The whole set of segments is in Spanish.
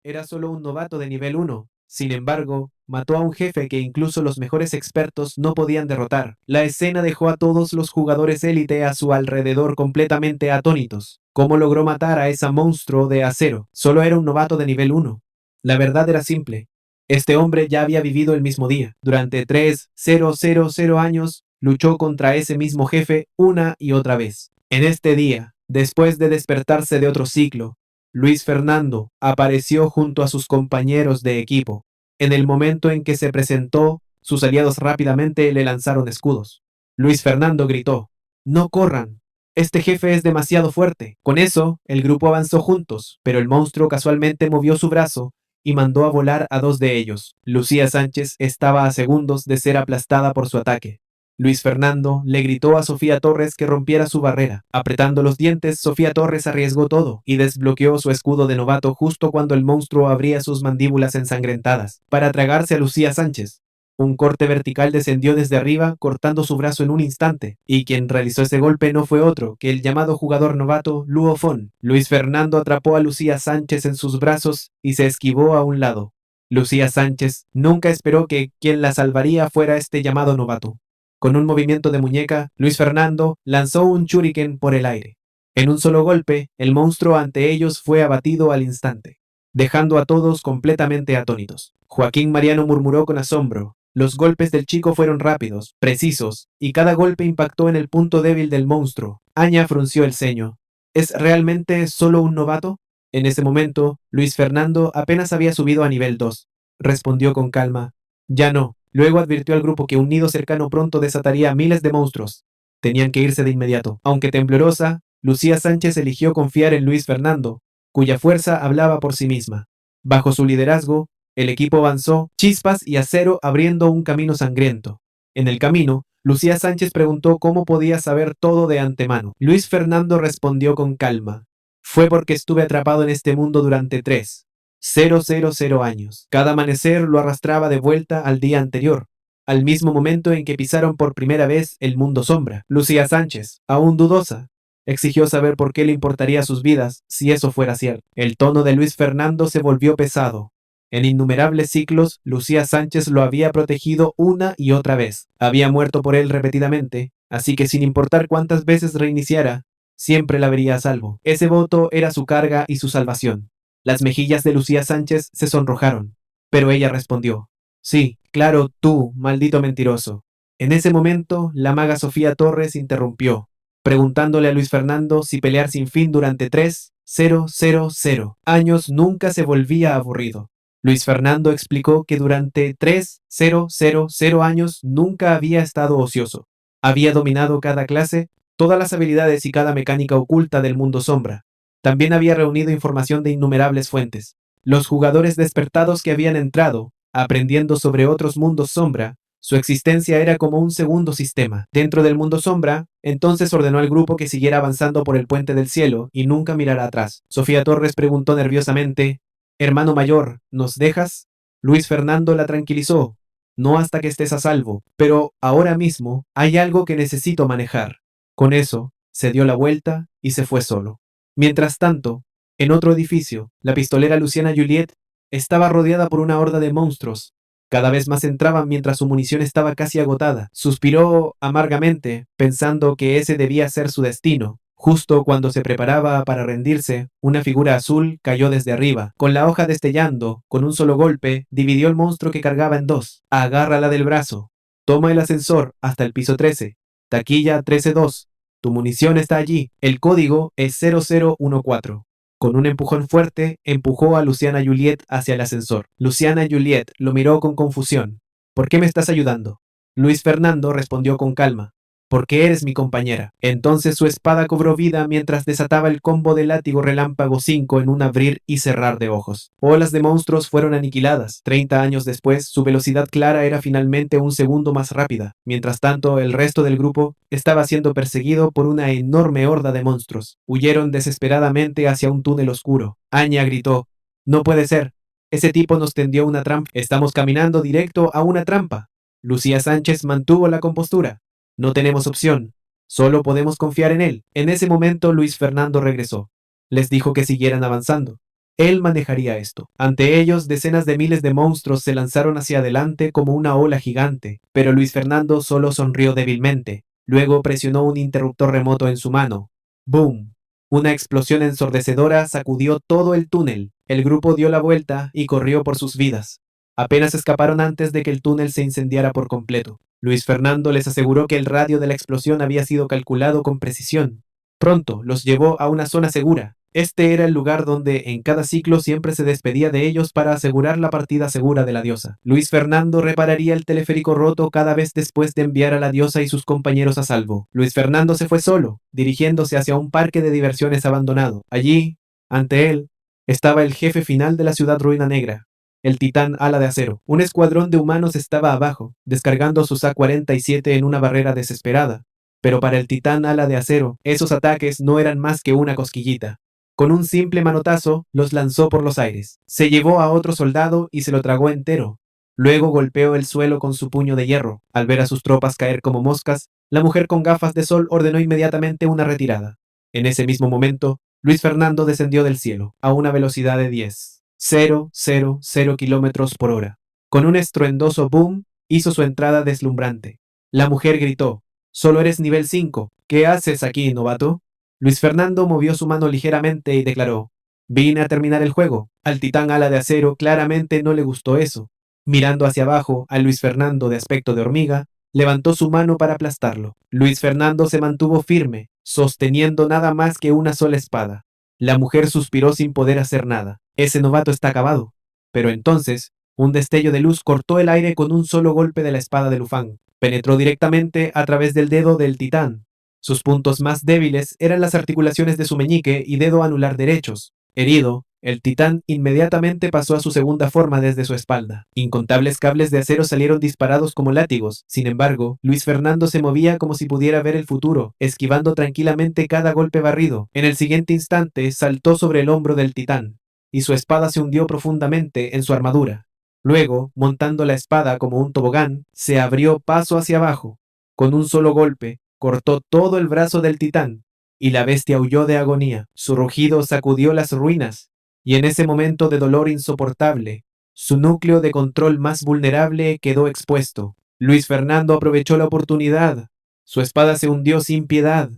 Era solo un novato de nivel 1. Sin embargo, mató a un jefe que incluso los mejores expertos no podían derrotar. La escena dejó a todos los jugadores élite a su alrededor completamente atónitos. ¿Cómo logró matar a ese monstruo de acero? Solo era un novato de nivel 1. La verdad era simple. Este hombre ya había vivido el mismo día. Durante 3.000 años, luchó contra ese mismo jefe una y otra vez. En este día, después de despertarse de otro ciclo, Luis Fernando apareció junto a sus compañeros de equipo. En el momento en que se presentó, sus aliados rápidamente le lanzaron escudos. Luis Fernando gritó: «¡No corran! Este jefe es demasiado fuerte». Con eso, el grupo avanzó juntos, pero el monstruo casualmente movió su brazo y mandó a volar a dos de ellos. Lucía Sánchez estaba a segundos de ser aplastada por su ataque. Luis Fernando le gritó a Sofía Torres que rompiera su barrera. Apretando los dientes, Sofía Torres arriesgó todo y desbloqueó su escudo de novato justo cuando el monstruo abría sus mandíbulas ensangrentadas para tragarse a Lucía Sánchez. Un corte vertical descendió desde arriba, cortando su brazo en un instante, y quien realizó ese golpe no fue otro que el llamado jugador novato Luo Fon. Luis Fernando atrapó a Lucía Sánchez en sus brazos y se esquivó a un lado. Lucía Sánchez nunca esperó que quien la salvaría fuera este llamado novato. Con un movimiento de muñeca, Luis Fernando lanzó un shuriken por el aire. En un solo golpe, el monstruo ante ellos fue abatido al instante, dejando a todos completamente atónitos. Joaquín Mariano murmuró con asombro. Los golpes del chico fueron rápidos, precisos, y cada golpe impactó en el punto débil del monstruo. Aña frunció el ceño. ¿Es realmente solo un novato? En ese momento, Luis Fernando apenas había subido a nivel 2. Respondió con calma: «Ya no». Luego advirtió al grupo que un nido cercano pronto desataría a miles de monstruos. Tenían que irse de inmediato. Aunque temblorosa, Lucía Sánchez eligió confiar en Luis Fernando, cuya fuerza hablaba por sí misma. Bajo su liderazgo, el equipo avanzó, chispas y acero abriendo un camino sangriento. En el camino, Lucía Sánchez preguntó cómo podía saber todo de antemano. Luis Fernando respondió con calma: «Fue porque estuve atrapado en este mundo durante 3.000 años. Cada amanecer lo arrastraba de vuelta al día anterior, al mismo momento en que pisaron por primera vez el mundo sombra». Lucía Sánchez, aún dudosa, exigió saber por qué le importaría sus vidas si eso fuera cierto. El tono de Luis Fernando se volvió pesado. En innumerables ciclos, Lucía Sánchez lo había protegido una y otra vez. Había muerto por él repetidamente, así que sin importar cuántas veces reiniciara, siempre la vería a salvo. Ese voto era su carga y su salvación. Las mejillas de Lucía Sánchez se sonrojaron, pero ella respondió: «Sí, claro, tú, maldito mentiroso». En ese momento, la maga Sofía Torres interrumpió, preguntándole a Luis Fernando si pelear sin fin durante 3.000 años nunca se volvía aburrido. Luis Fernando explicó que durante 3.000 años nunca había estado ocioso. Había dominado cada clase, todas las habilidades y cada mecánica oculta del mundo sombra. También había reunido información de innumerables fuentes. Los jugadores despertados que habían entrado, aprendiendo sobre otros mundos sombra, su existencia era como un segundo sistema. Dentro del mundo sombra, entonces ordenó al grupo que siguiera avanzando por el puente del cielo y nunca mirara atrás. Sofía Torres preguntó nerviosamente: «Hermano mayor, ¿nos dejas?». Luis Fernando la tranquilizó: «No hasta que estés a salvo, pero ahora mismo hay algo que necesito manejar». Con eso, se dio la vuelta y se fue solo. Mientras tanto, en otro edificio, la pistolera Luciana Juliet estaba rodeada por una horda de monstruos. Cada vez más entraban mientras su munición estaba casi agotada. Suspiró amargamente, pensando que ese debía ser su destino. Justo cuando se preparaba para rendirse, una figura azul cayó desde arriba. Con la hoja destellando, con un solo golpe, dividió el monstruo que cargaba en dos. «Agárrala del brazo. Toma el ascensor hasta el piso 13. Taquilla 13-2. Tu munición está allí. El código es 0014». Con un empujón fuerte, empujó a Luciana Juliet hacia el ascensor. Luciana Juliet lo miró con confusión. «¿Por qué me estás ayudando?». Luis Fernando respondió con calma: «Porque eres mi compañera». Entonces su espada cobró vida mientras desataba el combo de látigo relámpago 5 en un abrir y cerrar de ojos. Olas de monstruos fueron aniquiladas. 30 años después, su velocidad clara era finalmente un segundo más rápida. Mientras tanto, el resto del grupo estaba siendo perseguido por una enorme horda de monstruos. Huyeron desesperadamente hacia un túnel oscuro. Aña gritó: «No puede ser. Ese tipo nos tendió una trampa. Estamos caminando directo a una trampa». Lucía Sánchez mantuvo la compostura. «No tenemos opción. Solo podemos confiar en él». En ese momento Luis Fernando regresó. Les dijo que siguieran avanzando. Él manejaría esto. Ante ellos, decenas de miles de monstruos se lanzaron hacia adelante como una ola gigante, pero Luis Fernando solo sonrió débilmente. Luego presionó un interruptor remoto en su mano. ¡Boom! Una explosión ensordecedora sacudió todo el túnel. El grupo dio la vuelta y corrió por sus vidas. Apenas escaparon antes de que el túnel se incendiara por completo. Luis Fernando les aseguró que el radio de la explosión había sido calculado con precisión. Pronto los llevó a una zona segura. Este era el lugar donde en cada ciclo siempre se despedía de ellos para asegurar la partida segura de la diosa. Luis Fernando repararía el teleférico roto cada vez después de enviar a la diosa y sus compañeros a salvo. Luis Fernando se fue solo, dirigiéndose hacia un parque de diversiones abandonado. Allí, ante él, estaba el jefe final de la ciudad Ruina Negra, el Titán Ala de Acero. Un escuadrón de humanos estaba abajo, descargando sus A-47 en una barrera desesperada. Pero para el Titán Ala de Acero, esos ataques no eran más que una cosquillita. Con un simple manotazo, los lanzó por los aires. Se llevó a otro soldado y se lo tragó entero. Luego golpeó el suelo con su puño de hierro. Al ver a sus tropas caer como moscas, la mujer con gafas de sol ordenó inmediatamente una retirada. En ese mismo momento, Luis Fernando descendió del cielo, a una velocidad de 10,000 kilómetros por hora. Con un estruendoso boom, hizo su entrada deslumbrante. La mujer gritó: «Solo eres nivel 5. ¿Qué haces aquí, novato?» Luis Fernando movió su mano ligeramente y declaró: «Vine a terminar el juego». Al Titán Ala de Acero claramente no le gustó eso. Mirando hacia abajo a Luis Fernando de aspecto de hormiga, levantó su mano para aplastarlo. Luis Fernando se mantuvo firme, sosteniendo nada más que una sola espada. La mujer suspiró sin poder hacer nada. Ese novato está acabado. Pero entonces, un destello de luz cortó el aire con un solo golpe de la espada de Lufang. Penetró directamente a través del dedo del titán. Sus puntos más débiles eran las articulaciones de su meñique y dedo anular derechos. Herido, el titán inmediatamente pasó a su segunda forma desde su espalda. Incontables cables de acero salieron disparados como látigos. Sin embargo, Luis Fernando se movía como si pudiera ver el futuro, esquivando tranquilamente cada golpe barrido. En el siguiente instante, saltó sobre el hombro del titán, y su espada se hundió profundamente en su armadura. Luego, montando la espada como un tobogán, se abrió paso hacia abajo. Con un solo golpe, cortó todo el brazo del titán, y la bestia huyó de agonía. Su rugido sacudió las ruinas, y en ese momento de dolor insoportable, su núcleo de control más vulnerable quedó expuesto. Luis Fernando aprovechó la oportunidad. Su espada se hundió sin piedad.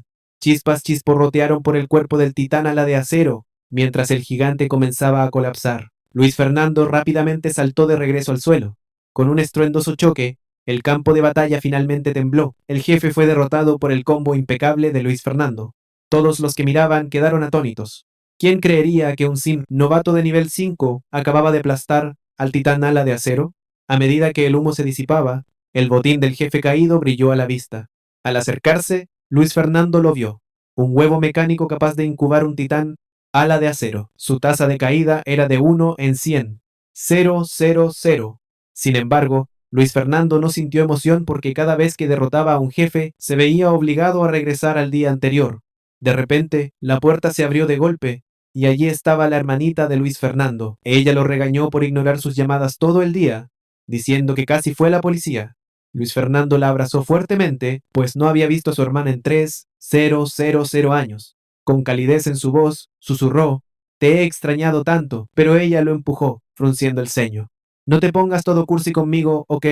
Chispas chisporrotearon por el cuerpo del titán Ala de Acero, mientras el gigante comenzaba a colapsar. Luis Fernando rápidamente saltó de regreso al suelo. Con un estruendoso choque, el campo de batalla finalmente tembló. El jefe fue derrotado por el combo impecable de Luis Fernando. Todos los que miraban quedaron atónitos. ¿Quién creería que un sim novato de nivel 5 acababa de aplastar al titán Ala de Acero? A medida que el humo se disipaba, el botín del jefe caído brilló a la vista. Al acercarse, Luis Fernando lo vio. Un huevo mecánico capaz de incubar un titán Ala de Acero. Su tasa de caída era de 1 en 100. 000. Sin embargo, Luis Fernando no sintió emoción porque cada vez que derrotaba a un jefe, se veía obligado a regresar al día anterior. De repente, la puerta se abrió de golpe, y allí estaba la hermanita de Luis Fernando. Ella lo regañó por ignorar sus llamadas todo el día, diciendo que casi fue la policía. Luis Fernando la abrazó fuertemente, pues no había visto a su hermana en 3,000 años. Con calidez en su voz, susurró: «Te he extrañado tanto», pero ella lo empujó, frunciendo el ceño. «No te pongas todo cursi conmigo, ¿ok?»,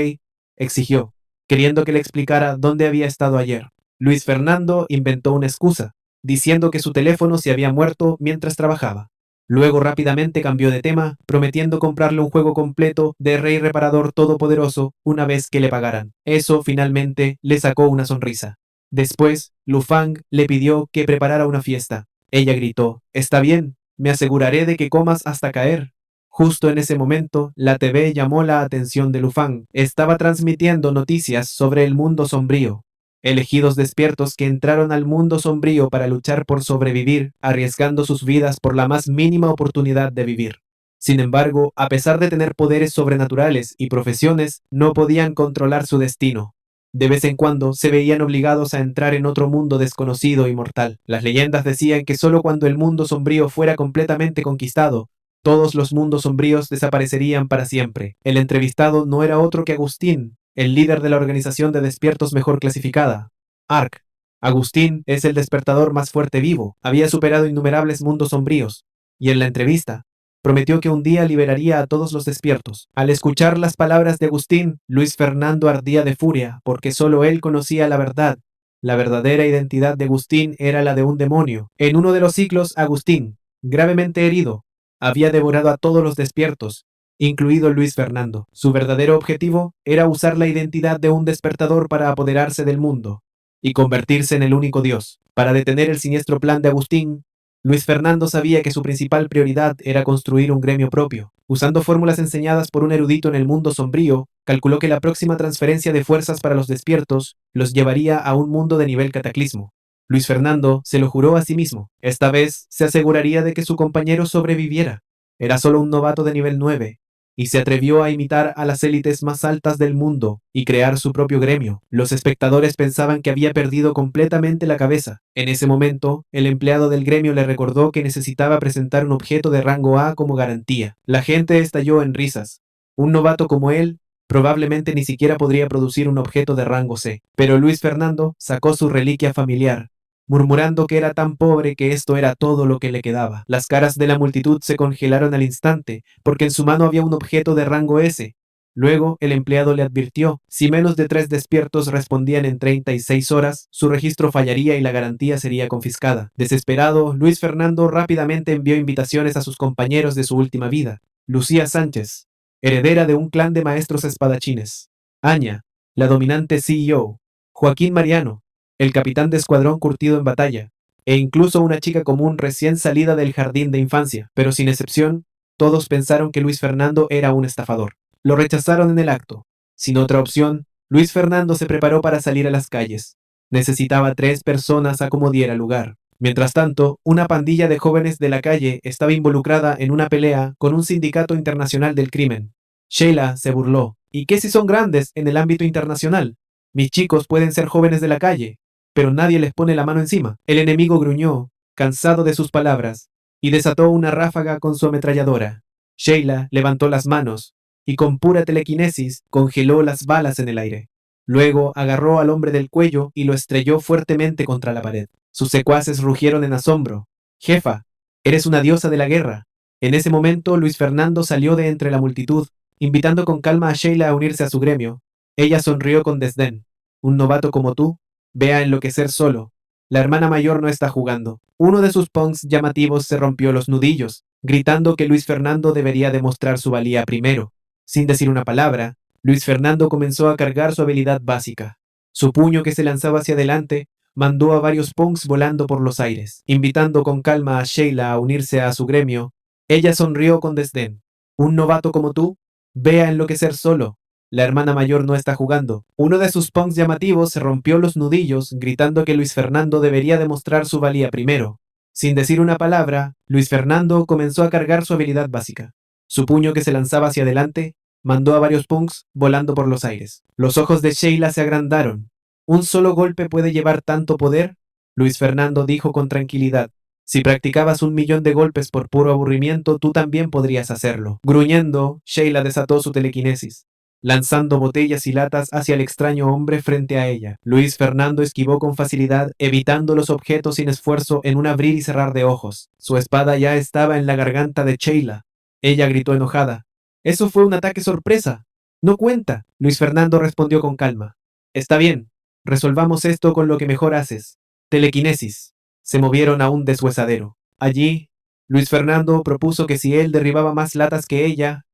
exigió, queriendo que le explicara dónde había estado ayer. Luis Fernando inventó una excusa, diciendo que su teléfono se había muerto mientras trabajaba. Luego rápidamente cambió de tema, prometiendo comprarle un juego completo de Rey Reparador Todopoderoso una vez que le pagaran. Eso finalmente le sacó una sonrisa. Después, Lufang le pidió que preparara una fiesta. Ella gritó: «Está bien, me aseguraré de que comas hasta caer». Justo en ese momento, la TV llamó la atención de Lufang. Estaba transmitiendo noticias sobre el mundo sombrío. Elegidos despiertos que entraron al mundo sombrío para luchar por sobrevivir, arriesgando sus vidas por la más mínima oportunidad de vivir. Sin embargo, a pesar de tener poderes sobrenaturales y profesiones, no podían controlar su destino. De vez en cuando se veían obligados a entrar en otro mundo desconocido y mortal. Las leyendas decían que solo cuando el mundo sombrío fuera completamente conquistado, todos los mundos sombríos desaparecerían para siempre. El entrevistado no era otro que Agustín, el líder de la organización de despiertos mejor clasificada, ARC. Agustín es el despertador más fuerte vivo, había superado innumerables mundos sombríos, y en la entrevista, Prometió que un día liberaría a todos los despiertos. Al escuchar las palabras de Agustín, Luis Fernando ardía de furia, porque solo él conocía la verdad. La verdadera identidad de Agustín era la de un demonio. En uno de los siglos, Agustín, gravemente herido, había devorado a todos los despiertos, incluido Luis Fernando. Su verdadero objetivo era usar la identidad de un despertador para apoderarse del mundo y convertirse en el único Dios. Para detener el siniestro plan de Agustín, Luis Fernando sabía que su principal prioridad era construir un gremio propio. Usando fórmulas enseñadas por un erudito en el mundo sombrío, calculó que la próxima transferencia de fuerzas para los despiertos los llevaría a un mundo de nivel cataclismo. Luis Fernando se lo juró a sí mismo. Esta vez se aseguraría de que su compañero sobreviviera. Era solo un novato de nivel 9, y se atrevió a imitar a las élites más altas del mundo y crear su propio gremio. Los espectadores pensaban que había perdido completamente la cabeza. En ese momento, el empleado del gremio le recordó que necesitaba presentar un objeto de rango A como garantía. La gente estalló en risas. Un novato como él probablemente ni siquiera podría producir un objeto de rango C. Pero Luis Fernando sacó su reliquia familiar, murmurando que era tan pobre que esto era todo lo que le quedaba. Las caras de la multitud se congelaron al instante, porque en su mano había un objeto de rango S. Luego, el empleado le advirtió, si menos de 3 despiertos respondían en 36 horas, su registro fallaría y la garantía sería confiscada. Desesperado, Luis Fernando rápidamente envió invitaciones a sus compañeros de su última vida. Lucía Sánchez, heredera de un clan de maestros espadachines. Aña, la dominante CEO. Joaquín Mariano, el capitán de escuadrón curtido en batalla, e incluso una chica común recién salida del jardín de infancia, pero sin excepción, todos pensaron que Luis Fernando era un estafador. Lo rechazaron en el acto. Sin otra opción, Luis Fernando se preparó para salir a las calles. Necesitaba 3 personas a como diera lugar. Mientras tanto, una pandilla de jóvenes de la calle estaba involucrada en una pelea con un sindicato internacional del crimen. Sheila se burló. ¿Y qué si son grandes en el ámbito internacional? Mis chicos pueden ser jóvenes de la calle, pero nadie les pone la mano encima. El enemigo gruñó, cansado de sus palabras, y desató una ráfaga con su ametralladora. Sheila levantó las manos, y con pura telequinesis congeló las balas en el aire. Luego agarró al hombre del cuello y lo estrelló fuertemente contra la pared. Sus secuaces rugieron en asombro. Jefa, eres una diosa de la guerra. En ese momento Luis Fernando salió de entre la multitud, invitando con calma a Sheila a unirse a su gremio. Ella sonrió con desdén. Un novato como tú, ve a enloquecer solo. La hermana mayor no está jugando. Uno de sus punks llamativos se rompió los nudillos, gritando que Luis Fernando debería demostrar su valía primero. Sin decir una palabra, Luis Fernando comenzó a cargar su habilidad básica. Su puño que se lanzaba hacia adelante mandó a varios punks volando por los aires. Invitando con calma a Sheila a unirse a su gremio, ella sonrió con desdén. Un novato como tú, ve a enloquecer solo. La hermana mayor no está jugando. Uno de sus punks llamativos se rompió los nudillos, gritando que Luis Fernando debería demostrar su valía primero. Sin decir una palabra, Luis Fernando comenzó a cargar su habilidad básica. Su puño que se lanzaba hacia adelante mandó a varios punks volando por los aires. Los ojos de Sheila se agrandaron. ¿Un solo golpe puede llevar tanto poder? Luis Fernando dijo con tranquilidad. Si practicabas 1.000.000 de golpes por puro aburrimiento, tú también podrías hacerlo. Gruñendo, Sheila desató su telequinesis, lanzando botellas y latas hacia el extraño hombre frente a ella. Luis Fernando esquivó con facilidad, evitando los objetos sin esfuerzo en un abrir y cerrar de ojos. Su espada ya estaba en la garganta de Sheila. Ella gritó enojada. Eso fue un ataque sorpresa. No cuenta. Luis Fernando respondió con calma. Está bien. Resolvamos esto con lo que mejor haces. Telequinesis. Se movieron a un deshuesadero. Allí, Luis Fernando propuso que si él derribaba más latas que ella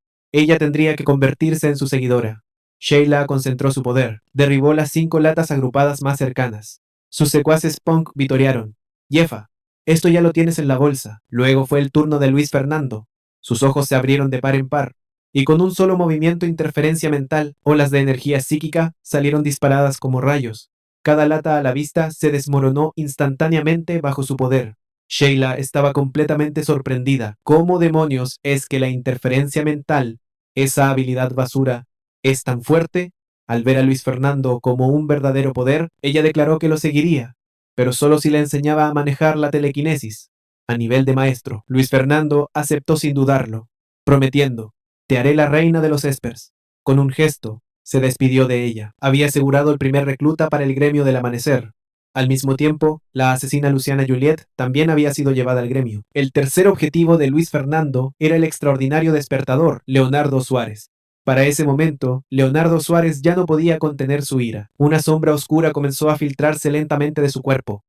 tendría que convertirse en su seguidora. Sheila concentró su poder. Derribó las 5 latas agrupadas más cercanas. Sus secuaces punk vitorearon. Jefa, esto ya lo tienes en la bolsa. Luego fue el turno de Luis Fernando. Sus ojos se abrieron de par en par, y con un solo movimiento interferencia mental, olas de energía psíquica salieron disparadas como rayos. Cada lata a la vista se desmoronó instantáneamente bajo su poder. Sheila estaba completamente sorprendida. ¿Cómo demonios es que la interferencia mental, esa habilidad basura, es tan fuerte? Al ver a Luis Fernando como un verdadero poder, ella declaró que lo seguiría, pero solo si le enseñaba a manejar la telequinesis. A nivel de maestro, Luis Fernando aceptó sin dudarlo, prometiendo, te haré la reina de los espers. Con un gesto, se despidió de ella. Había asegurado el primer recluta para el gremio del amanecer. Al mismo tiempo, la asesina Luciana Juliet también había sido llevada al gremio. El tercer objetivo de Luis Fernando era el extraordinario despertador, Leonardo Suárez. Para ese momento, Leonardo Suárez ya no podía contener su ira. Una sombra oscura comenzó a filtrarse lentamente de su cuerpo.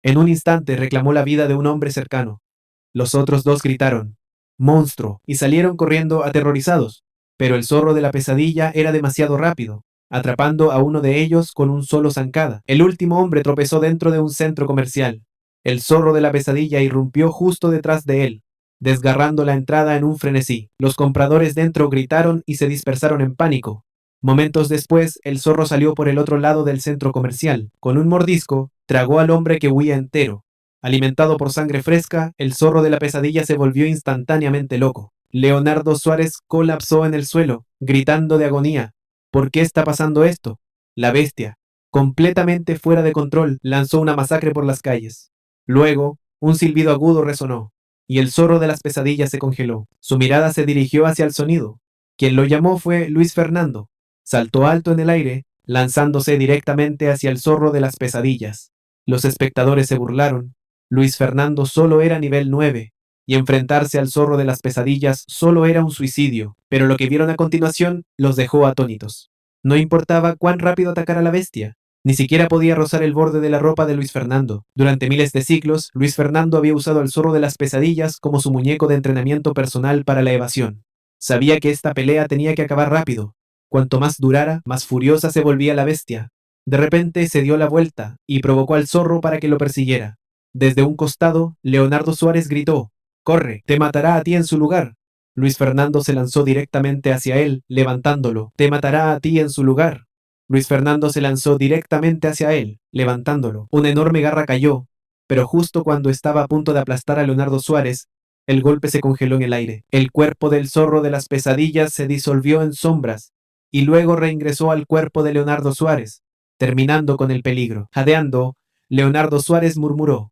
En un instante reclamó la vida de un hombre cercano. Los otros dos gritaron, ¡monstruo!, y salieron corriendo aterrorizados. Pero el zorro de la pesadilla era demasiado rápido, atrapando a uno de ellos con un solo zancada. El último hombre tropezó dentro de un centro comercial. El zorro de la pesadilla irrumpió justo detrás de él, desgarrando la entrada en un frenesí. Los compradores dentro gritaron y se dispersaron en pánico. Momentos después, el zorro salió por el otro lado del centro comercial. Con un mordisco, tragó al hombre que huía entero. Alimentado por sangre fresca, el zorro de la pesadilla se volvió instantáneamente loco. Leonardo Suárez colapsó en el suelo, gritando de agonía. ¿Por qué está pasando esto? La bestia, completamente fuera de control, lanzó una masacre por las calles. Luego, un silbido agudo resonó, y el zorro de las pesadillas se congeló. Su mirada se dirigió hacia el sonido. Quien lo llamó fue Luis Fernando. Saltó alto en el aire, lanzándose directamente hacia el zorro de las pesadillas. Los espectadores se burlaron. Luis Fernando solo era nivel 9, y enfrentarse al zorro de las pesadillas solo era un suicidio, pero lo que vieron a continuación los dejó atónitos. No importaba cuán rápido atacara la bestia, ni siquiera podía rozar el borde de la ropa de Luis Fernando. Durante miles de siglos, Luis Fernando había usado al zorro de las pesadillas como su muñeco de entrenamiento personal para la evasión. Sabía que esta pelea tenía que acabar rápido. Cuanto más durara, más furiosa se volvía la bestia. De repente se dio la vuelta y provocó al zorro para que lo persiguiera. Desde un costado, Leonardo Suárez gritó, «¡Corre! ¡Te matará a ti en su lugar!». Luis Fernando se lanzó directamente hacia él, levantándolo. «¡Te matará a ti en su lugar!». Luis Fernando se lanzó directamente hacia él, levantándolo. Una enorme garra cayó, pero justo cuando estaba a punto de aplastar a Leonardo Suárez, el golpe se congeló en el aire. El cuerpo del zorro de las pesadillas se disolvió en sombras, y luego reingresó al cuerpo de Leonardo Suárez, terminando con el peligro. Jadeando, Leonardo Suárez murmuró,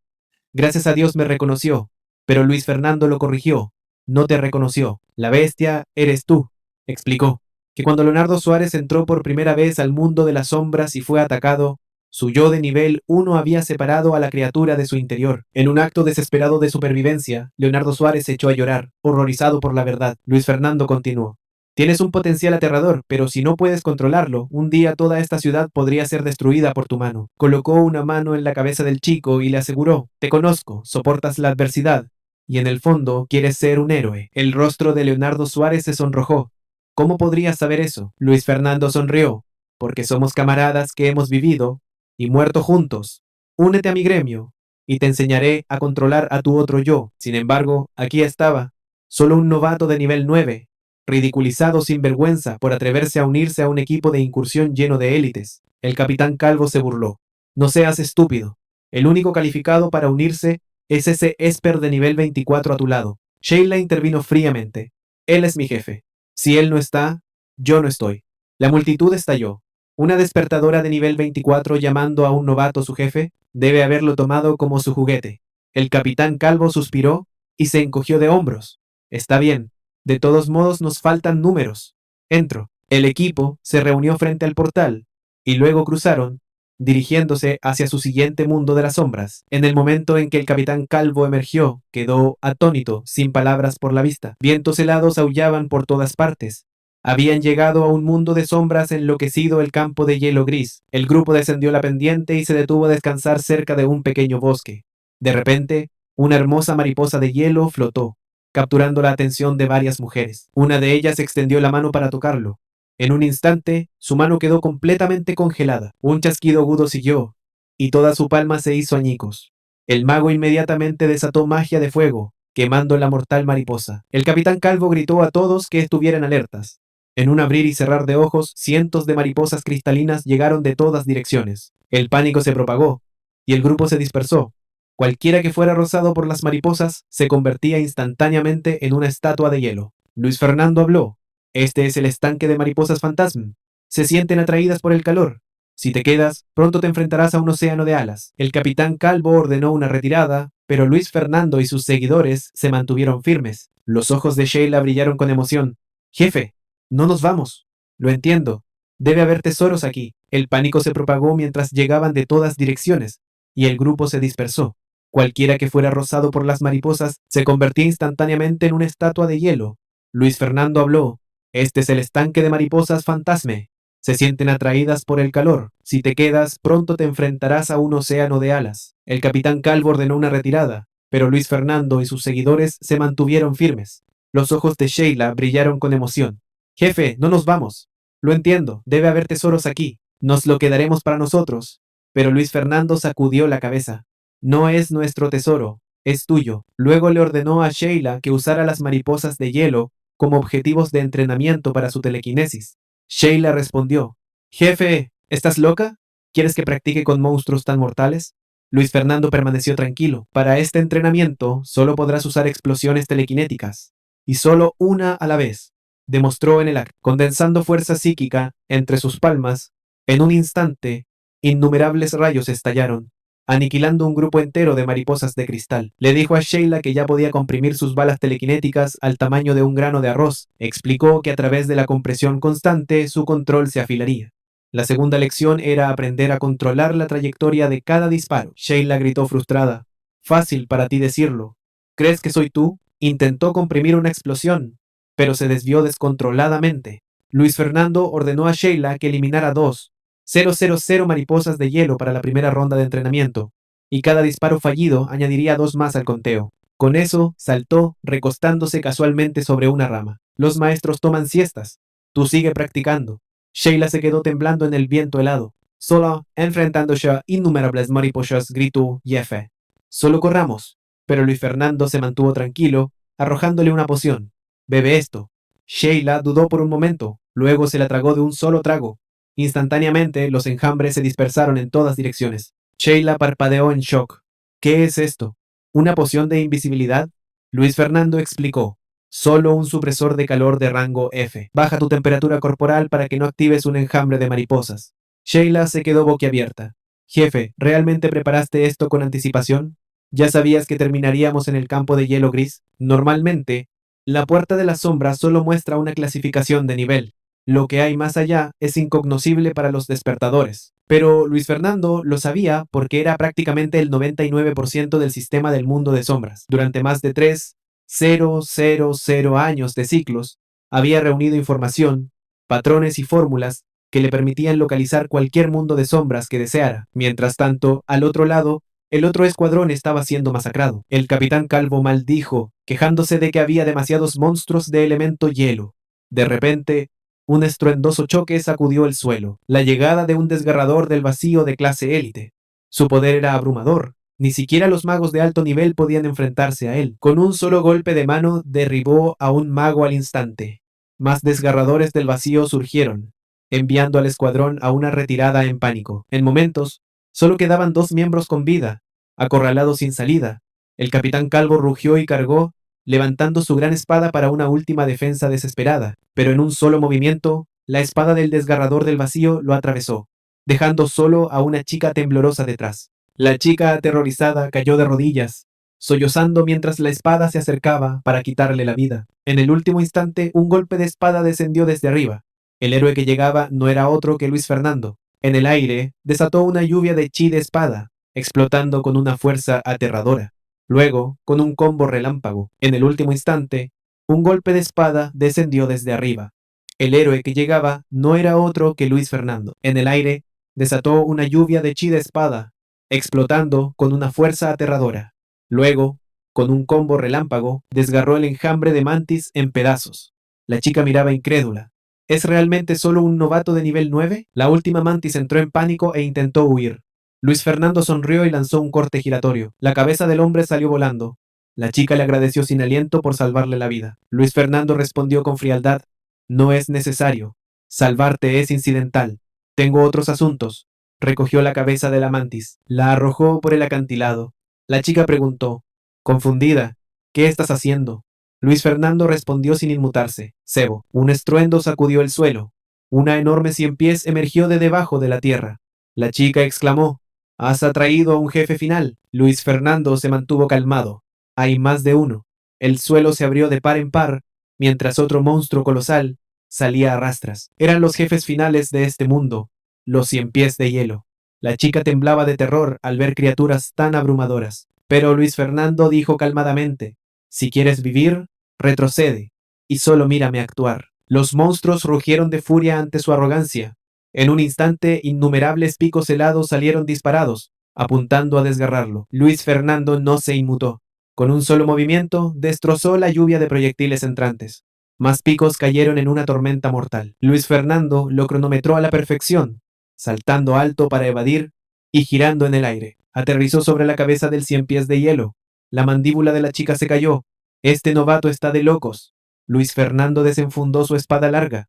«Gracias a Dios me reconoció», pero Luis Fernando lo corrigió, «No te reconoció, la bestia eres tú», explicó, que cuando Leonardo Suárez entró por primera vez al mundo de las sombras y fue atacado, su yo de nivel 1 había separado a la criatura de su interior. En un acto desesperado de supervivencia, Leonardo Suárez se echó a llorar, horrorizado por la verdad. Luis Fernando continuó, «Tienes un potencial aterrador, pero si no puedes controlarlo, un día toda esta ciudad podría ser destruida por tu mano». Colocó una mano en la cabeza del chico y le aseguró, «Te conozco, soportas la adversidad, y en el fondo quieres ser un héroe». El rostro de Leonardo Suárez se sonrojó. «¿Cómo podrías saber eso?». Luis Fernando sonrió, «Porque somos camaradas que hemos vivido y muerto juntos. Únete a mi gremio, y te enseñaré a controlar a tu otro yo». Sin embargo, aquí estaba, solo un novato de nivel 9, ridiculizado sin vergüenza por atreverse a unirse a un equipo de incursión lleno de élites. El capitán Calvo se burló. «No seas estúpido. El único calificado para unirse es ese Esper de nivel 24 a tu lado». Sheila intervino fríamente. «Él es mi jefe. Si él no está, yo no estoy». La multitud estalló. Una despertadora de nivel 24 llamando a un novato su jefe, debe haberlo tomado como su juguete. El capitán Calvo suspiró y se encogió de hombros. «Está bien. De todos modos nos faltan números». Entro. El equipo se reunió frente al portal, y luego cruzaron, dirigiéndose hacia su siguiente mundo de las sombras. En el momento en que el capitán Calvo emergió, quedó atónito, sin palabras por la vista. Vientos helados aullaban por todas partes. Habían llegado a un mundo de sombras enloquecido el campo de hielo gris. El grupo descendió la pendiente y se detuvo a descansar cerca de un pequeño bosque. De repente, una hermosa mariposa de hielo flotó, capturando la atención de varias mujeres. Una de ellas extendió la mano para tocarlo. En un instante, su mano quedó completamente congelada. Un chasquido agudo siguió, y toda su palma se hizo añicos. El mago inmediatamente desató magia de fuego, quemando la mortal mariposa. El capitán Calvo gritó a todos que estuvieran alertas. En un abrir y cerrar de ojos, cientos de mariposas cristalinas llegaron de todas direcciones. El pánico se propagó, y el grupo se dispersó. Cualquiera que fuera rozado por las mariposas se convertía instantáneamente en una estatua de hielo. Luis Fernando habló. «Este es el estanque de mariposas fantasma. Se sienten atraídas por el calor. Si te quedas, pronto te enfrentarás a un océano de alas». El capitán Calvo ordenó una retirada, pero Luis Fernando y sus seguidores se mantuvieron firmes. Los ojos de Sheila brillaron con emoción. «Jefe, no nos vamos». «Lo entiendo. Debe haber tesoros aquí». El pánico se propagó mientras llegaban de todas direcciones. y el grupo se dispersó. Cualquiera que fuera rozado por las mariposas se convertía instantáneamente en una estatua de hielo. Luis Fernando habló. Este es el estanque de mariposas fantasme. Se sienten atraídas por el calor. Si te quedas, pronto te enfrentarás a un océano de alas. El capitán Calvo ordenó una retirada, pero Luis Fernando y sus seguidores se mantuvieron firmes. Los ojos de Sheila brillaron con emoción. Jefe, no nos vamos. Lo entiendo, debe haber tesoros aquí. Nos lo quedaremos para nosotros. Pero Luis Fernando sacudió la cabeza. No es nuestro tesoro, es tuyo. Luego le ordenó a Sheila que usara las mariposas de hielo como objetivos de entrenamiento para su telequinesis. Sheila respondió, Jefe, ¿estás loca? ¿Quieres que practique con monstruos tan mortales? Luis Fernando permaneció tranquilo. Para este entrenamiento solo podrás usar explosiones telequinéticas, y solo una a la vez, demostró en el acto, condensando fuerza psíquica entre sus palmas. En un instante, innumerables rayos estallaron, aniquilando un grupo entero de mariposas de cristal. Le dijo a Sheila que ya podía comprimir sus balas telequinéticas al tamaño de un grano de arroz. Explicó que a través de la compresión constante su control se afilaría. La segunda lección era aprender a controlar la trayectoria de cada disparo. Sheila gritó frustrada. Fácil para ti decirlo. ¿Crees que soy tú? Intentó comprimir una explosión, pero se desvió descontroladamente. Luis Fernando ordenó a Sheila que eliminara 2,000 mariposas de hielo para la primera ronda de entrenamiento, y cada disparo fallido añadiría 2 más al conteo. Con eso, saltó, recostándose casualmente sobre una rama. Los maestros toman siestas. Tú sigue practicando. Sheila se quedó temblando en el viento helado. Solo, enfrentándose a innumerables mariposas, gritó Jefe. Solo corramos. Pero Luis Fernando se mantuvo tranquilo, arrojándole una poción. Bebe esto. Sheila dudó por un momento, luego se la tragó de un solo trago. Instantáneamente, los enjambres se dispersaron en todas direcciones. Sheila parpadeó en shock. ¿Qué es esto? ¿Una poción de invisibilidad? Luis Fernando explicó. Solo un supresor de calor de rango F. Baja tu temperatura corporal para que no actives un enjambre de mariposas. Sheila se quedó boquiabierta. Jefe, ¿realmente preparaste esto con anticipación? ¿Ya sabías que terminaríamos en el campo de hielo gris? Normalmente, la puerta de la sombra solo muestra una clasificación de nivel. Lo que hay más allá es incognoscible para los despertadores. Pero Luis Fernando lo sabía porque era prácticamente el 99% del sistema del mundo de sombras. Durante más de 3,000 años de ciclos, había reunido información, patrones y fórmulas que le permitían localizar cualquier mundo de sombras que deseara. Mientras tanto, al otro lado, el otro escuadrón estaba siendo masacrado. El capitán Calvo maldijo, quejándose de que había demasiados monstruos de elemento hielo. De repente, un estruendoso choque sacudió el suelo, la llegada de un desgarrador del vacío de clase élite. Su poder era abrumador, ni siquiera los magos de alto nivel podían enfrentarse a él. Con un solo golpe de mano derribó a un mago al instante. Más desgarradores del vacío surgieron, enviando al escuadrón a una retirada en pánico. En momentos, solo quedaban 2 miembros con vida, acorralados sin salida. El capitán Calvo rugió y cargó, levantando su gran espada para una última defensa desesperada, pero en un solo movimiento, la espada del desgarrador del vacío lo atravesó, dejando solo a una chica temblorosa detrás. La chica aterrorizada cayó de rodillas, sollozando mientras la espada se acercaba para quitarle la vida. En el último instante, un golpe de espada descendió desde arriba. El héroe que llegaba no era otro que Luis Fernando. En el aire, desató una lluvia de chi de espada, explotando con una fuerza aterradora. Luego, con un combo relámpago, en el último instante, un golpe de espada descendió desde arriba. El héroe que llegaba no era otro que Luis Fernando. En el aire, desató una lluvia de chi de espada, explotando con una fuerza aterradora. Luego, con un combo relámpago, desgarró el enjambre de mantis en pedazos. La chica miraba incrédula. ¿Es realmente solo un novato de nivel 9? La última mantis entró en pánico e intentó huir. Luis Fernando sonrió y lanzó un corte giratorio. La cabeza del hombre salió volando. La chica le agradeció sin aliento por salvarle la vida. Luis Fernando respondió con frialdad. No es necesario. Salvarte es incidental. Tengo otros asuntos. Recogió la cabeza de la mantis. La arrojó por el acantilado. La chica preguntó, confundida, ¿qué estás haciendo? Luis Fernando respondió sin inmutarse. Sebo. Un estruendo sacudió el suelo. Una enorme 100 pies emergió de debajo de la tierra. La chica exclamó, «Has atraído a un jefe final». Luis Fernando se mantuvo calmado. Hay más de uno. El suelo se abrió de par en par, mientras otro monstruo colosal salía a rastras. Eran los jefes finales de este mundo, los 100 pies de hielo. La chica temblaba de terror al ver criaturas tan abrumadoras. Pero Luis Fernando dijo calmadamente, si quieres vivir, retrocede, y solo mírame actuar. Los monstruos rugieron de furia ante su arrogancia. En un instante, innumerables picos helados salieron disparados, apuntando a desgarrarlo. Luis Fernando no se inmutó. Con un solo movimiento, destrozó la lluvia de proyectiles entrantes. Más picos cayeron en una tormenta mortal. Luis Fernando lo cronometró a la perfección, saltando alto para evadir y girando en el aire. Aterrizó sobre la cabeza del cien pies de hielo. La mandíbula de la chica se cayó. Este novato está de locos. Luis Fernando desenfundó su espada larga.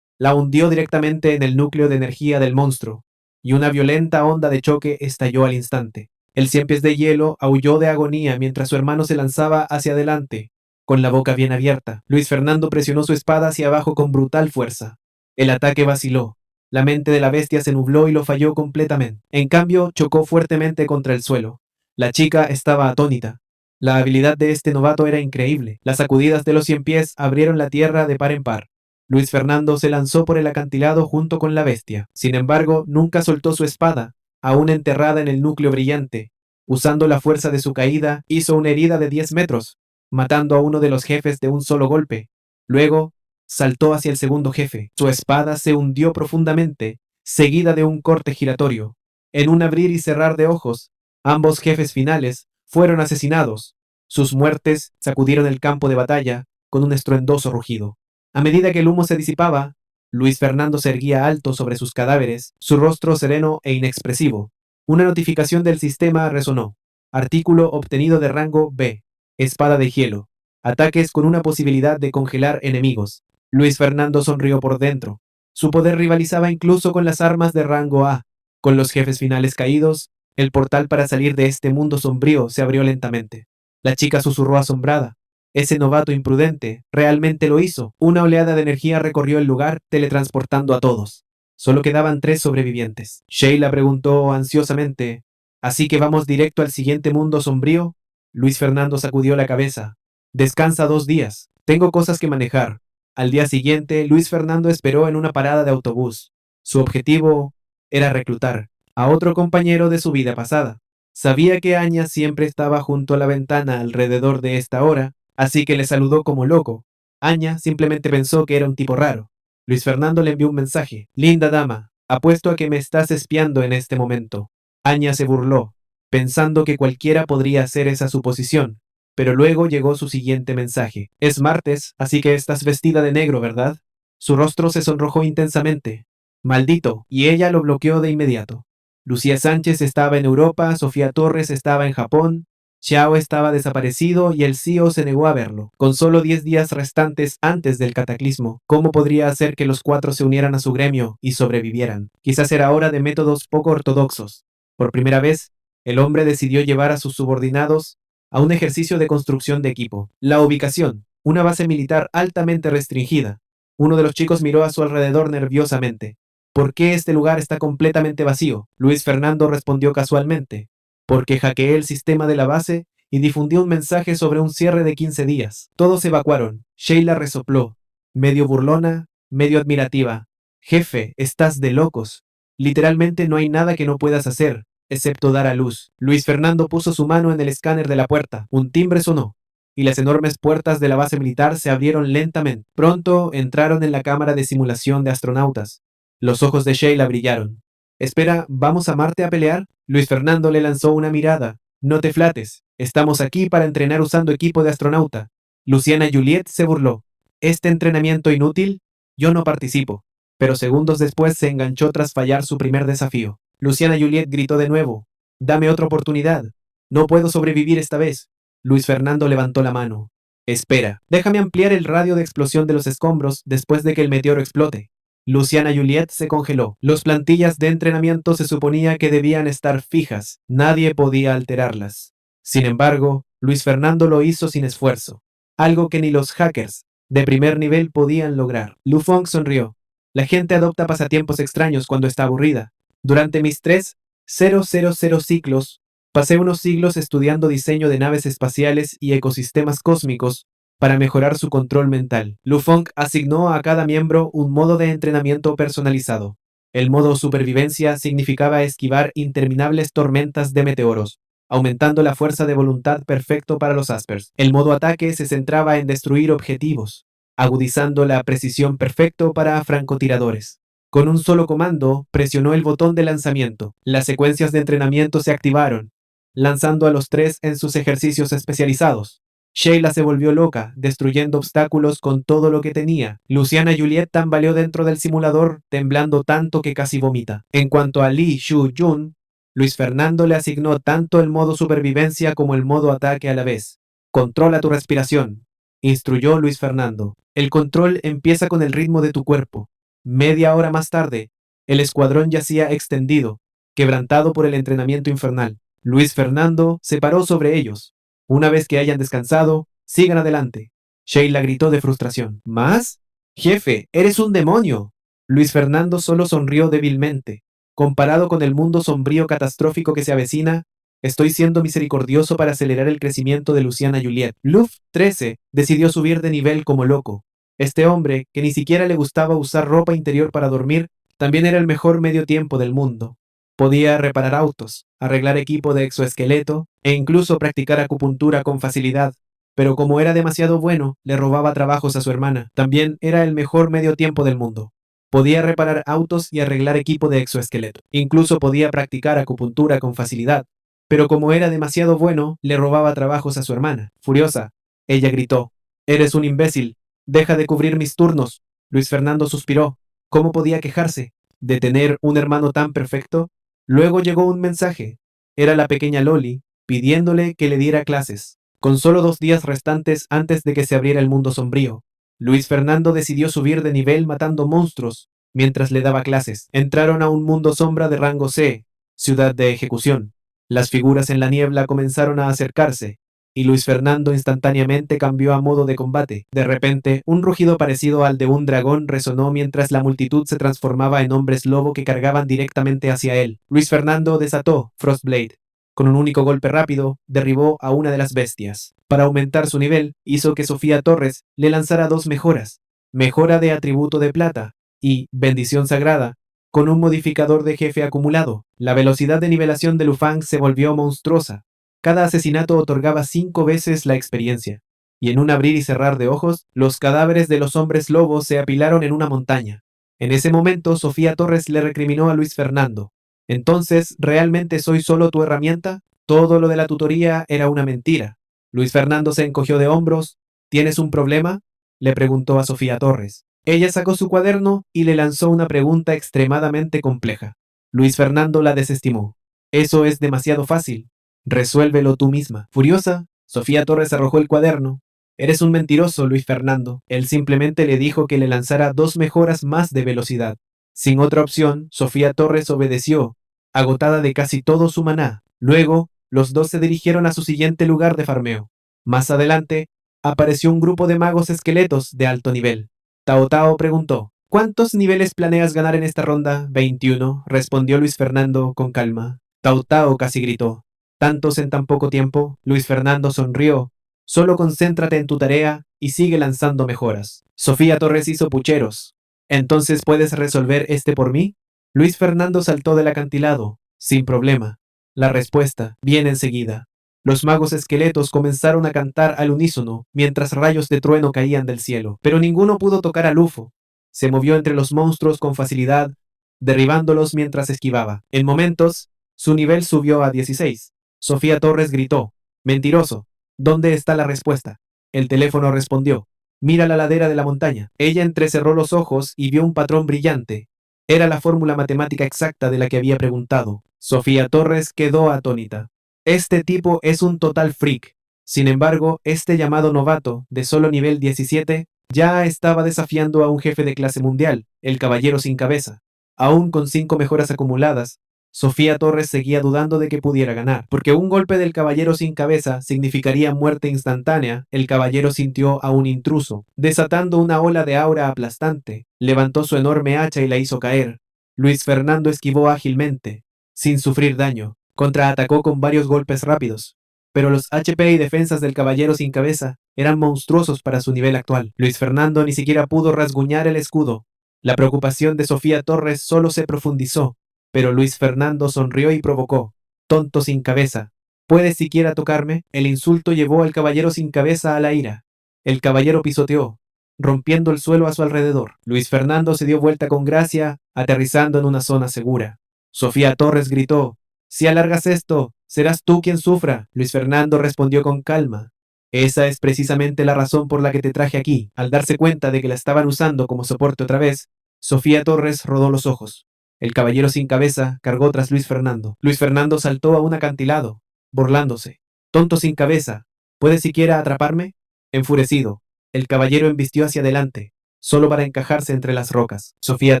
La hundió directamente en el núcleo de energía del monstruo, y una violenta onda de choque estalló al instante. El cien pies de hielo aulló de agonía mientras su hermano se lanzaba hacia adelante, con la boca bien abierta. Luis Fernando presionó su espada hacia abajo con brutal fuerza. El ataque vaciló. La mente de la bestia se nubló y lo falló completamente. En cambio, chocó fuertemente contra el suelo. La chica estaba atónita. La habilidad de este novato era increíble. Las sacudidas de los cien pies abrieron la tierra de par en par. Luis Fernando se lanzó por el acantilado junto con la bestia. Sin embargo, nunca soltó su espada, aún enterrada en el núcleo brillante. Usando la fuerza de su caída, hizo una herida de 10 metros, matando a uno de los jefes de un solo golpe. Luego, saltó hacia el segundo jefe. Su espada se hundió profundamente, seguida de un corte giratorio. En un abrir y cerrar de ojos, ambos jefes finales fueron asesinados. Sus muertes sacudieron el campo de batalla con un estruendoso rugido. A medida que el humo se disipaba, Luis Fernando se erguía alto sobre sus cadáveres, su rostro sereno e inexpresivo. Una notificación del sistema resonó. Artículo obtenido de rango B. Espada de hielo. Ataques con una posibilidad de congelar enemigos. Luis Fernando sonrió por dentro. Su poder rivalizaba incluso con las armas de rango A. Con los jefes finales caídos, el portal para salir de este mundo sombrío se abrió lentamente. La chica susurró asombrada. Ese novato imprudente realmente lo hizo. Una oleada de energía recorrió el lugar, teletransportando a todos. Solo quedaban 3 sobrevivientes. Sheila preguntó ansiosamente, ¿así que vamos directo al siguiente mundo sombrío? Luis Fernando sacudió la cabeza. Descansa 2 días. Tengo cosas que manejar. Al día siguiente, Luis Fernando esperó en una parada de autobús. Su objetivo era reclutar a otro compañero de su vida pasada. Sabía que Aña siempre estaba junto a la ventana alrededor de esta hora, así que le saludó como loco. Aña simplemente pensó que era un tipo raro. Luis Fernando le envió un mensaje. Linda dama, apuesto a que me estás espiando en este momento. Aña se burló, pensando que cualquiera podría hacer esa suposición. Pero luego llegó su siguiente mensaje. Es martes, así que estás vestida de negro, ¿verdad? Su rostro se sonrojó intensamente. Maldito, y ella lo bloqueó de inmediato. Lucía Sánchez estaba en Europa, Sofía Torres estaba en Japón, Xiao estaba desaparecido y el CEO se negó a verlo. Con solo 10 días restantes antes del cataclismo, ¿cómo podría hacer que los 4 se unieran a su gremio y sobrevivieran? Quizás era hora de métodos poco ortodoxos. Por primera vez, el hombre decidió llevar a sus subordinados a un ejercicio de construcción de equipo. La ubicación, una base militar altamente restringida. Uno de los chicos miró a su alrededor nerviosamente. ¿Por qué este lugar está completamente vacío? Luis Fernando respondió casualmente. Porque hackeé el sistema de la base y difundió un mensaje sobre un cierre de 15 días. Todos evacuaron. Sheila resopló, medio burlona, medio admirativa. Jefe, estás de locos. Literalmente no hay nada que no puedas hacer, excepto dar a luz. Luis Fernando puso su mano en el escáner de la puerta. Un timbre sonó, y las enormes puertas de la base militar se abrieron lentamente. Pronto entraron en la cámara de simulación de astronautas. Los ojos de Sheila brillaron. Espera, ¿vamos a Marte a pelear? Luis Fernando le lanzó una mirada. No te flates, estamos aquí para entrenar usando equipo de astronauta. Luciana Juliet se burló. ¿Este entrenamiento inútil? Yo no participo. Pero segundos después se enganchó tras fallar su primer desafío. Luciana Juliet gritó de nuevo. Dame otra oportunidad. No puedo sobrevivir esta vez. Luis Fernando levantó la mano. Espera, déjame ampliar el radio de explosión de los escombros después de que el meteoro explote. Luciana Juliet se congeló. Las plantillas de entrenamiento se suponía que debían estar fijas. Nadie podía alterarlas. Sin embargo, Luis Fernando lo hizo sin esfuerzo. Algo que ni los hackers de primer nivel podían lograr. Lu Feng sonrió. La gente adopta pasatiempos extraños cuando está aburrida. Durante mis 3.000 ciclos, pasé unos siglos estudiando diseño de naves espaciales y ecosistemas cósmicos para mejorar su control mental. Lu Feng asignó a cada miembro un modo de entrenamiento personalizado. El modo supervivencia significaba esquivar interminables tormentas de meteoros, aumentando la fuerza de voluntad perfecto para los Aspers. El modo ataque se centraba en destruir objetivos, agudizando la precisión perfecto para francotiradores. Con un solo comando, presionó el botón de lanzamiento. Las secuencias de entrenamiento se activaron, lanzando a los tres en sus ejercicios especializados. Sheila se volvió loca, destruyendo obstáculos con todo lo que tenía. Luciana Juliet tambaleó dentro del simulador, temblando tanto que casi vomita. En cuanto a Lee Shu-jun, Luis Fernando le asignó tanto el modo supervivencia como el modo ataque a la vez. Controla tu respiración, instruyó Luis Fernando. El control empieza con el ritmo de tu cuerpo. Media hora más tarde, el escuadrón yacía extendido, quebrantado por el entrenamiento infernal. Luis Fernando se paró sobre ellos. Una vez que hayan descansado, sigan adelante. Sheila gritó de frustración. ¿Más? Jefe, eres un demonio. Luis Fernando solo sonrió débilmente. Comparado con el mundo sombrío catastrófico que se avecina, estoy siendo misericordioso para acelerar el crecimiento de Luciana Juliet. Luft 13 decidió subir de nivel como loco. Este hombre, que ni siquiera le gustaba usar ropa interior para dormir, también era el mejor medio tiempo del mundo. Podía reparar autos, arreglar equipo de exoesqueleto e incluso practicar acupuntura con facilidad. Pero como era demasiado bueno, le robaba trabajos a su hermana. También era el mejor medio tiempo del mundo. Podía reparar autos y arreglar equipo de exoesqueleto. Incluso podía practicar acupuntura con facilidad. Pero como era demasiado bueno, le robaba trabajos a su hermana. Furiosa, ella gritó: «Eres un imbécil. Deja de cubrir mis turnos». Luis Fernando suspiró. ¿Cómo podía quejarse de tener un hermano tan perfecto? Luego llegó un mensaje. Era la pequeña Loli, pidiéndole que le diera clases. Con solo 2 días restantes antes de que se abriera el mundo sombrío, Luis Fernando decidió subir de nivel matando monstruos mientras le daba clases. Entraron a un mundo sombra de rango C, ciudad de ejecución. Las figuras en la niebla comenzaron a acercarse, y Luis Fernando instantáneamente cambió a modo de combate. De repente, un rugido parecido al de un dragón resonó mientras la multitud se transformaba en hombres lobo que cargaban directamente hacia él. Luis Fernando desató Frostblade. Con un único golpe rápido, derribó a una de las bestias. Para aumentar su nivel, hizo que Sofía Torres le lanzara 2 mejoras: mejora de atributo de plata y bendición sagrada, con un modificador de jefe acumulado. La velocidad de nivelación de Lufang se volvió monstruosa. Cada asesinato otorgaba 5 veces la experiencia, y en un abrir y cerrar de ojos, los cadáveres de los hombres lobos se apilaron en una montaña. En ese momento, Sofía Torres le recriminó a Luis Fernando: «¿Entonces realmente soy solo tu herramienta? Todo lo de la tutoría era una mentira». Luis Fernando se encogió de hombros. «¿Tienes un problema?», le preguntó a Sofía Torres. Ella sacó su cuaderno y le lanzó una pregunta extremadamente compleja. Luis Fernando la desestimó. «Eso es demasiado fácil. Resuélvelo tú misma». Furiosa, Sofía Torres arrojó el cuaderno. «Eres un mentiroso, Luis Fernando». Él simplemente le dijo que le lanzara 2 mejoras más de velocidad. Sin otra opción, Sofía Torres obedeció, agotada de casi todo su maná. Luego, los dos se dirigieron a su siguiente lugar de farmeo. Más adelante, apareció un grupo de magos esqueletos de alto nivel. Tao Tao preguntó: «¿Cuántos niveles planeas ganar en esta ronda?» 21, respondió Luis Fernando con calma. Tao Tao casi gritó: «¿Tantos en tan poco tiempo?». Luis Fernando sonrió: «Solo concéntrate en tu tarea y sigue lanzando mejoras». Sofía Torres hizo pucheros: «¿Entonces puedes resolver este por mí?». Luis Fernando saltó del acantilado. «Sin problema. La respuesta viene enseguida». Los magos esqueletos comenzaron a cantar al unísono mientras rayos de trueno caían del cielo, pero ninguno pudo tocar a Lufo. Se movió entre los monstruos con facilidad, derribándolos mientras esquivaba. En momentos, su nivel subió a 16. Sofía Torres gritó: «Mentiroso, ¿dónde está la respuesta?». El teléfono respondió: «Mira la ladera de la montaña». Ella entrecerró los ojos y vio un patrón brillante. Era la fórmula matemática exacta de la que había preguntado. Sofía Torres quedó atónita. Este tipo es un total freak. Sin embargo, este llamado novato, de solo nivel 17, ya estaba desafiando a un jefe de clase mundial, el Caballero sin Cabeza. Aún con 5 mejoras acumuladas, Sofía Torres seguía dudando de que pudiera ganar, porque un golpe del Caballero sin Cabeza significaría muerte instantánea. El caballero sintió a un intruso, desatando una ola de aura aplastante. Levantó su enorme hacha y la hizo caer. Luis Fernando esquivó ágilmente, sin sufrir daño. Contraatacó con varios golpes rápidos, pero los HP y defensas del Caballero sin Cabeza eran monstruosos para su nivel actual. Luis Fernando ni siquiera pudo rasguñar el escudo. La preocupación de Sofía Torres solo se profundizó, pero Luis Fernando sonrió y provocó. Tonto sin cabeza. ¿Puedes siquiera tocarme? El insulto llevó al caballero sin cabeza a la ira. El caballero pisoteó, rompiendo el suelo a su alrededor. Luis Fernando se dio vuelta con gracia, aterrizando en una zona segura. Sofía Torres gritó, si alargas esto, serás tú quien sufra. Luis Fernando respondió con calma. Esa es precisamente la razón por la que te traje aquí. Al darse cuenta de que la estaban usando como soporte otra vez, Sofía Torres rodó los ojos. El caballero sin cabeza cargó tras Luis Fernando. Luis Fernando saltó a un acantilado, burlándose. Tonto sin cabeza, ¿puedes siquiera atraparme? Enfurecido, el caballero embistió hacia adelante, solo para encajarse entre las rocas. Sofía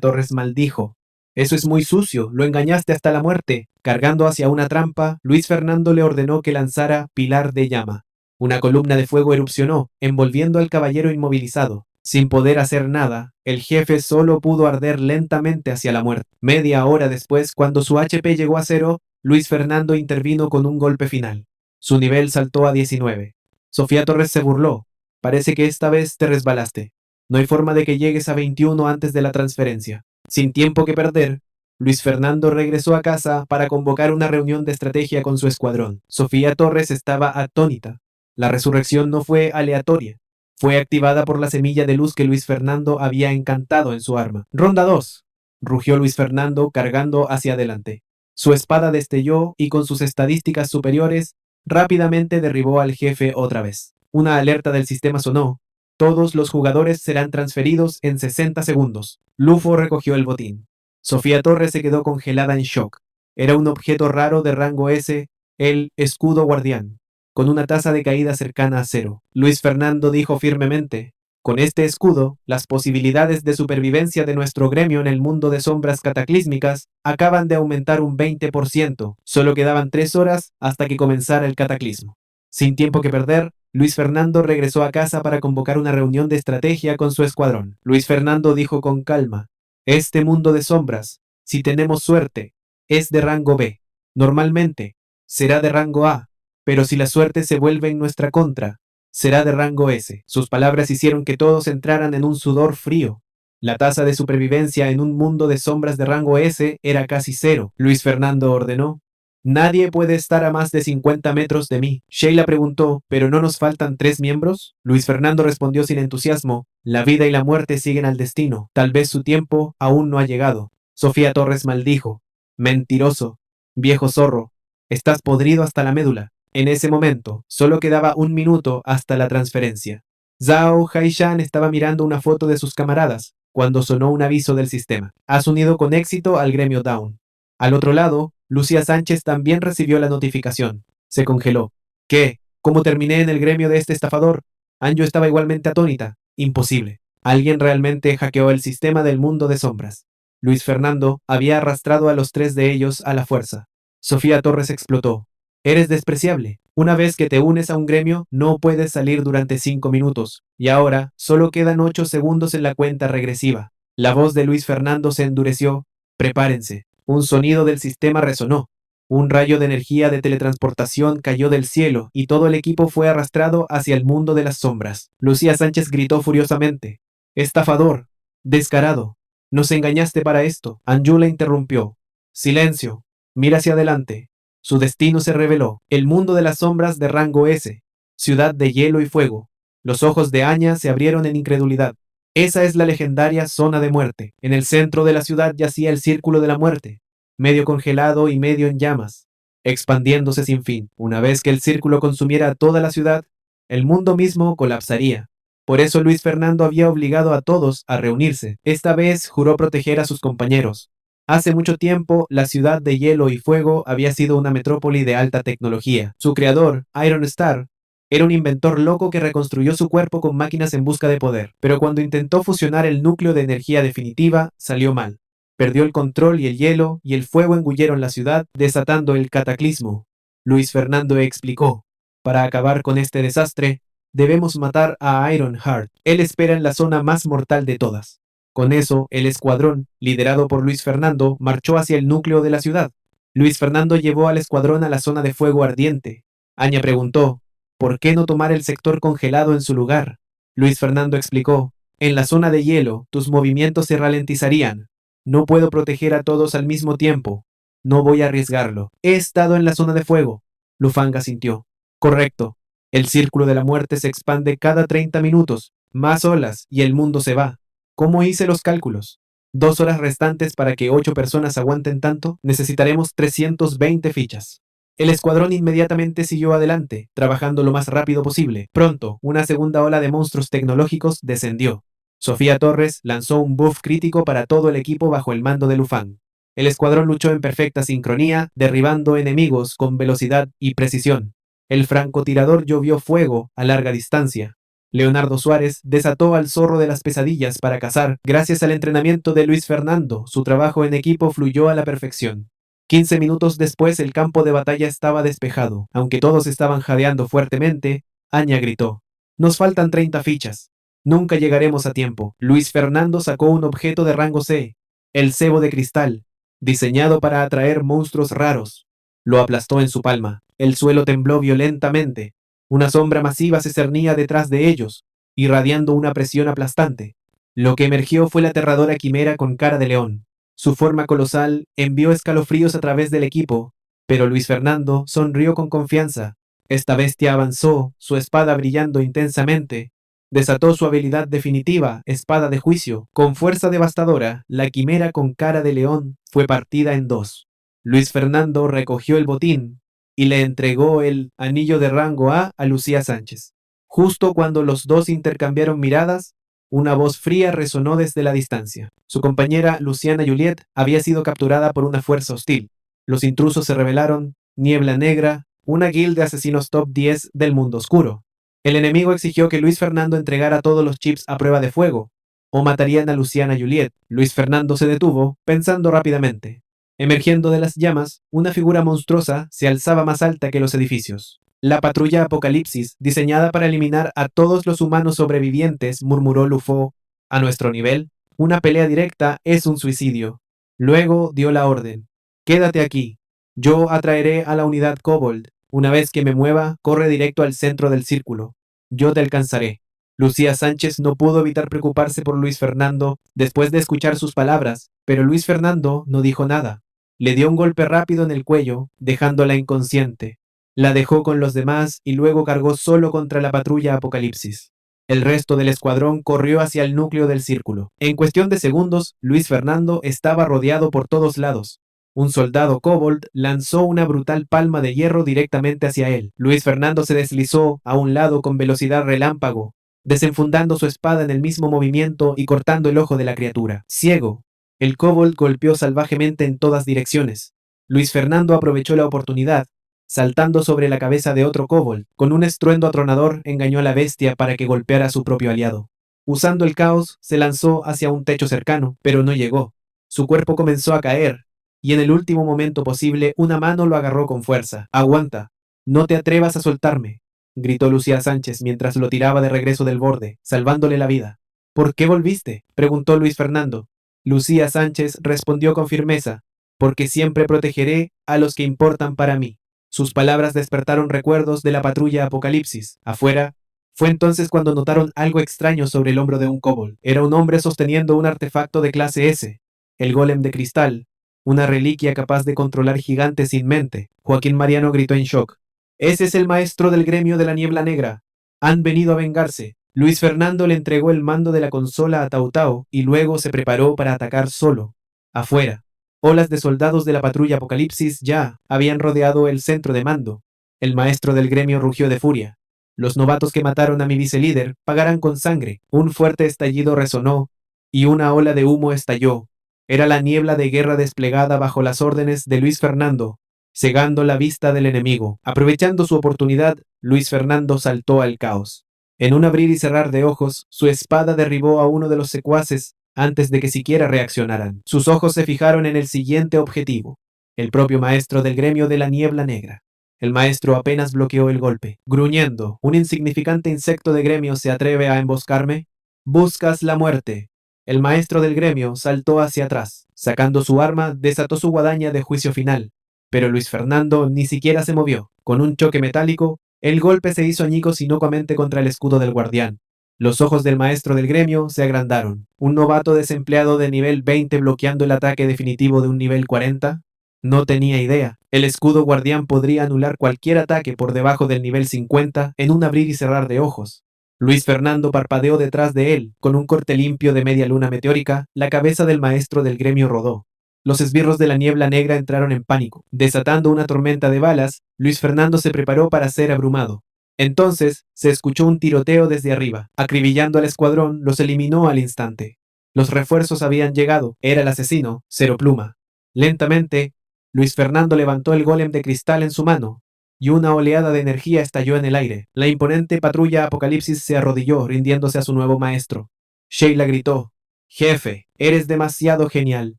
Torres maldijo. Eso es muy sucio, lo engañaste hasta la muerte. Cargando hacia una trampa, Luis Fernando le ordenó que lanzara Pilar de Llama. Una columna de fuego erupcionó, envolviendo al caballero inmovilizado. Sin poder hacer nada, el jefe solo pudo arder lentamente hacia la muerte. Media hora después, cuando su HP llegó a 0, Luis Fernando intervino con un golpe final. Su nivel saltó a 19. Sofía Torres se burló. Parece que esta vez te resbalaste. No hay forma de que llegues a 21 antes de la transferencia. Sin tiempo que perder, Luis Fernando regresó a casa para convocar una reunión de estrategia con su escuadrón. Sofía Torres estaba atónita. La resurrección no fue aleatoria. Fue activada por la semilla de luz que Luis Fernando había encantado en su arma. Ronda 2. Rugió Luis Fernando cargando hacia adelante. Su espada destelló y con sus estadísticas superiores, rápidamente derribó al jefe otra vez. Una alerta del sistema sonó. Todos los jugadores serán transferidos en 60 segundos. Lufo recogió el botín. Sofía Torres se quedó congelada en shock. Era un objeto raro de rango S, el escudo guardián, con una tasa de caída cercana a 0. Luis Fernando dijo firmemente, con este escudo, las posibilidades de supervivencia de nuestro gremio en el mundo de sombras cataclísmicas acaban de aumentar un 20%. Solo quedaban 3 horas hasta que comenzara el cataclismo. Sin tiempo que perder, Luis Fernando regresó a casa para convocar una reunión de estrategia con su escuadrón. Luis Fernando dijo con calma, este mundo de sombras, si tenemos suerte, es de rango B. Normalmente, será de rango A, pero si la suerte se vuelve en nuestra contra, será de rango S. Sus palabras hicieron que todos entraran en un sudor frío. La tasa de supervivencia en un mundo de sombras de rango S era casi 0. Luis Fernando ordenó, nadie puede estar a más de 50 metros de mí. Sheila preguntó, ¿pero no nos faltan 3 miembros? Luis Fernando respondió sin entusiasmo, la vida y la muerte siguen al destino. Tal vez su tiempo aún no ha llegado. Sofía Torres maldijo, mentiroso, viejo zorro, estás podrido hasta la médula. En ese momento, solo quedaba 1 minuto hasta la transferencia. Zhao Haishan estaba mirando una foto de sus camaradas, cuando sonó un aviso del sistema. Has unido con éxito al gremio Down. Al otro lado, Lucía Sánchez también recibió la notificación. Se congeló. ¿Qué? ¿Cómo terminé en el gremio de este estafador? Anjo estaba igualmente atónita. Imposible. Alguien realmente hackeó el sistema del mundo de sombras. Luis Fernando había arrastrado a los 3 de ellos a la fuerza. Sofía Torres explotó. Eres despreciable. Una vez que te unes a un gremio, no puedes salir durante 5 minutos. Y ahora, solo quedan 8 segundos en la cuenta regresiva. La voz de Luis Fernando se endureció. Prepárense. Un sonido del sistema resonó. Un rayo de energía de teletransportación cayó del cielo y todo el equipo fue arrastrado hacia el mundo de las sombras. Lucía Sánchez gritó furiosamente. Estafador. Descarado. Nos engañaste para esto. Anju la interrumpió. Silencio. Mira hacia adelante. Su destino se reveló, el mundo de las sombras de rango S, ciudad de hielo y fuego. Los ojos de Anya se abrieron en incredulidad. Esa es la legendaria zona de muerte. En el centro de la ciudad yacía el círculo de la muerte, medio congelado y medio en llamas, expandiéndose sin fin. Una vez que el círculo consumiera toda la ciudad, el mundo mismo colapsaría. Por eso Luis Fernando había obligado a todos a reunirse. Esta vez juró proteger a sus compañeros. Hace mucho tiempo, la ciudad de hielo y fuego había sido una metrópoli de alta tecnología. Su creador, Iron Star, era un inventor loco que reconstruyó su cuerpo con máquinas en busca de poder. Pero cuando intentó fusionar el núcleo de energía definitiva, salió mal. Perdió el control y el hielo y el fuego engulleron la ciudad, desatando el cataclismo. Luis Fernando explicó, para acabar con este desastre, debemos matar a Ironheart. Él espera en la zona más mortal de todas. Con eso, el escuadrón, liderado por Luis Fernando, marchó hacia el núcleo de la ciudad. Luis Fernando llevó al escuadrón a la zona de fuego ardiente. Anya preguntó, ¿por qué no tomar el sector congelado en su lugar? Luis Fernando explicó, En la zona de hielo, tus movimientos se ralentizarían. No puedo proteger a todos al mismo tiempo. No voy a arriesgarlo. He estado en la zona de fuego. Lufang asintió. Correcto. El círculo de la muerte se expande cada 30 minutos. Más olas y el mundo se va. ¿Cómo hice los cálculos? 2 horas restantes para que 8 personas aguanten tanto, necesitaremos 320 fichas. El escuadrón inmediatamente siguió adelante, trabajando lo más rápido posible. Pronto, una segunda ola de monstruos tecnológicos descendió. Sofía Torres lanzó un buff crítico para todo el equipo bajo el mando de Lufang. El escuadrón luchó en perfecta sincronía, derribando enemigos con velocidad y precisión. El francotirador llovió fuego a larga distancia. Leonardo Suárez desató al zorro de las pesadillas para cazar. Gracias al entrenamiento de Luis Fernando, su trabajo en equipo fluyó a la perfección. 15 minutos después el campo de batalla estaba despejado. Aunque todos estaban jadeando fuertemente, Aña gritó: «Nos faltan 30 fichas. Nunca llegaremos a tiempo». Luis Fernando sacó un objeto de rango C, el cebo de cristal, diseñado para atraer monstruos raros. Lo aplastó en su palma. El suelo tembló violentamente. Una sombra masiva se cernía detrás de ellos, irradiando una presión aplastante. Lo que emergió fue la aterradora quimera con cara de león. Su forma colosal envió escalofríos a través del equipo, pero Luis Fernando sonrió con confianza. Esta bestia avanzó, su espada brillando intensamente. Desató su habilidad definitiva, espada de juicio. Con fuerza devastadora, la quimera con cara de león fue partida en dos. Luis Fernando recogió el botín y le entregó el anillo de rango A Lucía Sánchez. Justo cuando los dos intercambiaron miradas, una voz fría resonó desde la distancia. Su compañera Luciana Juliet había sido capturada por una fuerza hostil. Los intrusos se rebelaron, Niebla Negra, una guild de asesinos top 10 del mundo oscuro. El enemigo exigió que Luis Fernando entregara todos los chips a prueba de fuego, o matarían a Luciana Juliet. Luis Fernando se detuvo, pensando rápidamente. Emergiendo de las llamas, una figura monstruosa se alzaba más alta que los edificios. La patrulla Apocalipsis, diseñada para eliminar a todos los humanos sobrevivientes, murmuró Lufo. A nuestro nivel, una pelea directa es un suicidio. Luego dio la orden. Quédate aquí. Yo atraeré a la unidad Kobold. Una vez que me mueva, corre directo al centro del círculo. Yo te alcanzaré. Lucía Sánchez no pudo evitar preocuparse por Luis Fernando después de escuchar sus palabras, pero Luis Fernando no dijo nada. Le dio un golpe rápido en el cuello, dejándola inconsciente. La dejó con los demás y luego cargó solo contra la patrulla Apocalipsis. El resto del escuadrón corrió hacia el núcleo del círculo. En cuestión de segundos, Luis Fernando estaba rodeado por todos lados. Un soldado Kobold lanzó una brutal palma de hierro directamente hacia él. Luis Fernando se deslizó a un lado con velocidad relámpago, desenfundando su espada en el mismo movimiento y cortando el ojo de la criatura. Ciego, el Kobold golpeó salvajemente en todas direcciones. Luis Fernando aprovechó la oportunidad, saltando sobre la cabeza de otro Kobold. Con un estruendo atronador engañó a la bestia para que golpeara a su propio aliado. Usando el caos, se lanzó hacia un techo cercano, pero no llegó. Su cuerpo comenzó a caer, y en el último momento posible una mano lo agarró con fuerza. «Aguanta, no te atrevas a soltarme», gritó Lucía Sánchez mientras lo tiraba de regreso del borde, salvándole la vida. «¿Por qué volviste?», preguntó Luis Fernando. Lucía Sánchez respondió con firmeza: «Porque siempre protegeré a los que importan para mí». Sus palabras despertaron recuerdos de la patrulla Apocalipsis. Afuera, fue entonces cuando notaron algo extraño sobre el hombro de un kobold. Era un hombre sosteniendo un artefacto de clase S, el golem de cristal, una reliquia capaz de controlar gigantes sin mente. Joaquín Mariano gritó en shock: «Ese es el maestro del gremio de la Niebla Negra. Han venido a vengarse». Luis Fernando le entregó el mando de la consola a Tautau y luego se preparó para atacar solo. Afuera, olas de soldados de la patrulla Apocalipsis ya habían rodeado el centro de mando. El maestro del gremio rugió de furia. «Los novatos que mataron a mi vicelíder pagarán con sangre». Un fuerte estallido resonó y una ola de humo estalló. Era la niebla de guerra desplegada bajo las órdenes de Luis Fernando, cegando la vista del enemigo. Aprovechando su oportunidad, Luis Fernando saltó al caos. En un abrir y cerrar de ojos, su espada derribó a uno de los secuaces antes de que siquiera reaccionaran. Sus ojos se fijaron en el siguiente objetivo: el propio maestro del gremio de la Niebla Negra. El maestro apenas bloqueó el golpe. Gruñendo: «¿Un insignificante insecto de gremio se atreve a emboscarme? Buscas la muerte». El maestro del gremio saltó hacia atrás. Sacando su arma, desató su guadaña de juicio final. Pero Luis Fernando ni siquiera se movió. Con un choque metálico, el golpe se hizo añicos inocuamente contra el escudo del guardián. Los ojos del maestro del gremio se agrandaron. ¿Un novato desempleado de nivel 20 bloqueando el ataque definitivo de un nivel 40? No tenía idea. El escudo guardián podría anular cualquier ataque por debajo del nivel 50 en un abrir y cerrar de ojos. Luis Fernando parpadeó detrás de él. Con un corte limpio de media luna meteórica, la cabeza del maestro del gremio rodó. Los esbirros de la niebla negra entraron en pánico. Desatando una tormenta de balas, Luis Fernando se preparó para ser abrumado. Entonces se escuchó un tiroteo desde arriba. Acribillando al escuadrón, los eliminó al instante. Los refuerzos habían llegado. Era el asesino, Cero Pluma. Lentamente, Luis Fernando levantó el golem de cristal en su mano, y una oleada de energía estalló en el aire. La imponente patrulla Apocalipsis se arrodilló, rindiéndose a su nuevo maestro. Sheila gritó: «Jefe, eres demasiado genial.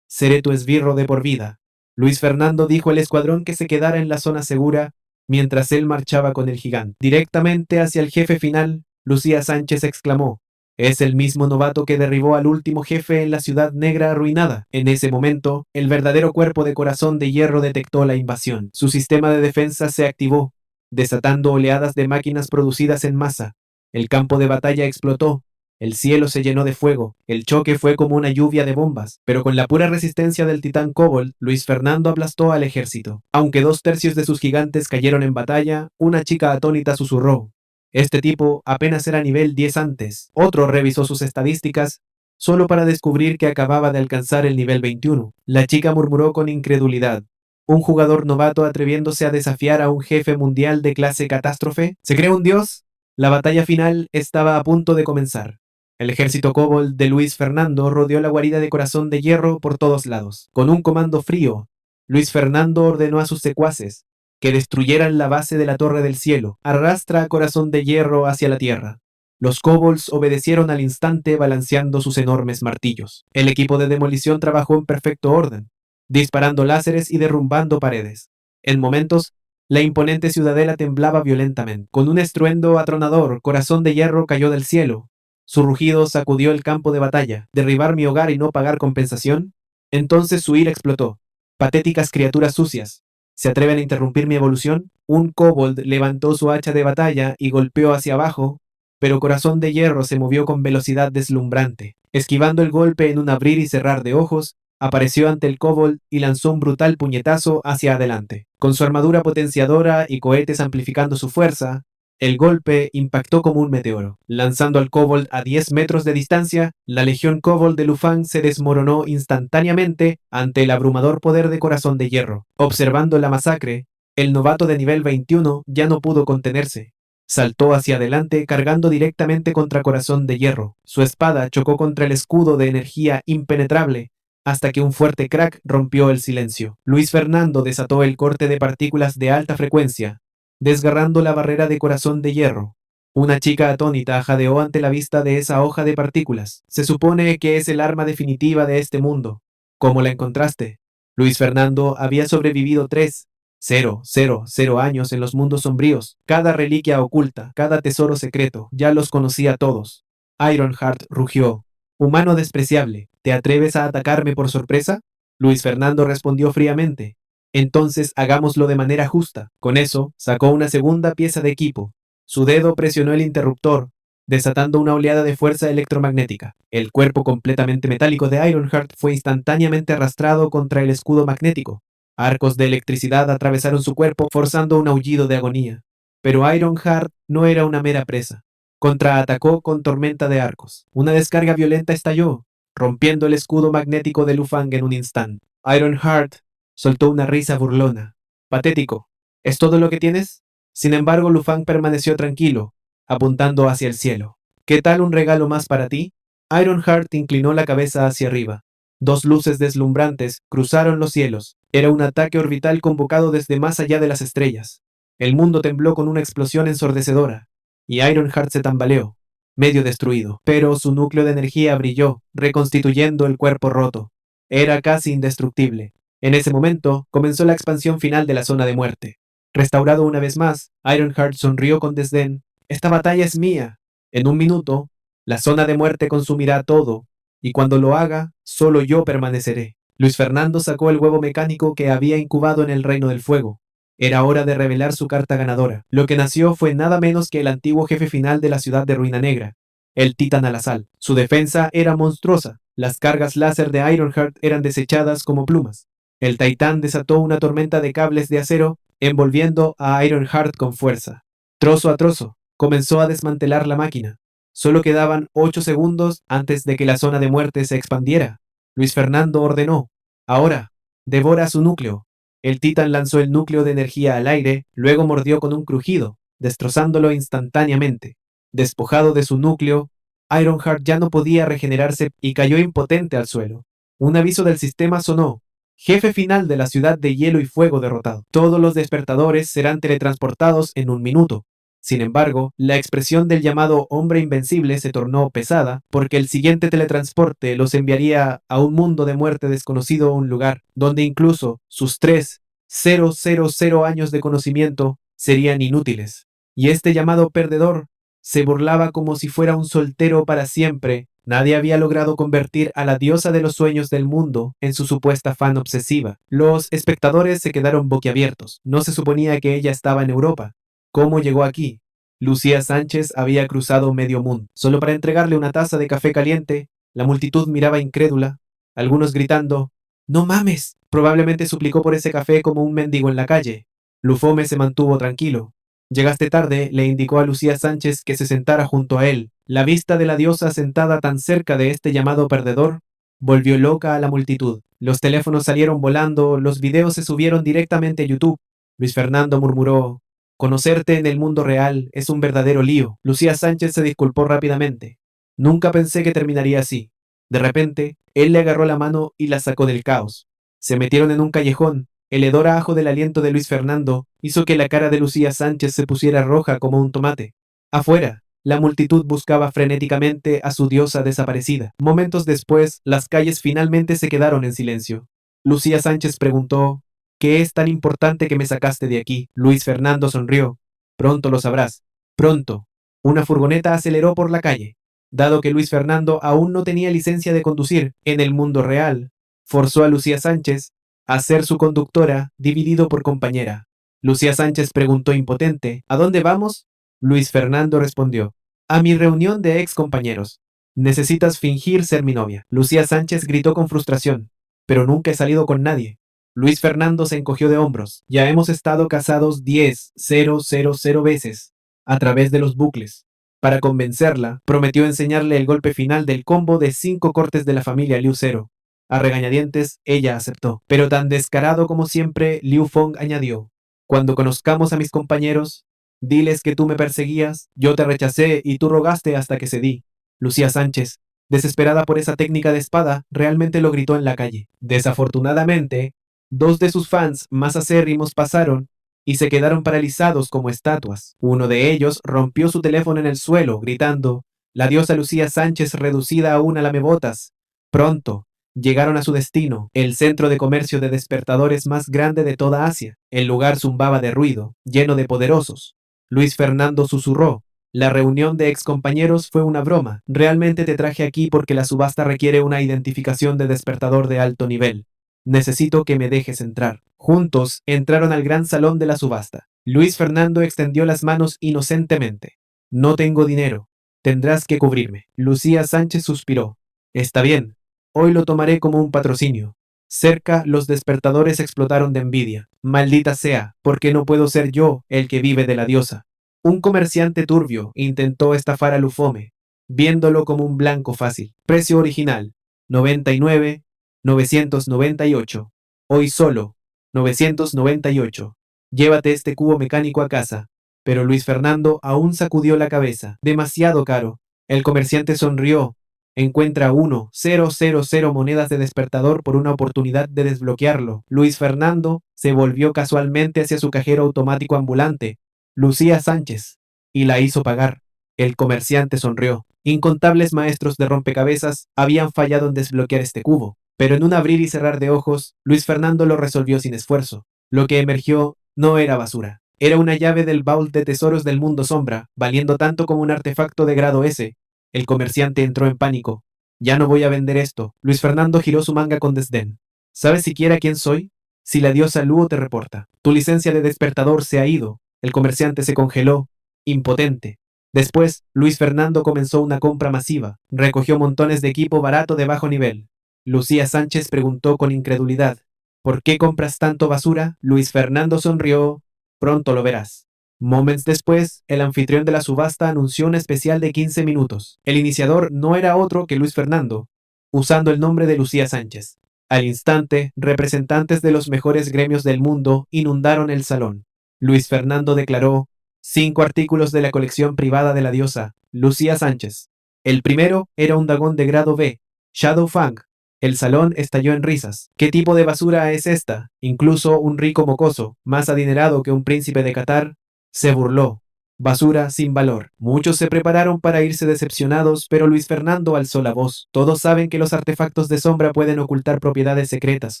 Seré tu esbirro de por vida». Luis Fernando dijo al escuadrón que se quedara en la zona segura, mientras él marchaba con el gigante. Directamente hacia el jefe final, Lucía Sánchez exclamó: «Es el mismo novato que derribó al último jefe en la ciudad negra arruinada». En ese momento, el verdadero cuerpo de corazón de hierro detectó la invasión. Su sistema de defensa se activó, desatando oleadas de máquinas producidas en masa. El campo de batalla explotó. El cielo se llenó de fuego. El choque fue como una lluvia de bombas, pero con la pura resistencia del titán Kobold, Luis Fernando aplastó al ejército. Aunque 2/3 de sus gigantes cayeron en batalla, una chica atónita susurró: «Este tipo apenas era nivel 10 antes». Otro revisó sus estadísticas, solo para descubrir que acababa de alcanzar el nivel 21. La chica murmuró con incredulidad: «¿Un jugador novato atreviéndose a desafiar a un jefe mundial de clase catástrofe? ¿Se cree un dios?». La batalla final estaba a punto de comenzar. El ejército Kobold de Luis Fernando rodeó la guarida de Corazón de Hierro por todos lados. Con un comando frío, Luis Fernando ordenó a sus secuaces que destruyeran la base de la Torre del Cielo. «Arrastra a Corazón de Hierro hacia la tierra». Los kobolds obedecieron al instante, balanceando sus enormes martillos. El equipo de demolición trabajó en perfecto orden, disparando láseres y derrumbando paredes. En momentos, la imponente ciudadela temblaba violentamente. Con un estruendo atronador, Corazón de Hierro cayó del cielo. Su rugido sacudió el campo de batalla. ¿Derribar mi hogar y no pagar compensación? Entonces su ira explotó. «Patéticas criaturas sucias. ¿Se atreven a interrumpir mi evolución?». Un kobold levantó su hacha de batalla y golpeó hacia abajo, pero Corazón de Hierro se movió con velocidad deslumbrante. Esquivando el golpe en un abrir y cerrar de ojos, apareció ante el kobold y lanzó un brutal puñetazo hacia adelante. Con su armadura potenciadora y cohetes amplificando su fuerza, el golpe impactó como un meteoro. Lanzando al kobold a 10 metros de distancia, la legión kobold de Lufang se desmoronó instantáneamente ante el abrumador poder de Corazón de Hierro. Observando la masacre, el novato de nivel 21 ya no pudo contenerse. Saltó hacia adelante cargando directamente contra Corazón de Hierro. Su espada chocó contra el escudo de energía impenetrable, hasta que un fuerte crack rompió el silencio. Luis Fernando desató el corte de partículas de alta frecuencia, desgarrando la barrera de Corazón de Hierro. Una chica atónita jadeó ante la vista de esa hoja de partículas. «Se supone que es el arma definitiva de este mundo. ¿Cómo la encontraste?». Luis Fernando había sobrevivido 3,000 años en los mundos sombríos. Cada reliquia oculta, cada tesoro secreto, ya los conocía todos. Ironheart rugió: «Humano despreciable, ¿te atreves a atacarme por sorpresa?». Luis Fernando respondió fríamente: «Entonces hagámoslo de manera justa». Con eso, sacó una segunda pieza de equipo. Su dedo presionó el interruptor, desatando una oleada de fuerza electromagnética. El cuerpo completamente metálico de Ironheart fue instantáneamente arrastrado contra el escudo magnético. Arcos de electricidad atravesaron su cuerpo, forzando un aullido de agonía. Pero Ironheart no era una mera presa. Contraatacó con tormenta de arcos. Una descarga violenta estalló, rompiendo el escudo magnético de Lufang en un instante. Ironheart soltó una risa burlona. «Patético. ¿Es todo lo que tienes?». Sin embargo, Lufang permaneció tranquilo, apuntando hacia el cielo. «¿Qué tal un regalo más para ti?». Ironheart inclinó la cabeza hacia arriba. Dos luces deslumbrantes cruzaron los cielos. Era un ataque orbital convocado desde más allá de las estrellas. El mundo tembló con una explosión ensordecedora, y Ironheart se tambaleó, medio destruido. Pero su núcleo de energía brilló, reconstituyendo el cuerpo roto. Era casi indestructible. En ese momento, comenzó la expansión final de la zona de muerte. Restaurado una vez más, Ironheart sonrió con desdén. «Esta batalla es mía. En un minuto, la zona de muerte consumirá todo, y cuando lo haga, solo yo permaneceré». Luis Fernando sacó el huevo mecánico que había incubado en el Reino del Fuego. Era hora de revelar su carta ganadora. Lo que nació fue nada menos que el antiguo jefe final de la ciudad de Ruina Negra, el Titán Alazal. Su defensa era monstruosa. Las cargas láser de Ironheart eran desechadas como plumas. El Titán desató una tormenta de cables de acero, envolviendo a Ironheart con fuerza. Trozo a trozo, comenzó a desmantelar la máquina. Solo quedaban 8 segundos antes de que la zona de muerte se expandiera. Luis Fernando ordenó: ahora, devora su núcleo. El Titán lanzó el núcleo de energía al aire, luego mordió con un crujido, destrozándolo instantáneamente. Despojado de su núcleo, Ironheart ya no podía regenerarse y cayó impotente al suelo. Un aviso del sistema sonó: jefe final de la ciudad de hielo y fuego derrotado. Todos los despertadores serán teletransportados en 1 minuto. Sin embargo, la expresión del llamado hombre invencible se tornó pesada porque el siguiente teletransporte los enviaría a un mundo de muerte desconocido, un lugar donde incluso sus 3.000 años de conocimiento serían inútiles. Y este llamado perdedor se burlaba como si fuera un soltero para siempre. Nadie había logrado convertir a la diosa de los sueños del mundo en su supuesta fan obsesiva. Los espectadores se quedaron boquiabiertos. No se suponía que ella estaba en Europa. ¿Cómo llegó aquí? Lucía Sánchez había cruzado medio mundo. Solo para entregarle una taza de café caliente, la multitud miraba incrédula, algunos gritando: ¡No mames! Probablemente suplicó por ese café como un mendigo en la calle. Lufome se mantuvo tranquilo. Llegaste tarde, le indicó a Lucía Sánchez que se sentara junto a él. La vista de la diosa sentada tan cerca de este llamado perdedor volvió loca a la multitud. Los teléfonos salieron volando, los videos se subieron directamente a YouTube. Luis Fernando murmuró: conocerte en el mundo real es un verdadero lío. Lucía Sánchez se disculpó rápidamente. Nunca pensé que terminaría así. De repente, él le agarró la mano y la sacó del caos. Se metieron en un callejón. El hedor a ajo del aliento de Luis Fernando hizo que la cara de Lucía Sánchez se pusiera roja como un tomate. Afuera, la multitud buscaba frenéticamente a su diosa desaparecida. Momentos después, las calles finalmente se quedaron en silencio. Lucía Sánchez preguntó: ¿qué es tan importante que me sacaste de aquí? Luis Fernando sonrió: pronto lo sabrás. Pronto. Una furgoneta aceleró por la calle. Dado que Luis Fernando aún no tenía licencia de conducir en el mundo real, forzó a Lucía Sánchez a ser su conductora, dividido por compañera. Lucía Sánchez preguntó impotente: ¿a dónde vamos? Luis Fernando respondió: a mi reunión de ex compañeros. Necesitas fingir ser mi novia. Lucía Sánchez gritó con frustración: pero nunca he salido con nadie. Luis Fernando se encogió de hombros: ya hemos estado casados 10.000 veces, a través de los bucles. Para convencerla, prometió enseñarle el golpe final del combo de 5 cortes de la familia Liu Zero. A regañadientes, ella aceptó. Pero tan descarado como siempre, Liu Fong añadió: cuando conozcamos a mis compañeros, diles que tú me perseguías, yo te rechacé y tú rogaste hasta que cedí. Lucía Sánchez, desesperada por esa técnica de espada, realmente lo gritó en la calle. Desafortunadamente, 2 de sus fans más acérrimos pasaron y se quedaron paralizados como estatuas. Uno de ellos rompió su teléfono en el suelo, gritando: la diosa Lucía Sánchez reducida a una lamebotas. Pronto, llegaron a su destino, el centro de comercio de despertadores más grande de toda Asia. El lugar zumbaba de ruido, lleno de poderosos. Luis Fernando susurró: la reunión de excompañeros fue una broma. Realmente te traje aquí porque la subasta requiere una identificación de despertador de alto nivel. Necesito que me dejes entrar. Juntos entraron al gran salón de la subasta. Luis Fernando extendió las manos inocentemente. No tengo dinero. Tendrás que cubrirme. Lucía Sánchez suspiró. Está bien. Hoy lo tomaré como un patrocinio. Cerca, los despertadores explotaron de envidia. Maldita sea, porque no puedo ser yo el que vive de la diosa. Un comerciante turbio intentó estafar a Lufome, viéndolo como un blanco fácil. Precio original: 99.998. Hoy solo 998. Llévate este cubo mecánico a casa. Pero Luis Fernando aún sacudió la cabeza. Demasiado caro. El comerciante sonrió. Encuentra 1.000 monedas de despertador por una oportunidad de desbloquearlo. Luis Fernando se volvió casualmente hacia su cajero automático ambulante, Lucía Sánchez, y la hizo pagar. El comerciante sonrió. Incontables maestros de rompecabezas habían fallado en desbloquear este cubo, pero en un abrir y cerrar de ojos, Luis Fernando lo resolvió sin esfuerzo. Lo que emergió no era basura. Era una llave del baúl de tesoros del mundo sombra, valiendo tanto como un artefacto de grado S. El comerciante entró en pánico. Ya no voy a vender esto. Luis Fernando giró su manga con desdén. ¿Sabes siquiera quién soy? Si la diosa Luo te reporta. Tu licencia de despertador se ha ido. El comerciante se congeló, impotente. Después, Luis Fernando comenzó una compra masiva. Recogió montones de equipo barato de bajo nivel. Lucía Sánchez preguntó con incredulidad: ¿por qué compras tanto basura? Luis Fernando sonrió: pronto lo verás. Moments después, el anfitrión de la subasta anunció un especial de 15 minutos. El iniciador no era otro que Luis Fernando, usando el nombre de Lucía Sánchez. Al instante, representantes de los mejores gremios del mundo inundaron el salón. Luis Fernando declaró: 5 artículos de la colección privada de la diosa, Lucía Sánchez. El primero era un dragón de grado B, Shadow Fang. El salón estalló en risas. ¿Qué tipo de basura es esta? Incluso un rico mocoso, más adinerado que un príncipe de Qatar, se burló. Basura sin valor. Muchos se prepararon para irse decepcionados, pero Luis Fernando alzó la voz. Todos saben que los artefactos de sombra pueden ocultar propiedades secretas.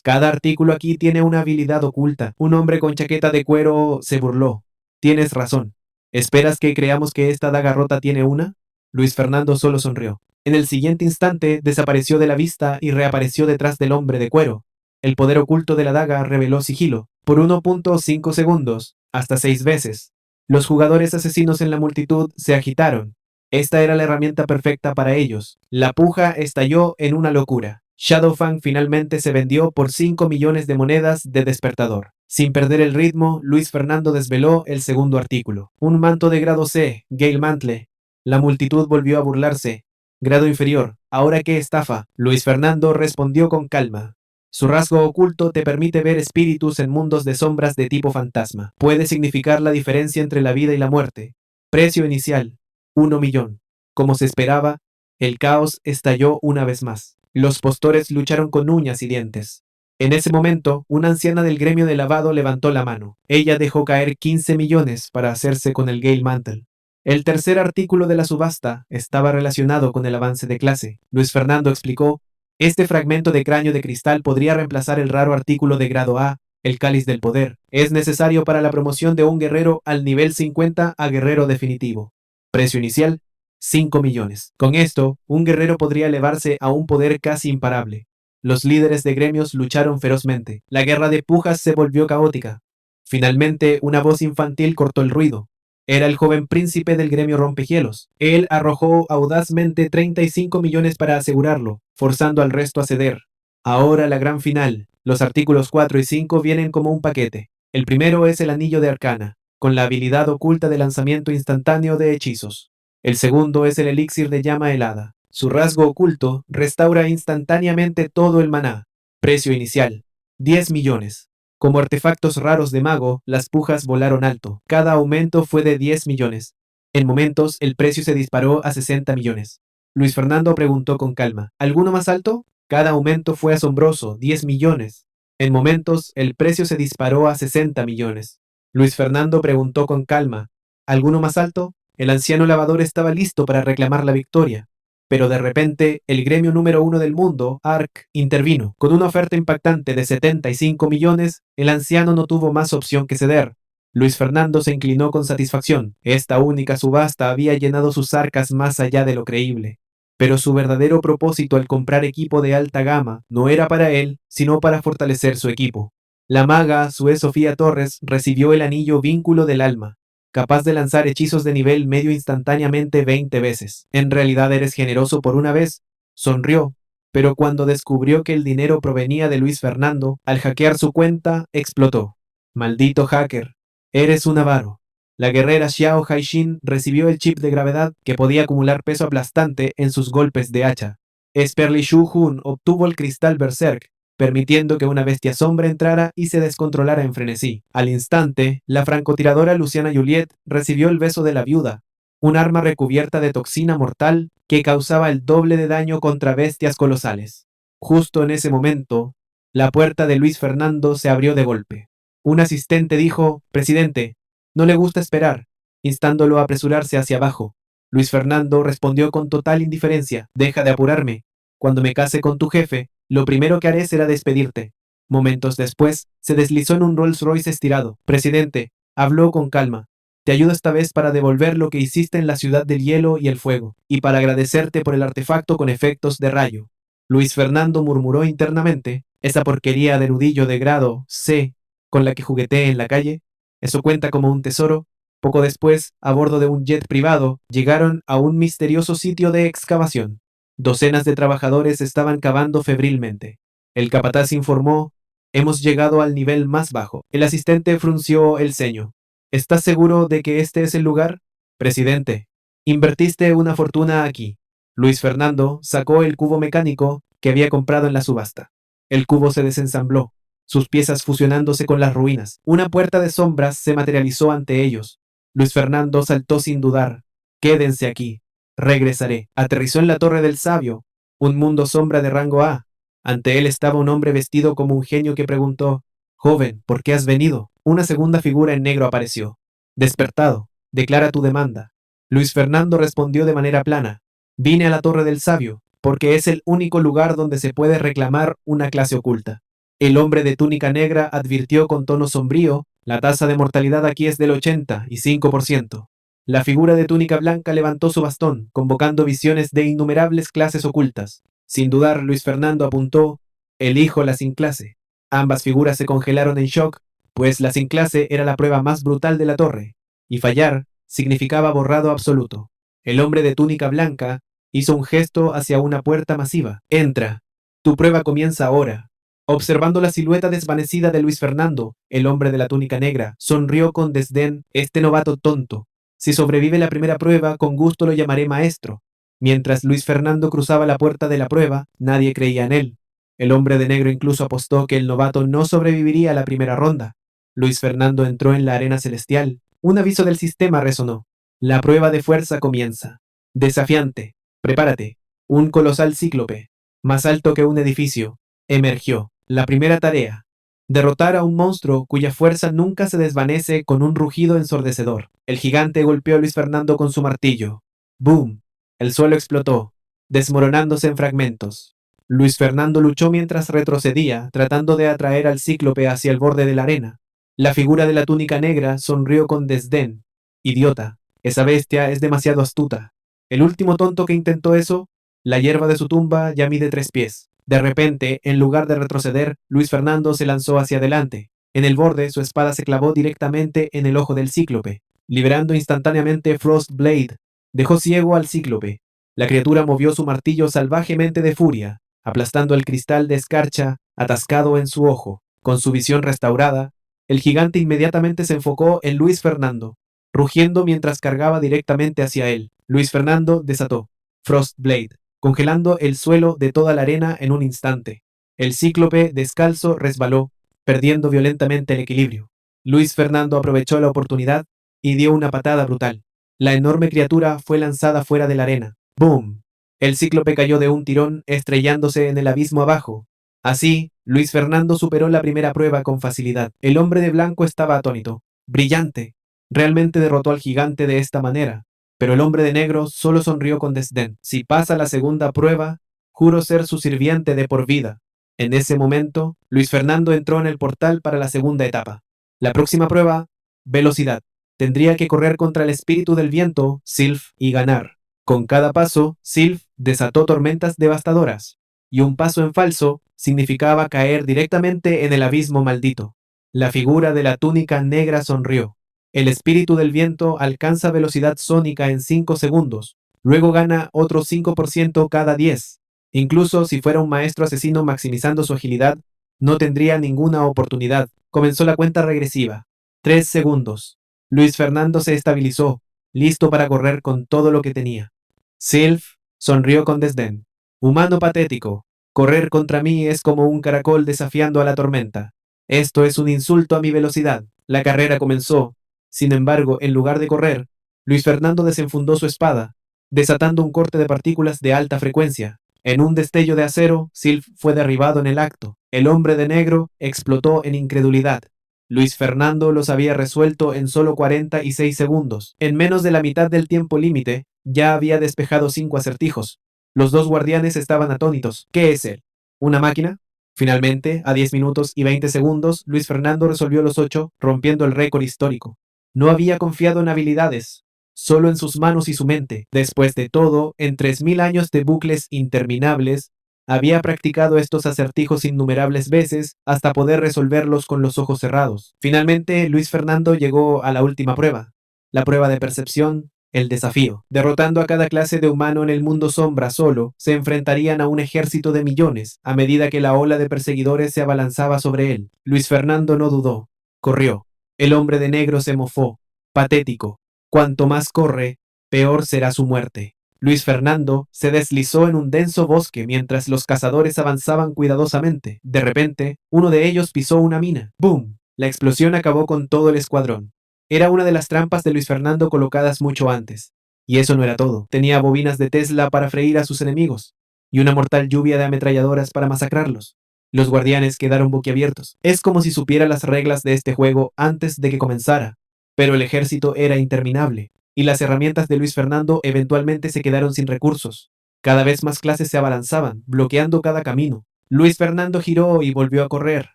Cada artículo aquí tiene una habilidad oculta. Un hombre con chaqueta de cuero se burló. Tienes razón. ¿Esperas que creamos que esta daga rota tiene una? Luis Fernando solo sonrió. En el siguiente instante desapareció de la vista y reapareció detrás del hombre de cuero. El poder oculto de la daga reveló sigilo. Por 1.5 segundos, hasta 6 veces. Los jugadores asesinos en la multitud se agitaron. Esta era la herramienta perfecta para ellos. La puja estalló en una locura. Shadowfang finalmente se vendió por 5 millones de monedas de despertador. Sin perder el ritmo, Luis Fernando desveló el segundo artículo. Un manto de grado C, Gale Mantle. La multitud volvió a burlarse. Grado inferior, ¿ahora qué estafa? Luis Fernando respondió con calma. Su rasgo oculto te permite ver espíritus en mundos de sombras de tipo fantasma. Puede significar la diferencia entre la vida y la muerte. Precio inicial, 1 millón. Como se esperaba, el caos estalló una vez más. Los postores lucharon con uñas y dientes. En ese momento, una anciana del gremio de lavado levantó la mano. Ella dejó caer 15 millones para hacerse con el Gale Mantle. El tercer artículo de la subasta estaba relacionado con el avance de clase. Luis Fernando explicó: este fragmento de cráneo de cristal podría reemplazar el raro artículo de grado A, el cáliz del poder. Es necesario para la promoción de un guerrero al nivel 50 a guerrero definitivo. Precio inicial, 5 millones. Con esto, un guerrero podría elevarse a un poder casi imparable. Los líderes de gremios lucharon ferozmente. La guerra de pujas se volvió caótica. Finalmente, una voz infantil cortó el ruido. Era el joven príncipe del gremio rompehielos. Él arrojó audazmente 35 millones para asegurarlo, forzando al resto a ceder. Ahora la gran final. Los artículos 4 y 5 vienen como un paquete. El primero es el anillo de arcana, con la habilidad oculta de lanzamiento instantáneo de hechizos. El segundo es el elixir de llama helada. Su rasgo oculto restaura instantáneamente todo el maná. Precio inicial, 10 millones. Como artefactos raros de mago, las pujas volaron alto. Cada aumento fue de 10 millones. En momentos, el precio se disparó a 60 millones. Luis Fernando preguntó con calma: ¿alguno más alto? Cada aumento fue asombroso, 10 millones. En momentos, el precio se disparó a 60 millones. Luis Fernando preguntó con calma: ¿alguno más alto? El anciano lavador estaba listo para reclamar la victoria. Pero de repente, el gremio número 1 del mundo, ARC, intervino. Con una oferta impactante de 75 millones, el anciano no tuvo más opción que ceder. Luis Fernando se inclinó con satisfacción. Esta única subasta había llenado sus arcas más allá de lo creíble. Pero su verdadero propósito al comprar equipo de alta gama no era para él, sino para fortalecer su equipo. La maga Sue Sofía Torres recibió el anillo Vínculo del Alma, capaz de lanzar hechizos de nivel medio instantáneamente 20 veces. En realidad eres generoso por una vez. Sonrió, pero cuando descubrió que el dinero provenía de Luis Fernando, al hackear su cuenta, explotó. Maldito hacker, eres un avaro. La guerrera Xiao Haixin recibió el chip de gravedad que podía acumular peso aplastante en sus golpes de hacha. Esperly Shu Hun obtuvo el cristal Berserk, permitiendo que una bestia sombra entrara y se descontrolara en frenesí. Al instante, la francotiradora Luciana Juliet recibió el beso de la viuda, un arma recubierta de toxina mortal que causaba el doble de daño contra bestias colosales. Justo en ese momento, la puerta de Luis Fernando se abrió de golpe. Un asistente dijo: «Presidente, no le gusta esperar», instándolo a apresurarse hacia abajo. Luis Fernando respondió con total indiferencia: «Deja de apurarme. Cuando me case con tu jefe, lo primero que haré será despedirte». Momentos después, se deslizó en un Rolls Royce estirado. «Presidente», habló con calma, «te ayudo esta vez para devolver lo que hiciste en la ciudad del hielo y el fuego, y para agradecerte por el artefacto con efectos de rayo». Luis Fernando murmuró internamente: «Esa porquería de nudillo de grado C con la que jugueteé en la calle, ¿eso cuenta como un tesoro?». Poco después, a bordo de un jet privado, llegaron a un misterioso sitio de excavación. Docenas de trabajadores estaban cavando febrilmente. El capataz informó: hemos llegado al nivel más bajo. El asistente frunció el ceño. ¿Estás seguro de que este es el lugar? Presidente, invertiste una fortuna aquí. Luis Fernando sacó el cubo mecánico que había comprado en la subasta. El cubo se desensambló, sus piezas fusionándose con las ruinas. Una puerta de sombras se materializó ante ellos. Luis Fernando saltó sin dudar. Quédense aquí. Regresaré. Aterrizó en la Torre del Sabio, un mundo sombra de rango A. Ante él estaba un hombre vestido como un genio que preguntó: joven, ¿por qué has venido? Una segunda figura en negro apareció. Despertado, declara tu demanda. Luis Fernando respondió de manera plana: vine a la Torre del Sabio, porque es el único lugar donde se puede reclamar una clase oculta. El hombre de túnica negra advirtió con tono sombrío: la tasa de mortalidad aquí es del 85%. La figura de túnica blanca levantó su bastón, convocando visiones de innumerables clases ocultas. Sin dudar, Luis Fernando apuntó: elijo la sin clase. Ambas figuras se congelaron en shock, pues la sin clase era la prueba más brutal de la torre, y fallar significaba borrado absoluto. El hombre de túnica blanca hizo un gesto hacia una puerta masiva. Entra. Tu prueba comienza ahora. Observando la silueta desvanecida de Luis Fernando, el hombre de la túnica negra sonrió con desdén. Este novato tonto. Si sobrevive la primera prueba, con gusto lo llamaré maestro. Mientras Luis Fernando cruzaba la puerta de la prueba, nadie creía en él. El hombre de negro incluso apostó que el novato no sobreviviría a la primera ronda. Luis Fernando entró en la arena celestial. Un aviso del sistema resonó. La prueba de fuerza comienza. Desafiante. Prepárate. Un colosal cíclope, más alto que un edificio, emergió. La primera tarea: derrotar a un monstruo cuya fuerza nunca se desvanece con un rugido ensordecedor. El gigante golpeó a Luis Fernando con su martillo. ¡Boom! El suelo explotó, desmoronándose en fragmentos. Luis Fernando luchó mientras retrocedía, tratando de atraer al cíclope hacia el borde de la arena. La figura de la túnica negra sonrió con desdén. Idiota, esa bestia es demasiado astuta. El último tonto que intentó eso, la hierba de su tumba ya mide 3 pies. De repente, en lugar de retroceder, Luis Fernando se lanzó hacia adelante. En el borde, su espada se clavó directamente en el ojo del cíclope, liberando instantáneamente Frost Blade. Dejó ciego al cíclope. La criatura movió su martillo salvajemente de furia, aplastando el cristal de escarcha atascado en su ojo. Con su visión restaurada, el gigante inmediatamente se enfocó en Luis Fernando, rugiendo mientras cargaba directamente hacia él. Luis Fernando desató Frost Blade, congelando el suelo de toda la arena en un instante. El cíclope descalzo resbaló, perdiendo violentamente el equilibrio. Luis Fernando aprovechó la oportunidad y dio una patada brutal. La enorme criatura fue lanzada fuera de la arena. ¡Boom! El cíclope cayó de un tirón, estrellándose en el abismo abajo. Así, Luis Fernando superó la primera prueba con facilidad. El hombre de blanco estaba atónito. ¡Brillante! Realmente derrotó al gigante de esta manera. Pero el hombre de negro solo sonrió con desdén. Si pasa la segunda prueba, juro ser su sirviente de por vida. En ese momento, Luis Fernando entró en el portal para la segunda etapa. La próxima prueba: velocidad. Tendría que correr contra el espíritu del viento, Sylph, y ganar. Con cada paso, Sylph desató tormentas devastadoras, y un paso en falso significaba caer directamente en el abismo maldito. La figura de la túnica negra sonrió. El espíritu del viento alcanza velocidad sónica en 5 segundos, luego gana otro 5% cada 10. Incluso si fuera un maestro asesino maximizando su agilidad, no tendría ninguna oportunidad. Comenzó la cuenta regresiva. 3 segundos. Luis Fernando se estabilizó, listo para correr con todo lo que tenía. Sylph sonrió con desdén. Humano patético, correr contra mí es como un caracol desafiando a la tormenta. Esto es un insulto a mi velocidad. La carrera comenzó. Sin embargo, en lugar de correr, Luis Fernando desenfundó su espada, desatando un corte de partículas de alta frecuencia. En un destello de acero, Sylph fue derribado en el acto. El hombre de negro explotó en incredulidad. Luis Fernando los había resuelto en solo 46 segundos. En menos de la mitad del tiempo límite, ya había despejado 5 acertijos. Los 2 guardianes estaban atónitos. ¿Qué es él? ¿Una máquina? Finalmente, a 10 minutos y 20 segundos, Luis Fernando resolvió los 8, rompiendo el récord histórico. No había confiado en habilidades, solo en sus manos y su mente. Después de todo, en 3000 años de bucles interminables, había practicado estos acertijos innumerables veces hasta poder resolverlos con los ojos cerrados. Finalmente, Luis Fernando llegó a la última prueba. La prueba de percepción, el desafío. Derrotando a cada clase de humano en el mundo sombra solo, se enfrentarían a un ejército de millones, a medida que la ola de perseguidores se abalanzaba sobre él. Luis Fernando no dudó. Corrió. El hombre de negro se mofó. Patético. Cuanto más corre, peor será su muerte. Luis Fernando se deslizó en un denso bosque mientras los cazadores avanzaban cuidadosamente. De repente, uno de ellos pisó una mina. ¡Bum! La explosión acabó con todo el escuadrón. Era una de las trampas de Luis Fernando colocadas mucho antes. Y eso no era todo. Tenía bobinas de Tesla para freír a sus enemigos, y una mortal lluvia de ametralladoras para masacrarlos. Los guardianes quedaron boquiabiertos. Es como si supiera las reglas de este juego antes de que comenzara. Pero el ejército era interminable, y las herramientas de Luis Fernando eventualmente se quedaron sin recursos. Cada vez más clases se abalanzaban, bloqueando cada camino. Luis Fernando giró y volvió a correr,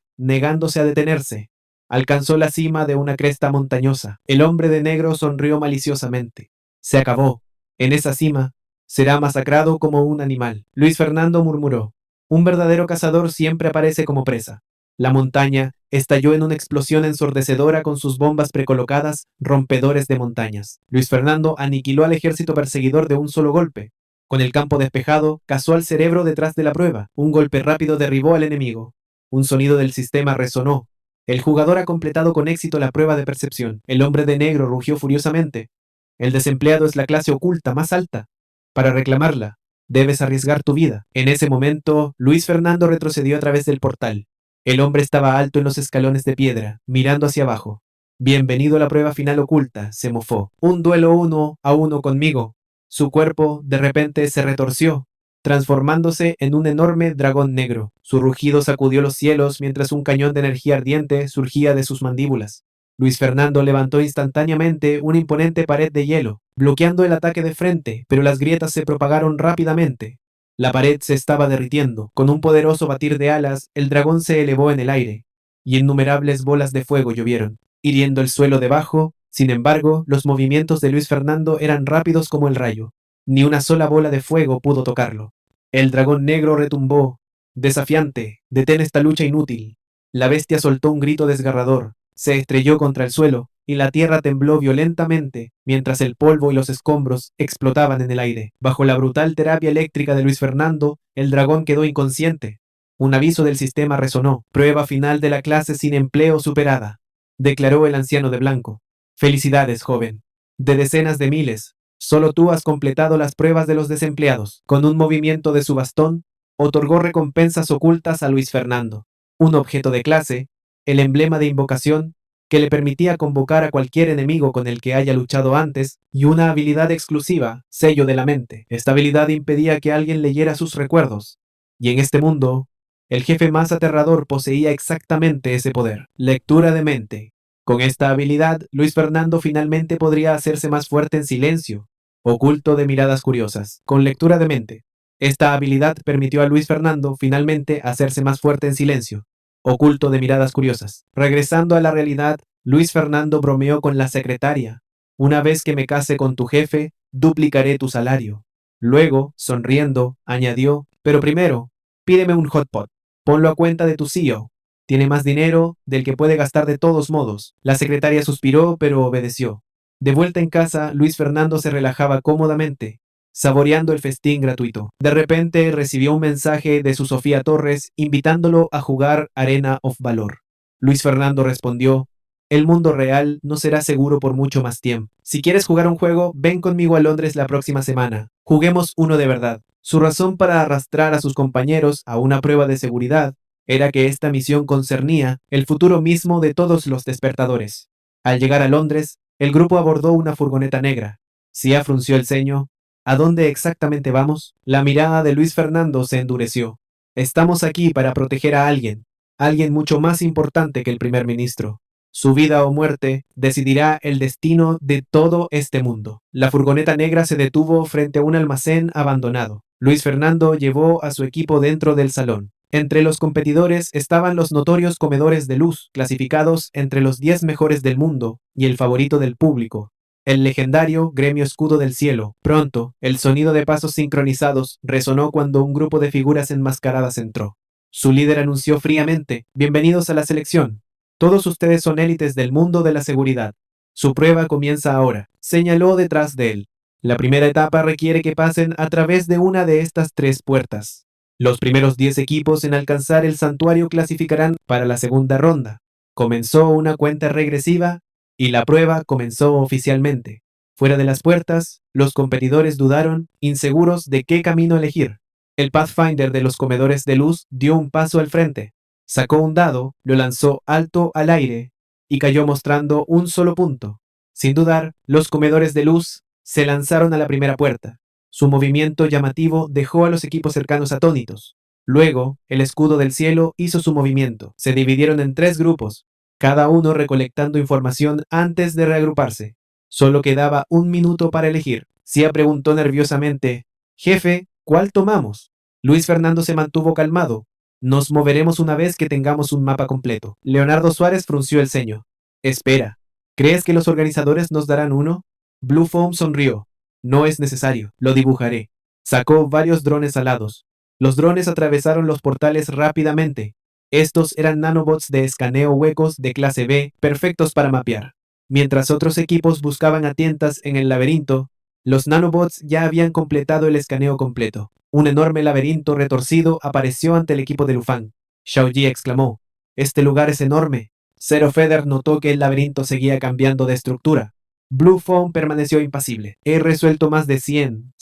negándose a detenerse. Alcanzó la cima de una cresta montañosa. El hombre de negro sonrió maliciosamente. Se acabó. En esa cima, será masacrado como un animal. Luis Fernando murmuró. Un verdadero cazador siempre aparece como presa. La montaña estalló en una explosión ensordecedora con sus bombas precolocadas, rompedores de montañas. Luis Fernando aniquiló al ejército perseguidor de un solo golpe. Con el campo despejado, cazó al cerebro detrás de la prueba. Un golpe rápido derribó al enemigo. Un sonido del sistema resonó. El jugador ha completado con éxito la prueba de percepción. El hombre de negro rugió furiosamente. El desempleado es la clase oculta más alta. Para reclamarla, debes arriesgar tu vida. En ese momento, Luis Fernando retrocedió a través del portal. El hombre estaba alto en los escalones de piedra, mirando hacia abajo. Bienvenido a la prueba final oculta, se mofó. Un duelo 1-1 conmigo. Su cuerpo, de repente, se retorció, transformándose en un enorme dragón negro. Su rugido sacudió los cielos mientras un cañón de energía ardiente surgía de sus mandíbulas. Luis Fernando levantó instantáneamente una imponente pared de hielo, bloqueando el ataque de frente, pero las grietas se propagaron rápidamente. La pared se estaba derritiendo. Con un poderoso batir de alas, el dragón se elevó en el aire, y innumerables bolas de fuego llovieron, hiriendo el suelo debajo. Sin embargo, los movimientos de Luis Fernando eran rápidos como el rayo. Ni una sola bola de fuego pudo tocarlo. El dragón negro retumbó. Desafiante, detén esta lucha inútil. La bestia soltó un grito desgarrador, se estrelló contra el suelo, y la tierra tembló violentamente, mientras el polvo y los escombros explotaban en el aire. Bajo la brutal terapia eléctrica de Luis Fernando, el dragón quedó inconsciente. Un aviso del sistema resonó. Prueba final de la clase sin empleo superada, declaró el anciano de blanco. Felicidades, joven. De decenas de miles, solo tú has completado las pruebas de los desempleados. Con un movimiento de su bastón, otorgó recompensas ocultas a Luis Fernando. Un objeto de clase, el emblema de invocación, que le permitía convocar a cualquier enemigo con el que haya luchado antes, y una habilidad exclusiva, sello de la mente. Esta habilidad impedía que alguien leyera sus recuerdos. Y en este mundo, el jefe más aterrador poseía exactamente ese poder, lectura de mente. Con esta habilidad, Luis Fernando finalmente podría hacerse más fuerte en silencio, oculto de miradas curiosas. Con lectura de mente, esta habilidad permitió a Luis Fernando finalmente hacerse más fuerte en silencio, oculto de miradas curiosas. Regresando a la realidad, Luis Fernando bromeó con la secretaria. Una vez que me case con tu jefe, duplicaré tu salario. Luego, sonriendo, añadió, pero primero, pídeme un hot pot. Ponlo a cuenta de tu CEO. Tiene más dinero del que puede gastar de todos modos. La secretaria suspiró, pero obedeció. De vuelta en casa, Luis Fernando se relajaba cómodamente, saboreando el festín gratuito. De repente recibió un mensaje de su Sofía Torres invitándolo a jugar Arena of Valor. Luis Fernando respondió, el mundo real no será seguro por mucho más tiempo. Si quieres jugar un juego, ven conmigo a Londres la próxima semana. Juguemos uno de verdad. Su razón para arrastrar a sus compañeros a una prueba de seguridad era que esta misión concernía el futuro mismo de todos los despertadores. Al llegar a Londres, el grupo abordó una furgoneta negra. Sia frunció el ceño. ¿A dónde exactamente vamos? La mirada de Luis Fernando se endureció. Estamos aquí para proteger a alguien mucho más importante que el primer ministro. Su vida o muerte decidirá el destino de todo este mundo. La furgoneta negra se detuvo frente a un almacén abandonado. Luis Fernando llevó a su equipo dentro del salón. Entre los competidores estaban los notorios comedores de luz, clasificados entre los 10 mejores del mundo, y el favorito del público, el legendario Gremio Escudo del Cielo. Pronto, el sonido de pasos sincronizados resonó cuando un grupo de figuras enmascaradas entró. Su líder anunció fríamente, bienvenidos a la selección. Todos ustedes son élites del mundo de la seguridad. Su prueba comienza ahora, señaló detrás de él. La primera etapa requiere que pasen a través de una de estas 3 puertas. Los primeros 10 equipos en alcanzar el santuario clasificarán para la segunda ronda. Comenzó una cuenta regresiva y la prueba comenzó oficialmente. Fuera de las puertas, los competidores dudaron, inseguros de qué camino elegir. El Pathfinder de los comedores de luz dio un paso al frente. Sacó un dado, lo lanzó alto al aire y cayó mostrando un solo punto. Sin dudar, los comedores de luz se lanzaron a la primera puerta. Su movimiento llamativo dejó a los equipos cercanos atónitos. Luego, el escudo del cielo hizo su movimiento. Se dividieron en 3 grupos, cada uno recolectando información antes de reagruparse. Solo quedaba un minuto para elegir. Sia preguntó nerviosamente, «Jefe, ¿cuál tomamos?» Luis Fernando se mantuvo calmado. «Nos moveremos una vez que tengamos un mapa completo». Leonardo Suárez frunció el ceño. «Espera, ¿crees que los organizadores nos darán uno?» Blue Foam sonrió. «No es necesario, lo dibujaré». Sacó varios drones alados. Los drones atravesaron los portales rápidamente. Estos eran nanobots de escaneo huecos de clase B, perfectos para mapear. Mientras otros equipos buscaban a tientas en el laberinto, los nanobots ya habían completado el escaneo completo. Un enorme laberinto retorcido apareció ante el equipo de Lufang. Xiaoji exclamó, «Este lugar es enorme». Zero Feather notó que el laberinto seguía cambiando de estructura. Blue Foam permaneció impasible. «He resuelto más de 100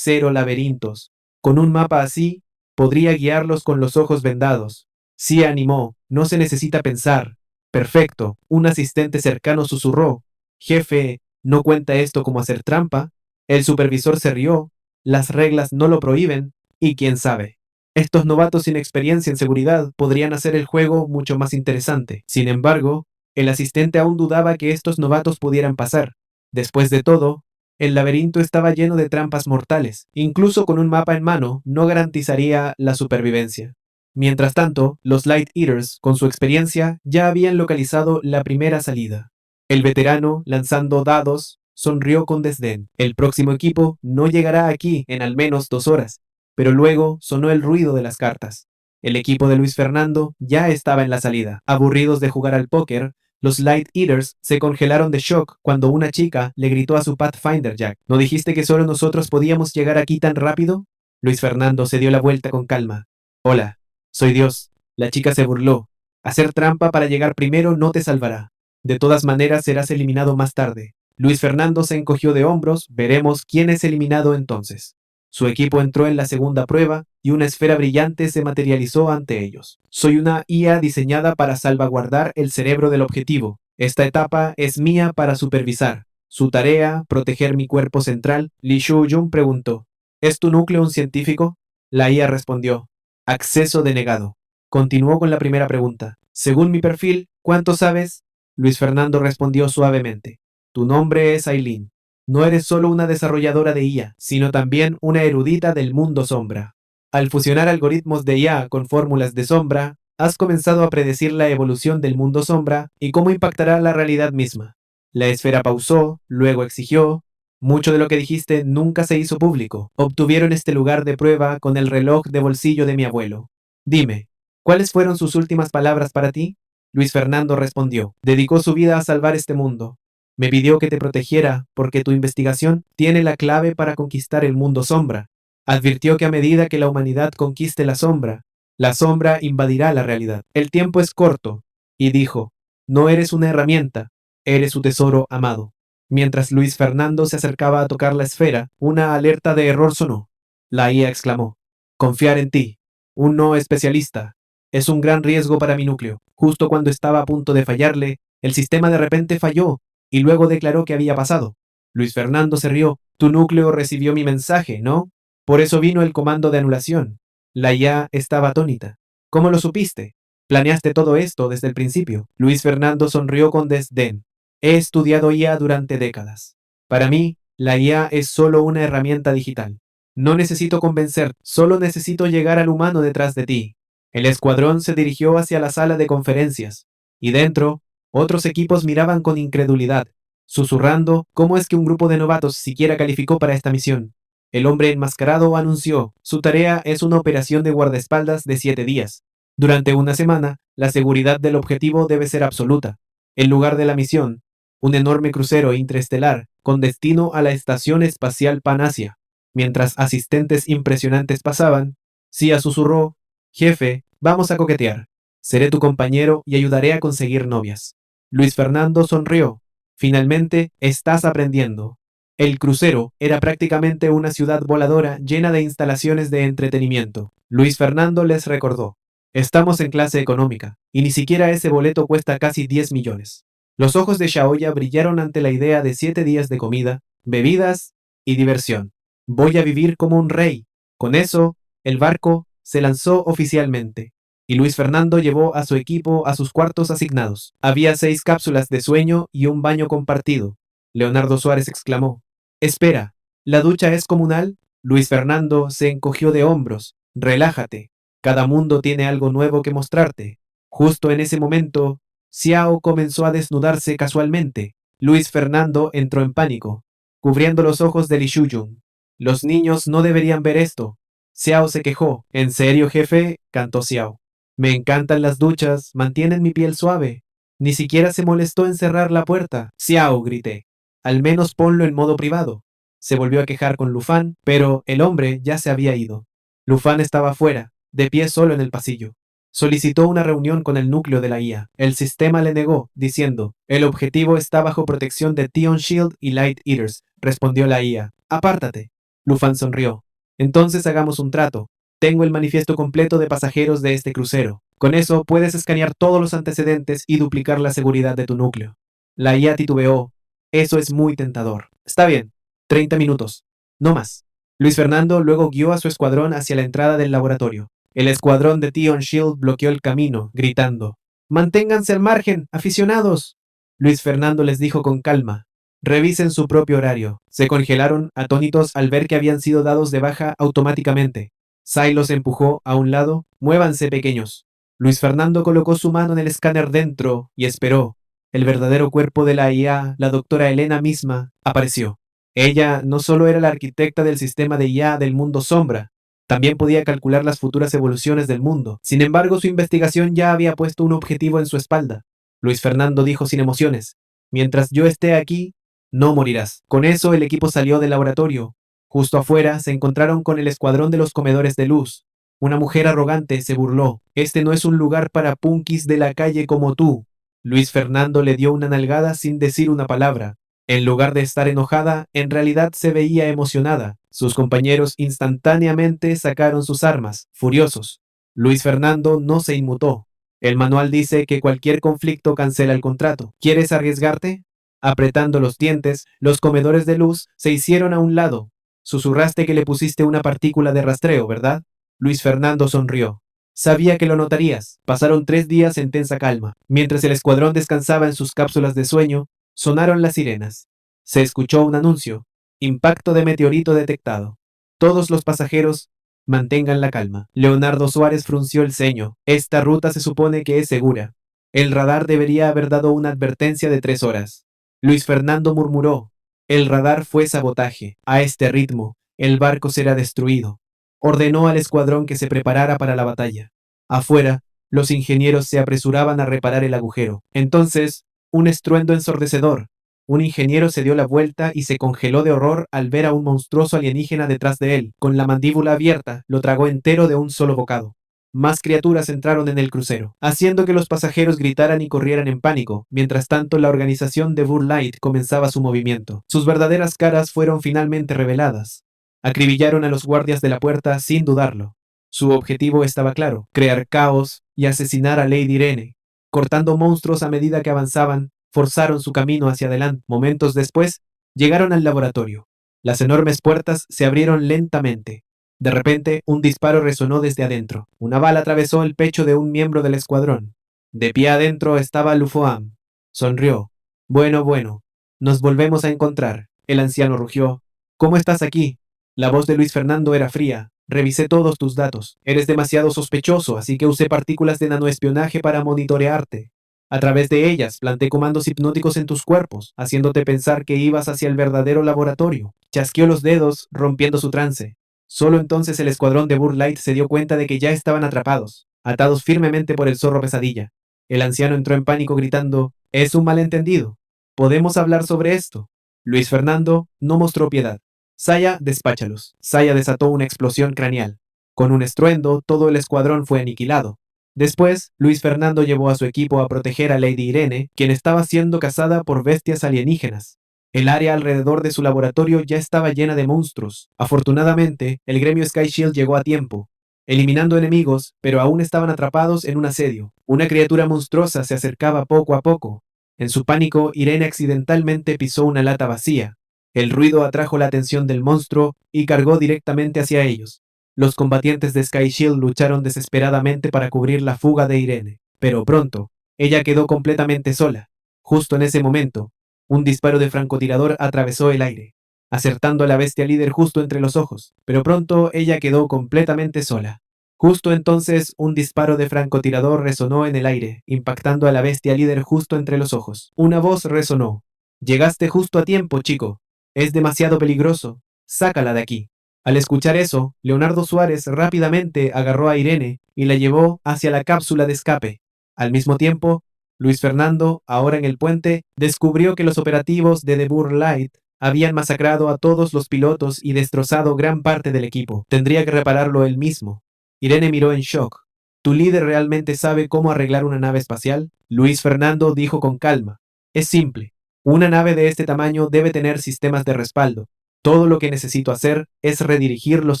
laberintos. Con un mapa así, podría guiarlos con los ojos vendados». Sí animó, «No se necesita pensar». «Perfecto», un asistente cercano susurró. «Jefe, ¿no cuenta esto como hacer trampa?» El supervisor se rió. «Las reglas no lo prohíben, y quién sabe. Estos novatos sin experiencia en seguridad podrían hacer el juego mucho más interesante». Sin embargo, el asistente aún dudaba que estos novatos pudieran pasar. Después de todo, el laberinto estaba lleno de trampas mortales. Incluso con un mapa en mano, no garantizaría la supervivencia. Mientras tanto, los Light Eaters, con su experiencia, ya habían localizado la primera salida. El veterano, lanzando dados, sonrió con desdén. «El próximo equipo no llegará aquí en al menos 2 horas». Pero luego sonó el ruido de las cartas. El equipo de Luis Fernando ya estaba en la salida. Aburridos de jugar al póker, los Light Eaters se congelaron de shock cuando una chica le gritó a su Pathfinder Jack, «¿No dijiste que solo nosotros podíamos llegar aquí tan rápido?» Luis Fernando se dio la vuelta con calma. «Hola, soy Dios». La chica se burló. «Hacer trampa para llegar primero no te salvará. De todas maneras serás eliminado más tarde». Luis Fernando se encogió de hombros. «Veremos quién es eliminado entonces». Su equipo entró en la segunda prueba y una esfera brillante se materializó ante ellos. «Soy una IA diseñada para salvaguardar el cerebro del objetivo. Esta etapa es mía para supervisar. Su tarea, proteger mi cuerpo central». Li Shu-jun preguntó, «¿Es tu núcleo un científico?» La IA respondió, «Acceso denegado». Continuó con la primera pregunta. «Según mi perfil, ¿cuánto sabes?» Luis Fernando respondió suavemente, «Tu nombre es Aileen. No eres solo una desarrolladora de IA, sino también una erudita del mundo sombra. Al fusionar algoritmos de IA con fórmulas de sombra, has comenzado a predecir la evolución del mundo sombra y cómo impactará la realidad misma». La esfera pausó, luego exigió, «Mucho de lo que dijiste nunca se hizo público. Obtuvieron este lugar de prueba con el reloj de bolsillo de mi abuelo. Dime, ¿cuáles fueron sus últimas palabras para ti?» Luis Fernando respondió, «Dedicó su vida a salvar este mundo. Me pidió que te protegiera porque tu investigación tiene la clave para conquistar el mundo sombra. Advirtió que a medida que la humanidad conquiste la sombra invadirá la realidad. El tiempo es corto». Y dijo, «No eres una herramienta, eres su tesoro amado». Mientras Luis Fernando se acercaba a tocar la esfera, una alerta de error sonó. La IA exclamó, «Confiar en ti, un no especialista, es un gran riesgo para mi núcleo». Justo cuando estaba a punto de fallarle, el sistema de repente falló y luego declaró qué había pasado. Luis Fernando se rió. «Tu núcleo recibió mi mensaje, ¿no? Por eso vino el comando de anulación». La IA estaba atónita. «¿Cómo lo supiste? ¿Planeaste todo esto desde el principio?» Luis Fernando sonrió con desdén. «He estudiado IA durante décadas. Para mí, la IA es solo una herramienta digital. No necesito convencer, solo necesito llegar al humano detrás de ti». El escuadrón se dirigió hacia la sala de conferencias, y dentro, otros equipos miraban con incredulidad, susurrando cómo es que un grupo de novatos siquiera calificó para esta misión. El hombre enmascarado anunció, «Su tarea es una operación de guardaespaldas de 7 días. Durante una semana, la seguridad del objetivo debe ser absoluta. El lugar de la misión, un enorme crucero interestelar con destino a la Estación Espacial Panasia. Mientras asistentes impresionantes pasaban, Sia susurró: «Jefe, vamos a coquetear. Seré tu compañero y ayudaré a conseguir novias». Luis Fernando sonrió. «Finalmente, estás aprendiendo». El crucero era prácticamente una ciudad voladora llena de instalaciones de entretenimiento. Luis Fernando les recordó: «Estamos en clase económica, y ni siquiera ese boleto cuesta casi 10 millones». Los ojos de Shaoya brillaron ante la idea de 7 días de comida, bebidas y diversión. «Voy a vivir como un rey». Con eso, el barco se lanzó oficialmente, y Luis Fernando llevó a su equipo a sus cuartos asignados. Había 6 cápsulas de sueño y un baño compartido. Leonardo Suárez exclamó: «Espera, ¿la ducha es comunal?». Luis Fernando se encogió de hombros. «Relájate. Cada mundo tiene algo nuevo que mostrarte». Justo en ese momento, Xiao comenzó a desnudarse casualmente. Luis Fernando entró en pánico, cubriendo los ojos de Li Shuyun. «Los niños no deberían ver esto». Xiao se quejó. «¿En serio, jefe?», cantó Xiao. «Me encantan las duchas, mantienen mi piel suave». Ni siquiera se molestó en cerrar la puerta. «Xiao», grité. «Al menos ponlo en modo privado». Se volvió a quejar con Lufan, pero el hombre ya se había ido. Lufan estaba fuera, de pie solo en el pasillo. Solicitó una reunión con el núcleo de la IA. El sistema le negó, diciendo: «El objetivo está bajo protección de Tion Shield y Light Eaters», respondió la IA. «Apártate». Lufan sonrió. «Entonces hagamos un trato. Tengo el manifiesto completo de pasajeros de este crucero. Con eso puedes escanear todos los antecedentes y duplicar la seguridad de tu núcleo». La IA titubeó. «Eso es muy tentador». «Está bien. 30 minutos. No más». Luis Fernando luego guió a su escuadrón hacia la entrada del laboratorio. El escuadrón de Tion Shield bloqueó el camino, gritando: «¡Manténganse al margen, aficionados!». Luis Fernando les dijo con calma: «Revisen su propio horario». Se congelaron, atónitos al ver que habían sido dados de baja automáticamente. Sai los empujó a un lado. «Muévanse, pequeños». Luis Fernando colocó su mano en el escáner dentro y esperó. El verdadero cuerpo de la IA, la doctora Elena misma, apareció. Ella no solo era la arquitecta del sistema de IA del mundo sombra, también podía calcular las futuras evoluciones del mundo. Sin embargo, su investigación ya había puesto un objetivo en su espalda. Luis Fernando dijo sin emociones: «Mientras yo esté aquí, no morirás». Con eso el equipo salió del laboratorio. Justo afuera se encontraron con el escuadrón de los comedores de luz. Una mujer arrogante se burló: «Este no es un lugar para punkis de la calle como tú». Luis Fernando le dio una nalgada sin decir una palabra. En lugar de estar enojada, en realidad se veía emocionada. Sus compañeros instantáneamente sacaron sus armas, furiosos. Luis Fernando no se inmutó. «El manual dice que cualquier conflicto cancela el contrato. ¿Quieres arriesgarte?». Apretando los dientes, los comedores de luz se hicieron a un lado. «Susurraste que le pusiste una partícula de rastreo, ¿verdad?». Luis Fernando sonrió. «Sabía que lo notarías». Pasaron 3 días en tensa calma. Mientras el escuadrón descansaba en sus cápsulas de sueño, sonaron las sirenas. Se escuchó un anuncio: «Impacto de meteorito detectado. Todos los pasajeros, mantengan la calma». Leonardo Suárez frunció el ceño. «Esta ruta se supone que es segura. El radar debería haber dado una advertencia de 3 horas». Luis Fernando murmuró: «El radar fue sabotaje. A este ritmo, el barco será destruido». Ordenó al escuadrón que se preparara para la batalla. Afuera, los ingenieros se apresuraban a reparar el agujero. Entonces, un estruendo ensordecedor. Un ingeniero se dio la vuelta y se congeló de horror al ver a un monstruoso alienígena detrás de él. Con la mandíbula abierta, lo tragó entero de un solo bocado. Más criaturas entraron en el crucero, haciendo que los pasajeros gritaran y corrieran en pánico. Mientras tanto, la organización de Burlight comenzaba su movimiento. Sus verdaderas caras fueron finalmente reveladas. Acribillaron a los guardias de la puerta sin dudarlo. Su objetivo estaba claro: crear caos y asesinar a Lady Irene. Cortando monstruos a medida que avanzaban, forzaron su camino hacia adelante. Momentos después, llegaron al laboratorio. Las enormes puertas se abrieron lentamente. De repente, un disparo resonó desde adentro. Una bala atravesó el pecho de un miembro del escuadrón. De pie adentro estaba Lufoam. Sonrió. Bueno, nos volvemos a encontrar». El anciano rugió: «¿Cómo estás aquí?». La voz de Luis Fernando era fría. «Revisé todos tus datos. Eres demasiado sospechoso, así que usé partículas de nanoespionaje para monitorearte. A través de ellas planté comandos hipnóticos en tus cuerpos, haciéndote pensar que ibas hacia el verdadero laboratorio». Chasqueó los dedos, rompiendo su trance. Solo entonces el escuadrón de Burlight se dio cuenta de que ya estaban atrapados, atados firmemente por el zorro pesadilla. El anciano entró en pánico gritando: «Es un malentendido». Podemos hablar sobre esto. Luis Fernando no mostró piedad. Saya, despáchalos. Saya desató una explosión craneal. Con un estruendo, todo el escuadrón fue aniquilado. Después, Luis Fernando llevó a su equipo a proteger a Lady Irene, quien estaba siendo cazada por bestias alienígenas. El área alrededor de su laboratorio ya estaba llena de monstruos. Afortunadamente, el gremio Sky Shield llegó a tiempo, eliminando enemigos, pero aún estaban atrapados en un asedio. Una criatura monstruosa se acercaba poco a poco. En su pánico, Irene accidentalmente pisó una lata vacía. El ruido atrajo la atención del monstruo y cargó directamente hacia ellos. Los combatientes de Sky Shield lucharon desesperadamente para cubrir la fuga de Irene, pero pronto, ella quedó completamente sola. Justo en ese momento, un disparo de francotirador atravesó el aire, acertando a la bestia líder justo entre los ojos, pero pronto ella quedó completamente sola. Justo entonces, un disparo de francotirador resonó en el aire, impactando a la bestia líder justo entre los ojos. Una voz resonó. Llegaste justo a tiempo, chico. Es demasiado peligroso. Sácala de aquí. Al escuchar eso, Leonardo Suárez rápidamente agarró a Irene y la llevó hacia la cápsula de escape. Al mismo tiempo, Luis Fernando, ahora en el puente, descubrió que los operativos de The Burr Light habían masacrado a todos los pilotos y destrozado gran parte del equipo. Tendría que repararlo él mismo. Irene miró en shock. ¿Tu líder realmente sabe cómo arreglar una nave espacial? Luis Fernando dijo con calma. Es simple. Una nave de este tamaño debe tener sistemas de respaldo. Todo lo que necesito hacer es redirigir los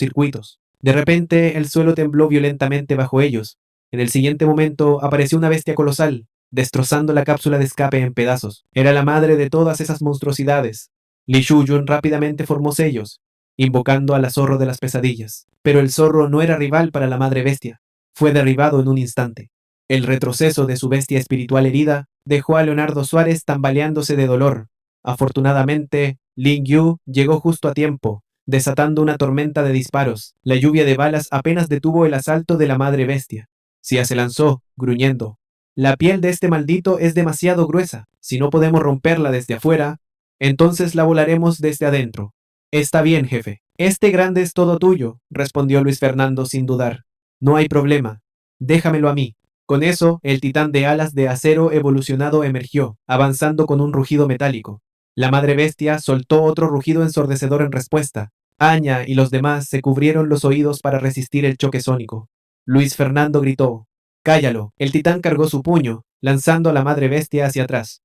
circuitos. De repente, el suelo tembló violentamente bajo ellos. En el siguiente momento, apareció una bestia colosal, destrozando la cápsula de escape en pedazos. Era la madre de todas esas monstruosidades. Li Shuyun rápidamente formó sellos, invocando al zorro de las pesadillas. Pero el zorro no era rival para la madre bestia. Fue derribado en un instante. El retroceso de su bestia espiritual herida dejó a Leonardo Suárez tambaleándose de dolor. Afortunadamente, Ling Yu llegó justo a tiempo, desatando una tormenta de disparos. La lluvia de balas apenas detuvo el asalto de la madre bestia. Sia se lanzó, gruñendo. La piel de este maldito es demasiado gruesa. Si no podemos romperla desde afuera, entonces la volaremos desde adentro. Está bien, jefe. Este grande es todo tuyo, respondió Luis Fernando sin dudar. No hay problema. Déjamelo a mí. Con eso, el titán de alas de acero evolucionado emergió, avanzando con un rugido metálico. La madre bestia soltó otro rugido ensordecedor en respuesta. Anya y los demás se cubrieron los oídos para resistir el choque sónico. Luis Fernando gritó. Cállalo. El titán cargó su puño, lanzando a la madre bestia hacia atrás.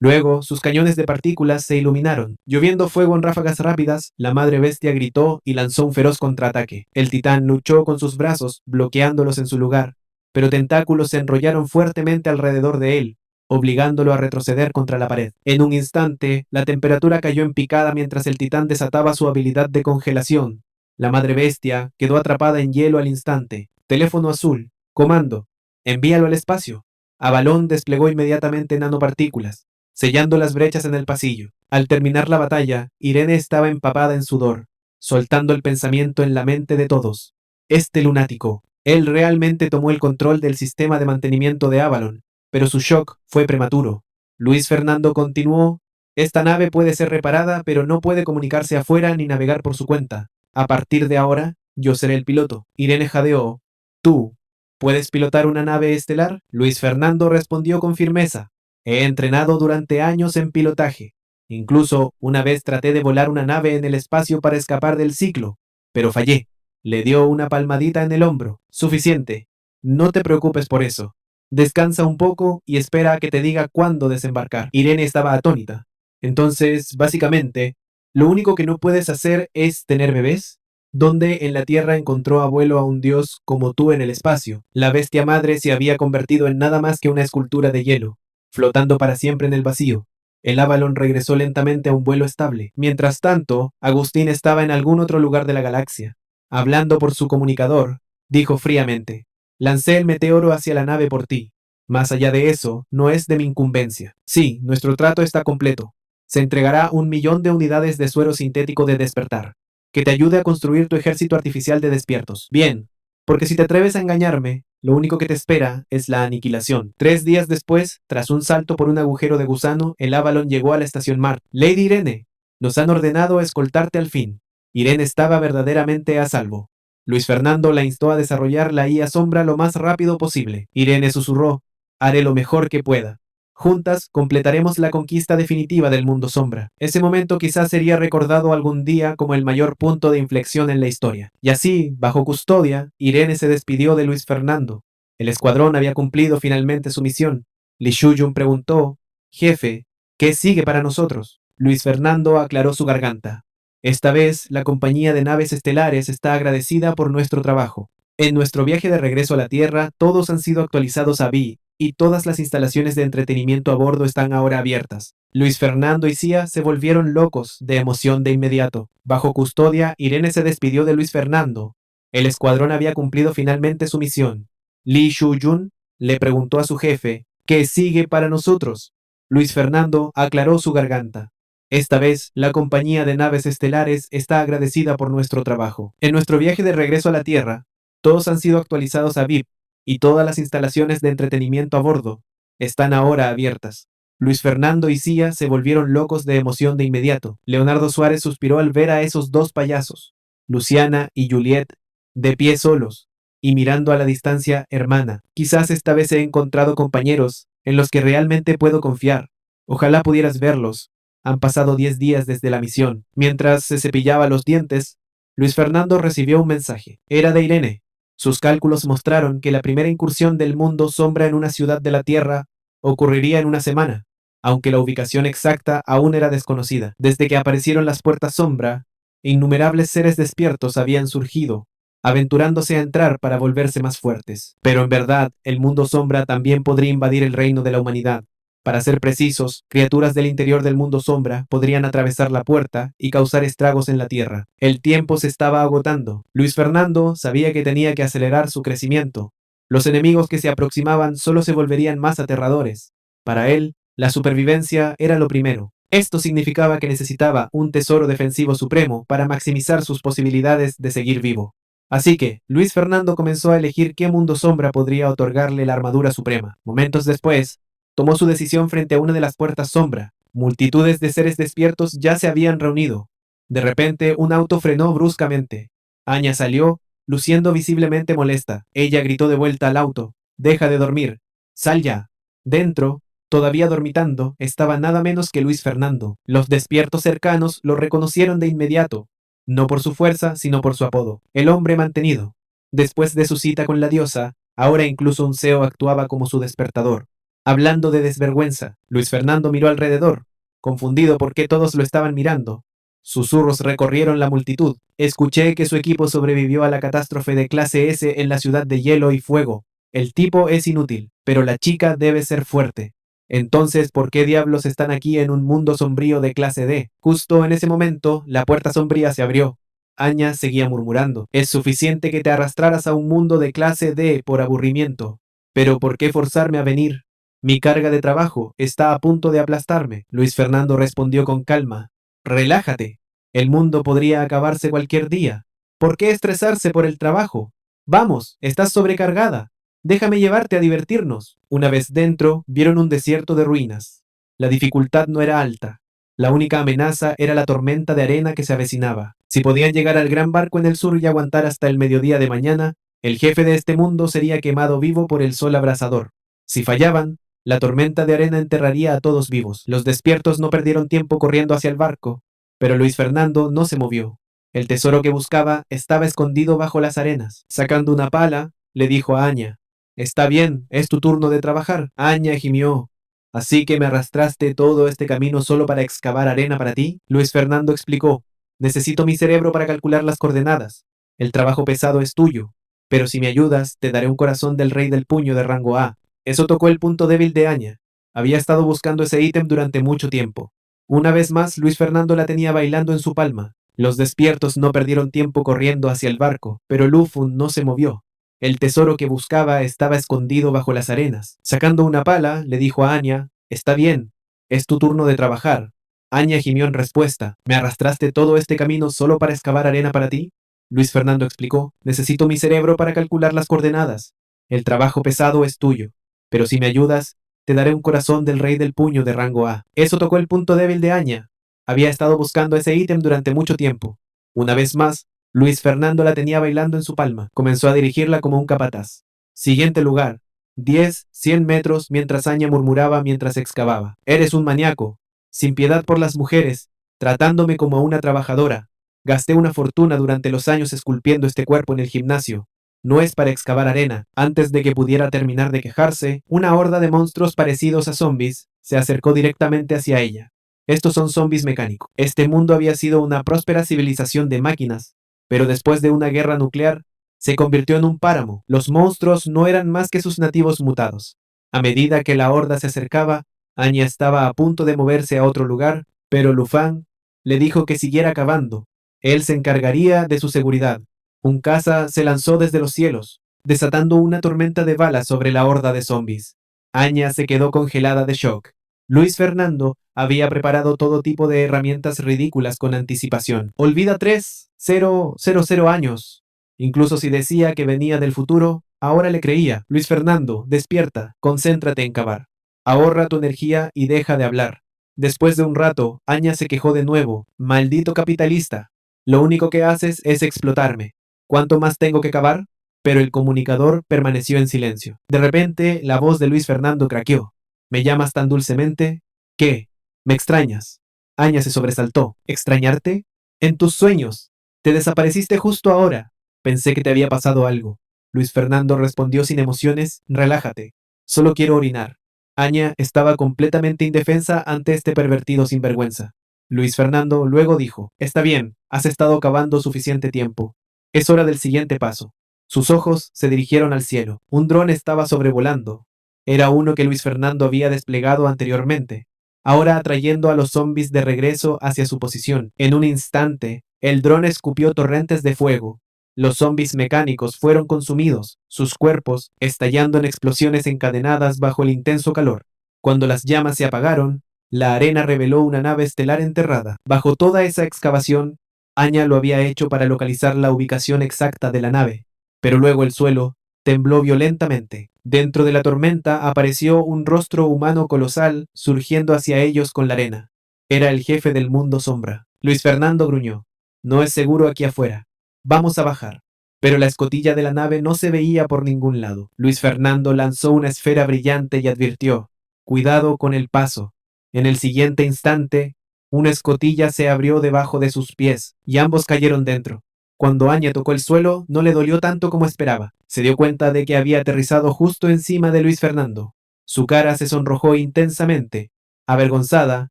Luego, sus cañones de partículas se iluminaron. Lloviendo fuego en ráfagas rápidas, la madre bestia gritó y lanzó un feroz contraataque. El titán luchó con sus brazos, bloqueándolos en su lugar, pero tentáculos se enrollaron fuertemente alrededor de él, obligándolo a retroceder contra la pared. En un instante, la temperatura cayó en picada mientras el titán desataba su habilidad de congelación. La madre bestia quedó atrapada en hielo al instante. Teléfono azul. Comando. Envíalo al espacio. Avalón desplegó inmediatamente nanopartículas, sellando las brechas en el pasillo. Al terminar la batalla, Irene estaba empapada en sudor, soltando el pensamiento en la mente de todos. Este lunático. Él realmente tomó el control del sistema de mantenimiento de Avalon, pero su shock fue prematuro. Luis Fernando continuó. Esta nave puede ser reparada, pero no puede comunicarse afuera ni navegar por su cuenta. A partir de ahora, yo seré el piloto. Irene jadeó. ¿Tú puedes pilotar una nave estelar? Luis Fernando respondió con firmeza. He entrenado durante años en pilotaje. Incluso una vez traté de volar una nave en el espacio para escapar del ciclo, pero fallé. Le dio una palmadita en el hombro. Suficiente. No te preocupes por eso. Descansa un poco y espera a que te diga cuándo desembarcar. Irene estaba atónita. Entonces, básicamente, lo único que no puedes hacer es tener bebés. ¿Dónde en la Tierra encontró abuelo a un dios como tú en el espacio? La bestia madre se había convertido en nada más que una escultura de hielo, flotando para siempre en el vacío. El Avalon regresó lentamente a un vuelo estable. Mientras tanto, Agustín estaba en algún otro lugar de la galaxia. Hablando por su comunicador, dijo fríamente, lancé el meteoro hacia la nave por ti. Más allá de eso, no es de mi incumbencia. Sí, nuestro trato está completo. Se entregará 1.000.000 de unidades de suero sintético de despertar, que te ayude a construir tu ejército artificial de despiertos. Bien, porque si te atreves a engañarme, lo único que te espera es la aniquilación. 3 días después, tras un salto por un agujero de gusano, el Avalon llegó a la estación Marte. Lady Irene, nos han ordenado escoltarte al fin. Irene estaba verdaderamente a salvo. Luis Fernando la instó a desarrollar la IA Sombra lo más rápido posible. Irene susurró, haré lo mejor que pueda. Juntas completaremos la conquista definitiva del mundo sombra. Ese momento quizás sería recordado algún día como el mayor punto de inflexión en la historia. Y así, bajo custodia, Irene se despidió de Luis Fernando. El escuadrón había cumplido finalmente su misión. Li Shuyun preguntó: Jefe, ¿qué sigue para nosotros? Luis Fernando aclaró su garganta. Esta vez, la compañía de naves estelares está agradecida por nuestro trabajo. En nuestro viaje de regreso a la Tierra, todos han sido actualizados a Vi, y todas las instalaciones de entretenimiento a bordo están ahora abiertas. Luis Fernando y Cia se volvieron locos de emoción de inmediato. Bajo custodia, Irene se despidió de Luis Fernando. El escuadrón había cumplido finalmente su misión. Li Shuyun le preguntó a su jefe: ¿qué sigue para nosotros? Luis Fernando aclaró su garganta. Esta vez, la compañía de naves estelares está agradecida por nuestro trabajo. En nuestro viaje de regreso a la Tierra, todos han sido actualizados a VIP y todas las instalaciones de entretenimiento a bordo están ahora abiertas. Luis Fernando y Cia se volvieron locos de emoción de inmediato. Leonardo Suárez suspiró al ver a esos dos payasos, Luciana y Juliet, de pie solos y mirando a la distancia. Hermana, quizás esta vez he encontrado compañeros en los que realmente puedo confiar. Ojalá pudieras verlos. Han pasado 10 días desde la misión. Mientras se cepillaba los dientes, Luis Fernando recibió un mensaje. Era de Irene. Sus cálculos mostraron que la primera incursión del mundo sombra en una ciudad de la Tierra ocurriría en una semana, aunque la ubicación exacta aún era desconocida. Desde que aparecieron las puertas sombra, innumerables seres despiertos habían surgido, aventurándose a entrar para volverse más fuertes. Pero en verdad, el mundo sombra también podría invadir el reino de la humanidad. Para ser precisos, criaturas del interior del mundo sombra podrían atravesar la puerta y causar estragos en la Tierra. El tiempo se estaba agotando. Luis Fernando sabía que tenía que acelerar su crecimiento. Los enemigos que se aproximaban solo se volverían más aterradores. Para él, la supervivencia era lo primero. Esto significaba que necesitaba un tesoro defensivo supremo para maximizar sus posibilidades de seguir vivo. Así que, Luis Fernando comenzó a elegir qué mundo sombra podría otorgarle la armadura suprema. Momentos después, tomó su decisión frente a una de las puertas sombra. Multitudes de seres despiertos ya se habían reunido. De repente, un auto frenó bruscamente. Anya salió, luciendo visiblemente molesta. Ella gritó de vuelta al auto: «Deja de dormir. Sal ya». Dentro, todavía dormitando, estaba nada menos que Luis Fernando. Los despiertos cercanos lo reconocieron de inmediato, no por su fuerza, sino por su apodo: el hombre mantenido. Después de su cita con la diosa, ahora incluso un CEO actuaba como su despertador. Hablando de desvergüenza, Luis Fernando miró alrededor, confundido por qué todos lo estaban mirando. Susurros recorrieron la multitud. Escuché que su equipo sobrevivió a la catástrofe de clase S en la ciudad de hielo y fuego. El tipo es inútil, pero la chica debe ser fuerte. Entonces, ¿por qué diablos están aquí en un mundo sombrío de clase D? Justo en ese momento, la puerta sombría se abrió. Anya seguía murmurando: «Es suficiente que te arrastraras a un mundo de clase D por aburrimiento. Pero ¿por qué forzarme a venir? Mi carga de trabajo está a punto de aplastarme». Luis Fernando respondió con calma: «Relájate. El mundo podría acabarse cualquier día. ¿Por qué estresarse por el trabajo? Vamos, estás sobrecargada. Déjame llevarte a divertirnos». Una vez dentro, vieron un desierto de ruinas. La dificultad no era alta. La única amenaza era la tormenta de arena que se avecinaba. Si podían llegar al gran barco en el sur y aguantar hasta el mediodía de mañana, el jefe de este mundo sería quemado vivo por el sol abrasador. Si fallaban, la tormenta de arena enterraría a todos vivos. Los despiertos no perdieron tiempo corriendo hacia el barco, pero Luis Fernando no se movió. El tesoro que buscaba estaba escondido bajo las arenas. Sacando una pala, le dijo a Anya: «Está bien, es tu turno de trabajar». Anya gimió: «¿Así que me arrastraste todo este camino solo para excavar arena para ti?». Luis Fernando explicó: «Necesito mi cerebro para calcular las coordenadas. El trabajo pesado es tuyo, pero si me ayudas, te daré un corazón del rey del puño de rango A». Eso tocó el punto débil de Anya. Había estado buscando ese ítem durante mucho tiempo. Una vez más, Luis Fernando la tenía bailando en su palma. Los despiertos no perdieron tiempo corriendo hacia el barco, pero Lufun no se movió. El tesoro que buscaba estaba escondido bajo las arenas. Sacando una pala, le dijo a Anya: «Está bien, es tu turno de trabajar». Anya gimió en respuesta: «¿Me arrastraste todo este camino solo para excavar arena para ti?». Luis Fernando explicó: «Necesito mi cerebro para calcular las coordenadas. El trabajo pesado es tuyo, pero si me ayudas, te daré un corazón del rey del puño de rango A». Eso tocó el punto débil de Anya. Había estado buscando ese ítem durante mucho tiempo. Una vez más, Luis Fernando la tenía bailando en su palma. Comenzó a dirigirla como un capataz. «Siguiente lugar. 10, 100 metros mientras Anya murmuraba mientras excavaba. Eres un maníaco, sin piedad por las mujeres, tratándome como a una trabajadora. Gasté una fortuna durante los años esculpiendo este cuerpo en el gimnasio. No es para excavar arena. Antes de que pudiera terminar de quejarse, una horda de monstruos parecidos a zombies se acercó directamente hacia ella. Estos son zombies mecánicos. Este mundo había sido una próspera civilización de máquinas, pero después de una guerra nuclear, se convirtió en un páramo. Los monstruos no eran más que sus nativos mutados. A medida que la horda se acercaba, Anya estaba a punto de moverse a otro lugar, pero Lufang le dijo que siguiera cavando. Él se encargaría de su seguridad. Un caza se lanzó desde los cielos, desatando una tormenta de balas sobre la horda de zombies. Anya se quedó congelada de shock. Luis Fernando había preparado todo tipo de herramientas ridículas con anticipación. Olvida 3,000 años. Incluso si decía que venía del futuro, ahora le creía. Luis Fernando, despierta, concéntrate en cavar. Ahorra tu energía y deja de hablar. Después de un rato, Anya se quejó de nuevo. Maldito capitalista. Lo único que haces es explotarme. ¿Cuánto más tengo que cavar? Pero el comunicador permaneció en silencio. De repente, la voz de Luis Fernando craqueó. ¿Me llamas tan dulcemente? ¿Qué? ¿Me extrañas? Anya se sobresaltó. ¿Extrañarte? En tus sueños. Te desapareciste justo ahora. Pensé que te había pasado algo. Luis Fernando respondió sin emociones. Relájate. Solo quiero orinar. Anya estaba completamente indefensa ante este pervertido sinvergüenza. Luis Fernando luego dijo, está bien, has estado cavando suficiente tiempo. Es hora del siguiente paso. Sus ojos se dirigieron al cielo. Un dron estaba sobrevolando. Era uno que Luis Fernando había desplegado anteriormente, ahora atrayendo a los zombies de regreso hacia su posición. En un instante, el dron escupió torrentes de fuego. Los zombies mecánicos fueron consumidos, sus cuerpos estallando en explosiones encadenadas bajo el intenso calor. Cuando las llamas se apagaron, la arena reveló una nave estelar enterrada. Bajo toda esa excavación, Anya lo había hecho para localizar la ubicación exacta de la nave, pero luego el suelo tembló violentamente. Dentro de la tormenta apareció un rostro humano colosal surgiendo hacia ellos con la arena. Era el jefe del mundo sombra. Luis Fernando gruñó. No es seguro aquí afuera. Vamos a bajar. Pero la escotilla de la nave no se veía por ningún lado. Luis Fernando lanzó una esfera brillante y advirtió, cuidado con el paso. En el siguiente instante, una escotilla se abrió debajo de sus pies y ambos cayeron dentro. Cuando Anya tocó el suelo, no le dolió tanto como esperaba. Se dio cuenta de que había aterrizado justo encima de Luis Fernando. Su cara se sonrojó intensamente. Avergonzada,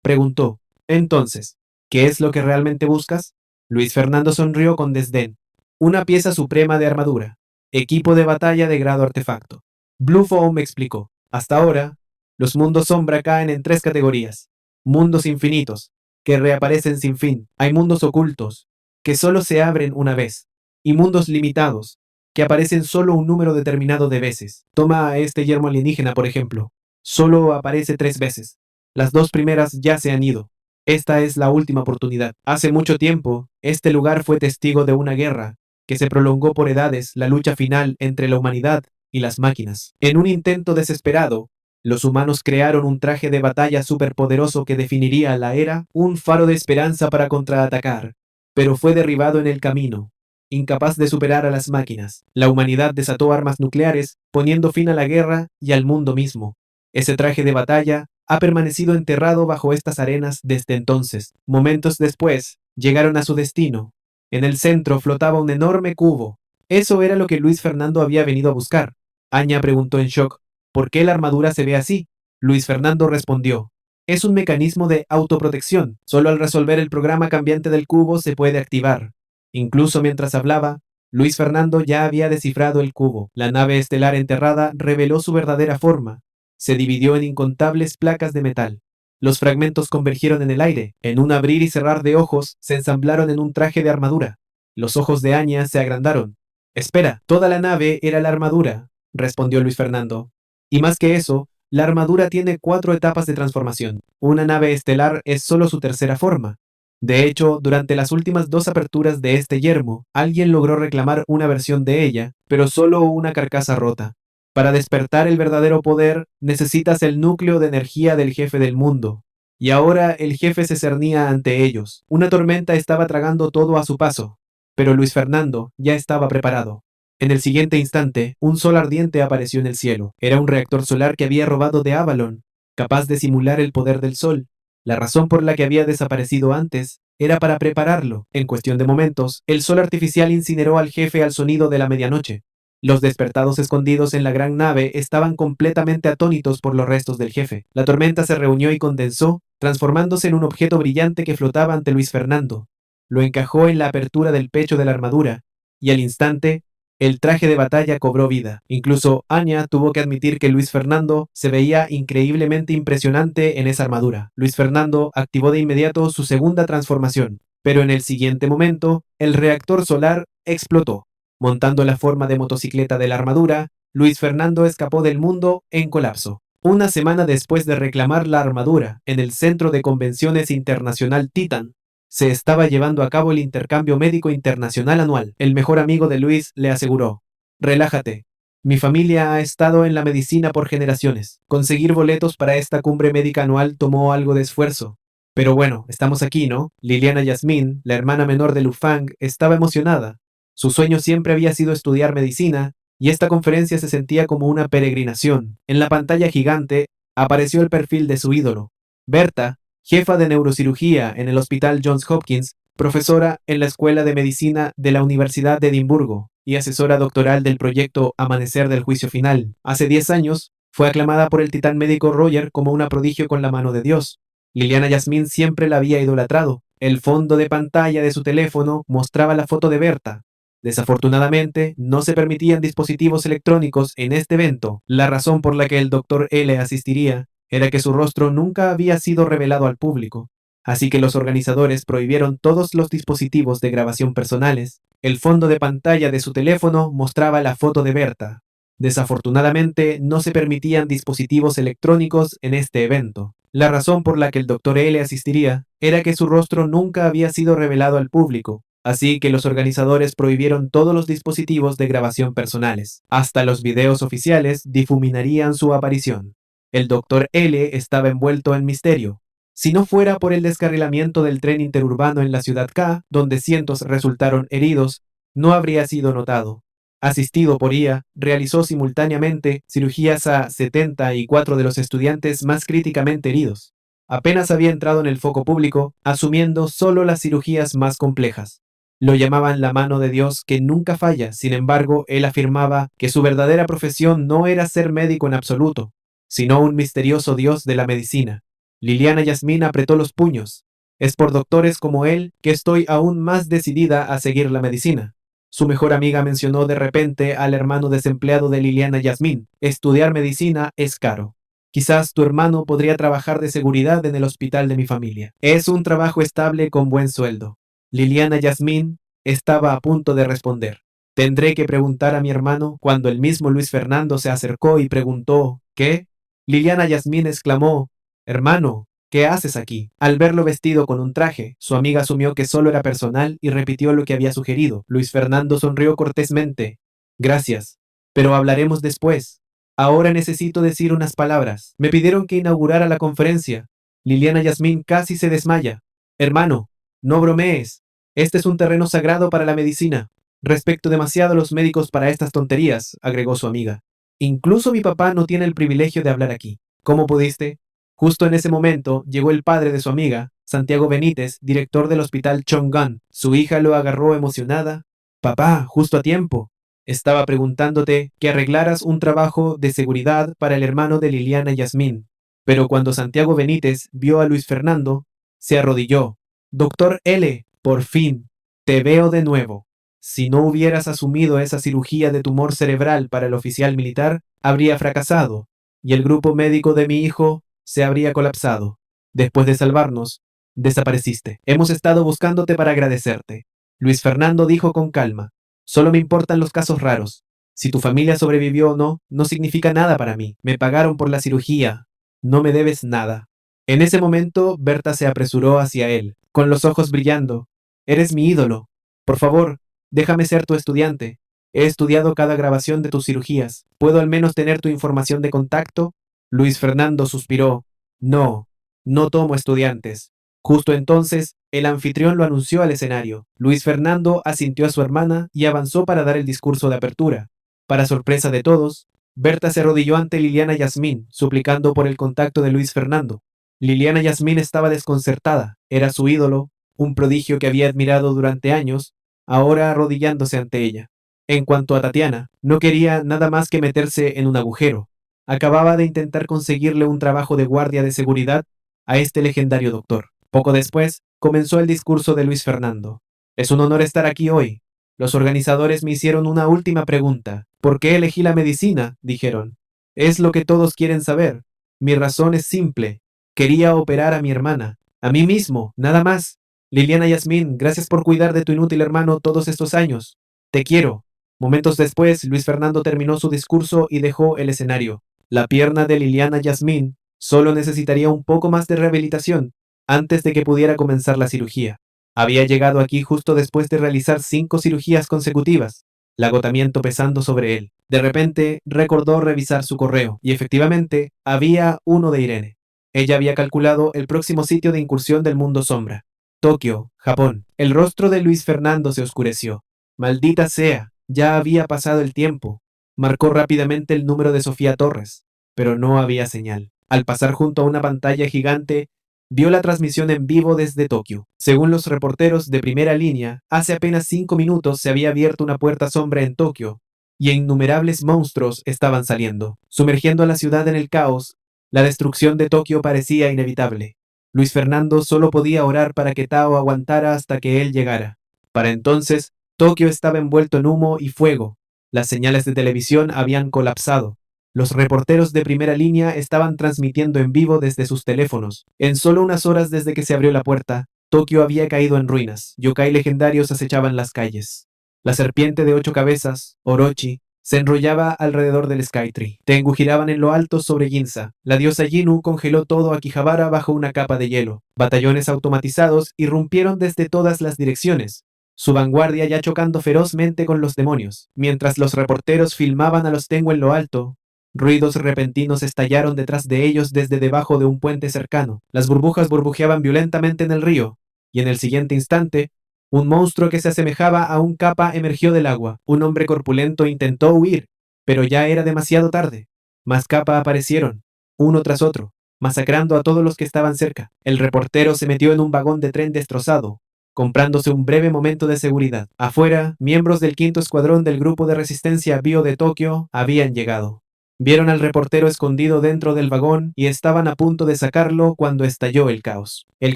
preguntó, entonces, ¿qué es lo que realmente buscas? Luis Fernando sonrió con desdén. Una pieza suprema de armadura. Equipo de batalla de grado artefacto. Blue Foam explicó. Hasta ahora, los mundos sombra caen en 3 categorías. Mundos infinitos, que reaparecen sin fin. Hay mundos ocultos, que solo se abren una vez, y mundos limitados, que aparecen solo un número determinado de veces. Toma a este yermo alienígena, por ejemplo. Solo aparece 3 veces. Las 2 primeras ya se han ido. Esta es la última oportunidad. Hace mucho tiempo, este lugar fue testigo de una guerra, que se prolongó por edades, la lucha final entre la humanidad y las máquinas. En un intento desesperado, los humanos crearon un traje de batalla superpoderoso que definiría la era, un faro de esperanza para contraatacar, pero fue derribado en el camino, incapaz de superar a las máquinas. La humanidad desató armas nucleares, poniendo fin a la guerra y al mundo mismo. Ese traje de batalla ha permanecido enterrado bajo estas arenas desde entonces. Momentos después, llegaron a su destino. En el centro flotaba un enorme cubo. Eso era lo que Luis Fernando había venido a buscar. Anya preguntó en shock, ¿por qué la armadura se ve así? Luis Fernando respondió, es un mecanismo de autoprotección. Solo al resolver el programa cambiante del cubo se puede activar. Incluso mientras hablaba, Luis Fernando ya había descifrado el cubo. La nave estelar enterrada reveló su verdadera forma. Se dividió en incontables placas de metal. Los fragmentos convergieron en el aire. En un abrir y cerrar de ojos, se ensamblaron en un traje de armadura. Los ojos de Anya se agrandaron. Espera, toda la nave era la armadura, respondió Luis Fernando. Y más que eso, la armadura tiene 4 etapas de transformación. Una nave estelar es solo su tercera forma. De hecho, durante las últimas 2 aperturas de este yermo, alguien logró reclamar una versión de ella, pero solo una carcasa rota. Para despertar el verdadero poder, necesitas el núcleo de energía del jefe del mundo. Y ahora el jefe se cernía ante ellos. Una tormenta estaba tragando todo a su paso, pero Luis Fernando ya estaba preparado. En el siguiente instante, un sol ardiente apareció en el cielo. Era un reactor solar que había robado de Avalon, capaz de simular el poder del sol. La razón por la que había desaparecido antes era para prepararlo. En cuestión de momentos, el sol artificial incineró al jefe al sonido de la medianoche. Los despertados escondidos en la gran nave estaban completamente atónitos por los restos del jefe. La tormenta se reunió y condensó, transformándose en un objeto brillante que flotaba ante Luis Fernando. Lo encajó en la apertura del pecho de la armadura, y al instante, el traje de batalla cobró vida. Incluso Anya tuvo que admitir que Luis Fernando se veía increíblemente impresionante en esa armadura. Luis Fernando activó de inmediato su segunda transformación, pero en el siguiente momento, el reactor solar explotó. Montando la forma de motocicleta de la armadura, Luis Fernando escapó del mundo en colapso. Una semana después de reclamar la armadura en el Centro de Convenciones Internacional Titan, se estaba llevando a cabo el intercambio médico internacional anual. El mejor amigo de Luis le aseguró: relájate. Mi familia ha estado en la medicina por generaciones. Conseguir boletos para esta cumbre médica anual tomó algo de esfuerzo. Pero bueno, estamos aquí, ¿no? Liliana Yasmín, la hermana menor de Lu Fang, estaba emocionada. Su sueño siempre había sido estudiar medicina, y esta conferencia se sentía como una peregrinación. En la pantalla gigante apareció el perfil de su ídolo. Berta, jefa de neurocirugía en el Hospital Johns Hopkins, profesora en la Escuela de Medicina de la Universidad de Edimburgo y asesora doctoral del proyecto Amanecer del Juicio Final. Hace 10 años, fue aclamada por el titán médico Roger como una prodigio con la mano de Dios. Liliana Yasmín siempre la había idolatrado. El fondo de pantalla de su teléfono mostraba la foto de Berta. Desafortunadamente, no se permitían dispositivos electrónicos en este evento. La razón por la que el Dr. L asistiría era que su rostro nunca había sido revelado al público, así que los organizadores prohibieron todos los dispositivos de grabación personales. El fondo de pantalla de su teléfono mostraba la foto de Berta. Desafortunadamente, no se permitían dispositivos electrónicos en este evento. La razón por la que el Dr. L asistiría era que su rostro nunca había sido revelado al público, así que los organizadores prohibieron todos los dispositivos de grabación personales. Hasta los videos oficiales difuminarían su aparición. El Dr. L estaba envuelto en misterio. Si no fuera por el descarrilamiento del tren interurbano en la ciudad K, donde cientos resultaron heridos, no habría sido notado. Asistido por IA, realizó simultáneamente cirugías a 74 de los estudiantes más críticamente heridos. Apenas había entrado en el foco público, asumiendo solo las cirugías más complejas. Lo llamaban la mano de Dios que nunca falla. Sin embargo, él afirmaba que su verdadera profesión no era ser médico en absoluto, sino un misterioso dios de la medicina. Liliana Yasmín apretó los puños. Es por doctores como él que estoy aún más decidida a seguir la medicina. Su mejor amiga mencionó de repente al hermano desempleado de Liliana Yasmín. Estudiar medicina es caro. Quizás tu hermano podría trabajar de seguridad en el hospital de mi familia. Es un trabajo estable con buen sueldo. Liliana Yasmín estaba a punto de responder. Tendré que preguntar a mi hermano cuando el mismo Luis Fernando se acercó y preguntó: ¿qué? Liliana Yasmín exclamó: hermano, ¿qué haces aquí? Al verlo vestido con un traje, su amiga asumió que solo era personal y repitió lo que había sugerido. Luis Fernando sonrió cortésmente. Gracias, pero hablaremos después. Ahora necesito decir unas palabras. Me pidieron que inaugurara la conferencia. Liliana Yasmín casi se desmaya. Hermano, no bromees. Este es un terreno sagrado para la medicina. Respeto demasiado a los médicos para estas tonterías, agregó su amiga. Incluso mi papá no tiene el privilegio de hablar aquí. ¿Cómo pudiste? Justo en ese momento llegó el padre de su amiga, Santiago Benítez, director del hospital Chong'an. Su hija lo agarró emocionada. Papá, justo a tiempo. Estaba preguntándote que arreglaras un trabajo de seguridad para el hermano de Liliana Yasmín. Pero cuando Santiago Benítez vio a Luis Fernando, se arrodilló. Doctor L, por fin, te veo de nuevo. Si no hubieras asumido esa cirugía de tumor cerebral para el oficial militar, habría fracasado, y el grupo médico de mi hijo se habría colapsado. Después de salvarnos, desapareciste. Hemos estado buscándote para agradecerte. Luis Fernando dijo con calma: solo me importan los casos raros. Si tu familia sobrevivió o no, no significa nada para mí. Me pagaron por la cirugía. No me debes nada. En ese momento, Berta se apresuró hacia él, con los ojos brillando. Eres mi ídolo. Por favor, déjame ser tu estudiante. He estudiado cada grabación de tus cirugías. ¿Puedo al menos tener tu información de contacto? Luis Fernando suspiró. No, no tomo estudiantes. Justo entonces, el anfitrión lo anunció al escenario. Luis Fernando asintió a su hermana y avanzó para dar el discurso de apertura. Para sorpresa de todos, Berta se arrodilló ante Liliana Yasmín, suplicando por el contacto de Luis Fernando. Liliana Yasmín estaba desconcertada. Era su ídolo, un prodigio que había admirado durante años, ahora arrodillándose ante ella. En cuanto a Tatiana, no quería nada más que meterse en un agujero. Acababa de intentar conseguirle un trabajo de guardia de seguridad a este legendario doctor. Poco después, comenzó el discurso de Luis Fernando. Es un honor estar aquí hoy. Los organizadores me hicieron una última pregunta. ¿Por qué elegí la medicina? Dijeron. Es lo que todos quieren saber. Mi razón es simple. Quería operar a mi hermana. A mí mismo, nada más. Liliana Yasmín, gracias por cuidar de tu inútil hermano todos estos años. Te quiero. Momentos después, Luis Fernando terminó su discurso y dejó el escenario. La pierna de Liliana Yasmín solo necesitaría un poco más de rehabilitación antes de que pudiera comenzar la cirugía. Había llegado aquí justo después de realizar 5 cirugías consecutivas, el agotamiento pesando sobre él. De repente, recordó revisar su correo, y efectivamente, había uno de Irene. Ella había calculado el próximo sitio de incursión del mundo sombra. Tokio, Japón. El rostro de Luis Fernando se oscureció. Maldita sea, ya había pasado el tiempo. Marcó rápidamente el número de Sofía Torres, pero no había señal. Al pasar junto a una pantalla gigante, vio la transmisión en vivo desde Tokio. Según los reporteros de primera línea, hace apenas 5 minutos se había abierto una puerta sombra en Tokio, y innumerables monstruos estaban saliendo, sumergiendo a la ciudad en el caos. La destrucción de Tokio parecía inevitable. Luis Fernando solo podía orar para que Tao aguantara hasta que él llegara. Para entonces, Tokio estaba envuelto en humo y fuego. Las señales de televisión habían colapsado. Los reporteros de primera línea estaban transmitiendo en vivo desde sus teléfonos. En solo unas horas desde que se abrió la puerta, Tokio había caído en ruinas. Yokai legendarios acechaban las calles. La serpiente de 8 cabezas, Orochi, se enrollaba alrededor del Skytree. Tengu giraban en lo alto sobre Ginza. La diosa Jinu congeló todo Akihabara bajo una capa de hielo. Batallones automatizados irrumpieron desde todas las direcciones, su vanguardia ya chocando ferozmente con los demonios. Mientras los reporteros filmaban a los Tengu en lo alto, ruidos repentinos estallaron detrás de ellos desde debajo de un puente cercano. Las burbujas burbujeaban violentamente en el río, y en el siguiente instante, un monstruo que se asemejaba a un kappa emergió del agua. Un hombre corpulento intentó huir, pero ya era demasiado tarde. Más kappa aparecieron, uno tras otro, masacrando a todos los que estaban cerca. El reportero se metió en un vagón de tren destrozado, comprándose un breve momento de seguridad. Afuera, miembros del 5º Escuadrón del Grupo de Resistencia Bio de Tokio habían llegado. Vieron al reportero escondido dentro del vagón y estaban a punto de sacarlo cuando estalló el caos. El